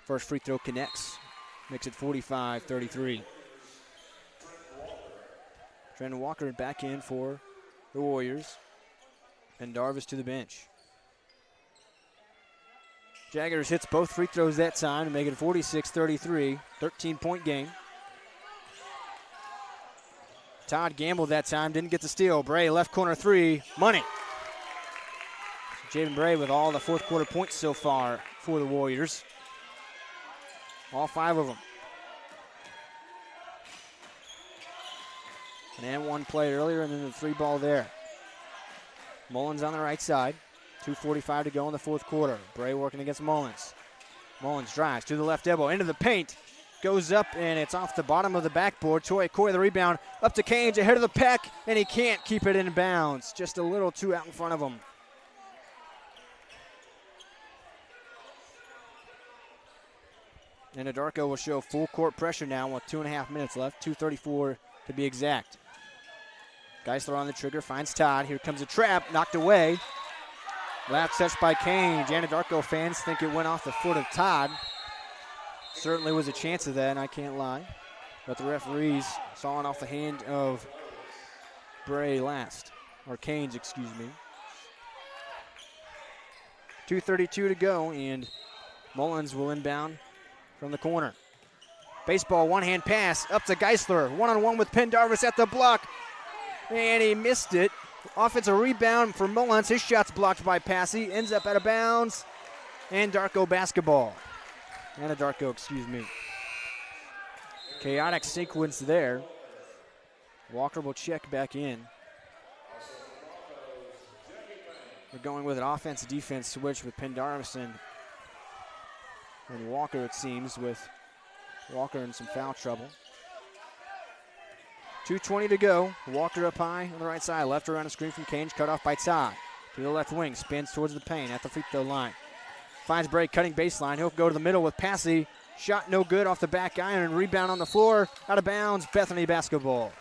First free throw connects. Makes it 45-33. Trent Walker back in for the Warriors. Pendarvis to the bench. Jaggers hits both free throws that time to make it 46-33, 13-point game. Todd gambled that time, didn't get the steal. Bray, left corner three, money. Jaden Bray with all the fourth quarter points so far for the Warriors. All 5 of them. An and one play earlier and then the 3 ball there. Mullins on the right side. 2:45 to go in the fourth quarter. Bray working against Mullins. Mullins drives to the left elbow, into the paint. Goes up, and it's off the bottom of the backboard. Toyokoya the rebound, up to Cage, ahead of the pack, and he can't keep it in bounds. Just a little too out in front of him. Anadarko will show full court pressure now with 2.5 minutes left, 2:34 to be exact. Geisler on the trigger, finds Todd. Here comes a trap, knocked away. Last touch by Cage. Anadarko fans think it went off the foot of Todd. Certainly was a chance of that, and I can't lie. But the referees saw it off the hand of Bray last. Or Canes, excuse me. 2:32 to go, and Mullins will inbound from the corner. Baseball, one-hand pass, up to Geisler. One-on-one with Pendarvis at the block. And he missed it. Offensive rebound for Mullins. His shot's blocked by Passy. Ends up out of bounds. Anadarko basketball. Anadarko, excuse me. Chaotic sequence there. Walker will check back in. We're going with an offense-defense switch with Pendarvis and Walker, it seems, with Walker in some foul trouble. 2:20 to go. Walker up high on the right side. Left around the screen from Cage. Cut off by Todd. To the left wing. Spins towards the paint at the free throw line. Finds Bray cutting baseline. He'll go to the middle with Passy. Shot no good off the back iron. Rebound on the floor. Out of bounds. Bethany basketball.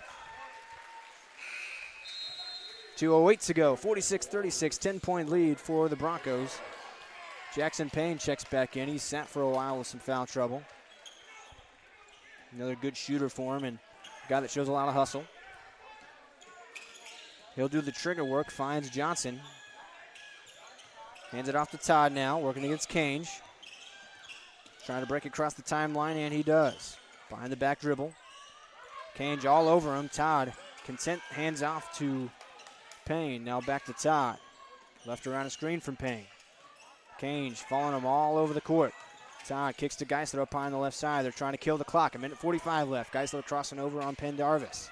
2:08 to go. 46-36. 10-point lead for the Broncos. Jackson Payne checks back in. He sat for a while with some foul trouble. Another good shooter for him, and a guy that shows a lot of hustle. He'll do the trigger work, finds Johnson. Hands it off to Todd now, working against Cage. Trying to break across the timeline, and he does. Behind the back dribble. Cage all over him. Todd content, hands off to Payne. Now back to Todd. Left around a screen from Payne. Cage following him all over the court. Todd kicks to Geisler up high on the left side. They're trying to kill the clock. 1:45 left. Geisler crossing over on Pendarvis.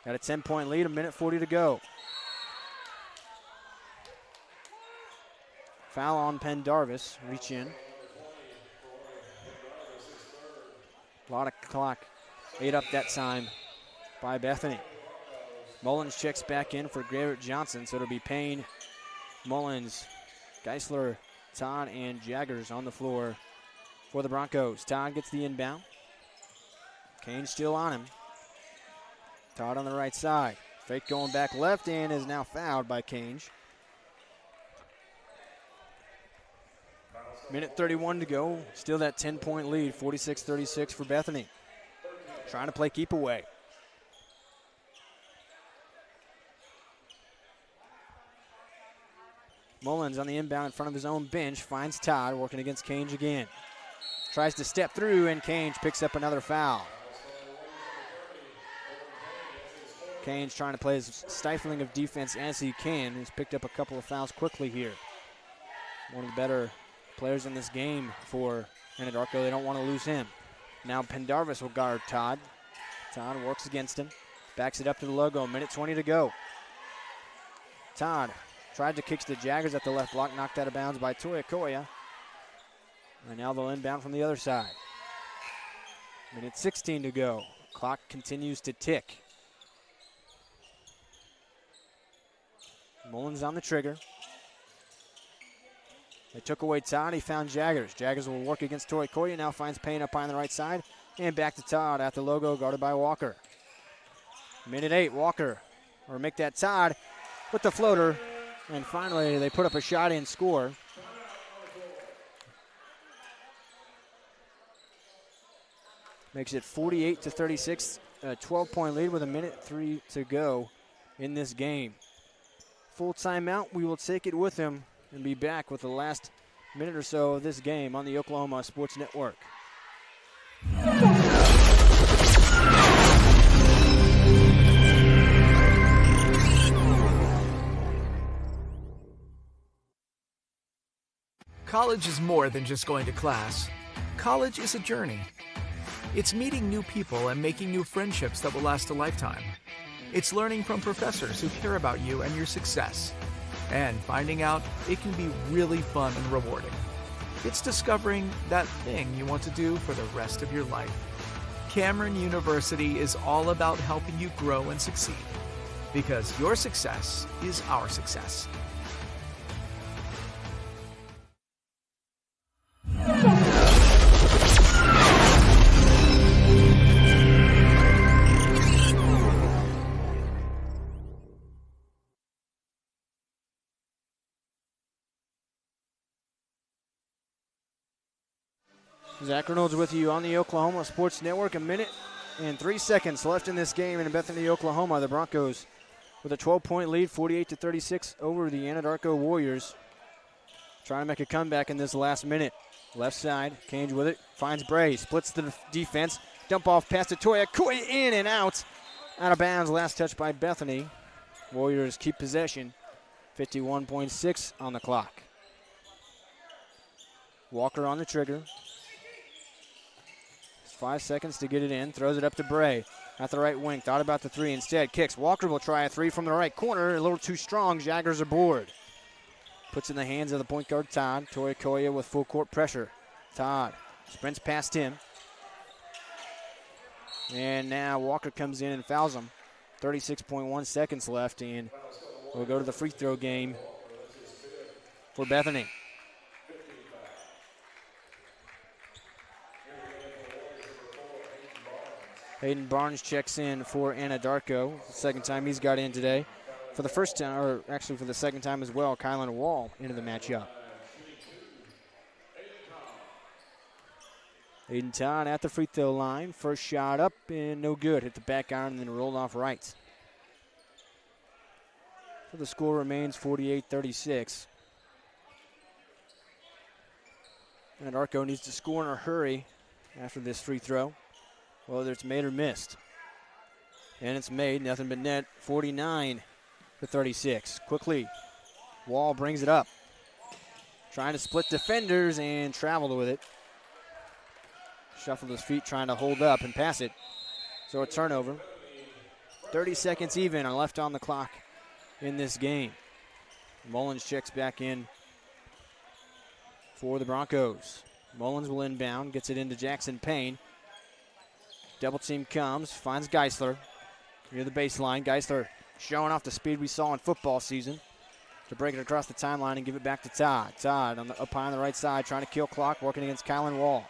Got a 10-point lead, 1:40 to go. Foul on Pendarvis. Reach in. A lot of clock ate up that time by Bethany. Mullins checks back in for Garrett Johnson, so it'll be Payne, Mullins, Geisler, Todd, and Jaggers on the floor for the Broncos. Todd gets the inbound. Kane still on him. Todd on the right side. Fake going back left and is now fouled by Cange. Minute 31 to go. Still that 10-point lead, 46-36 for Bethany. Trying to play keep away. Mullins on the inbound in front of his own bench. Finds Todd working against Cange again. Tries to step through and Cange picks up another foul. Cange trying to play as stifling of defense as he can. He's picked up a couple of fouls quickly here. One of the better players in this game for Anadarko. They don't want to lose him. Now Pendarvis will guard Todd. Todd works against him. Backs it up to the logo. Minute 20 to go. Todd tried to kick to the Jaggers at the left block. Knocked out of bounds by Toyakoya. And now they'll inbound from the other side. Minute 16 to go. Clock continues to tick. Mullins on the trigger. They took away Todd. He found Jaggers. Jaggers will work against Toyakoya. Now finds Payne up high on the right side. And back to Todd at the logo, guarded by Walker. Minute 8, Walker or make that Todd with the floater. And finally, they put up a shot and score. Makes it 48-36, a 12-point lead with a minute 3 to go in this game. Full timeout. We will take it with him and be back with the last minute or so of this game on the Oklahoma Sports Network. College is more than just going to class. College is a journey. It's meeting new people and making new friendships that will last a lifetime. It's learning from professors who care about you and your success. And finding out it can be really fun and rewarding. It's discovering that thing you want to do for the rest of your life. Cameron University is all about helping you grow and succeed. Because your success is our success. Zach Reynolds with you on the Oklahoma Sports Network. A minute and 3 seconds left in this game in Bethany, Oklahoma. The Broncos with a 12-point lead, 48-36 over the Anadarko Warriors. Trying to make a comeback in this last minute. Left side, Cange with it, finds Bray, splits the defense. Dump off pass to Toyakoya, in and out. Out of bounds, last touch by Bethany. Warriors keep possession, 51.6 on the clock. Walker on the trigger. 5 seconds to get it in. Throws it up to Bray at the right wing. Thought about the three. Instead, kicks. Walker will try a three from the right corner. A little too strong. Jaggers are bored. Puts in the hands of the point guard, Todd. Toyakoya with full court pressure. Todd sprints past him. And now Walker comes in and fouls him. 36.1 seconds left, and we'll go to the free throw game for Bethany. Hayden Barnes checks in for Anadarko. The second time he's got in today. For the first time, or actually for the second time as well, Kylan Wall into the matchup. Hayden Todd at the free throw line. First shot up and no good. Hit the back iron and then rolled off right. So the score remains 48-36. Anadarko needs to score in a hurry after this free throw, whether it's made or missed. And it's made, nothing but net, 49-36. Quickly, Wall brings it up. Trying to split defenders and traveled with it. Shuffled his feet trying to hold up and pass it. So a turnover. 30 seconds even are left on the clock in this game. Mullins checks back in for the Broncos. Mullins will inbound, gets it into Jackson Payne. Double team comes, finds Geisler near the baseline. Geisler showing off the speed we saw in football season to break it across the timeline and give it back to Todd. Todd up high on the right side, trying to kill clock, working against Kylan Wall.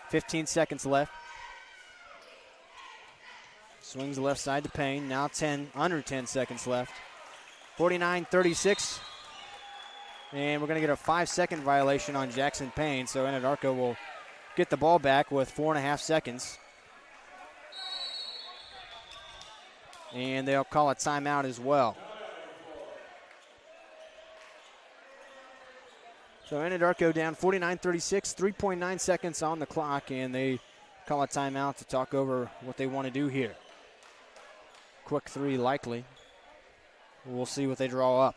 15 seconds left. Swings the left side to Payne. Now under 10 seconds left. 49-36. And we're going to get a 5-second violation on Jackson Payne, so Anadarko will get the ball back with 4.5 seconds. And they'll call a timeout as well. So Anadarko down 49-36, 3.9 seconds on the clock, and they call a timeout to talk over what they want to do here. Quick three likely. We'll see what they draw up.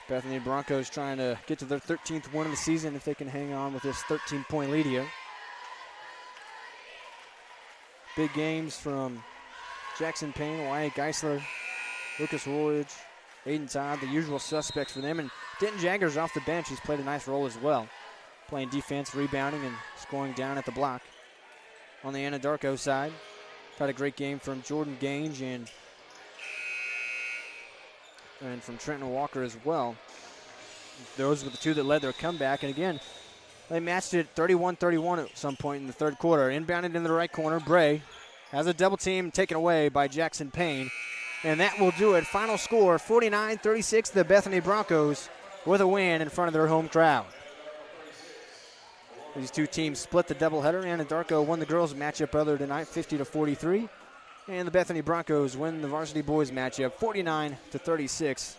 Bethany Broncos trying to get to their 13th win of the season if they can hang on with this 13-point lead here. Big games from Jackson Payne, Wyatt Geisler, Lucas Woolridge, Aiden Todd, the usual suspects for them. And Denton Jaggers off the bench. He's played a nice role as well, playing defense, rebounding, and scoring down at the block. On the Anadarko side, had a great game from Jordan Gange and from Trenton Walker as well. Those were the two that led their comeback. And again, they matched it 31-31 at some point in the third quarter. Inbounded in the right corner. Bray has a double team taken away by Jackson Payne. And that will do it. Final score, 49-36, the Bethany Broncos with a win in front of their home crowd. These two teams split the doubleheader. Anadarko won the girls matchup earlier tonight, 50-43. And the Bethany Broncos win the varsity boys matchup, 49-36.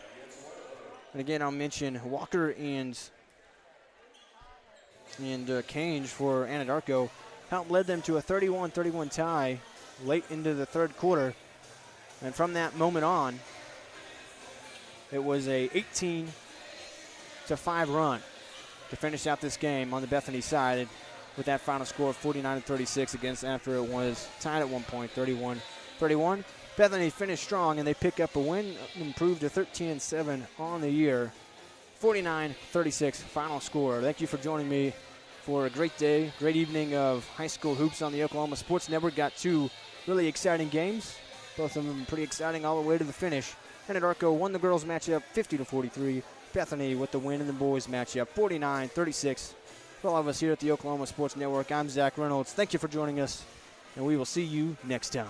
And again, I'll mention Walker and Cange for Anadarko helped led them to a 31-31 tie late into the third quarter. And from that moment on, it was a 18-5 run to finish out this game on the Bethany side with that final score of 49-36 against after it was tied at one point, 31-31. Bethany finished strong, and they pick up a win, improved to 13-7 on the year. 49-36 final score. Thank you for joining me for a great day, great evening of high school hoops on the Oklahoma Sports Network. Got two really exciting games, both of them pretty exciting all the way to the finish. Anadarko won the girls matchup 50-43. Bethany with the win in the boys matchup 49-36. For all of us here at the Oklahoma Sports Network, I'm Zach Reynolds. Thank you for joining us, and we will see you next time.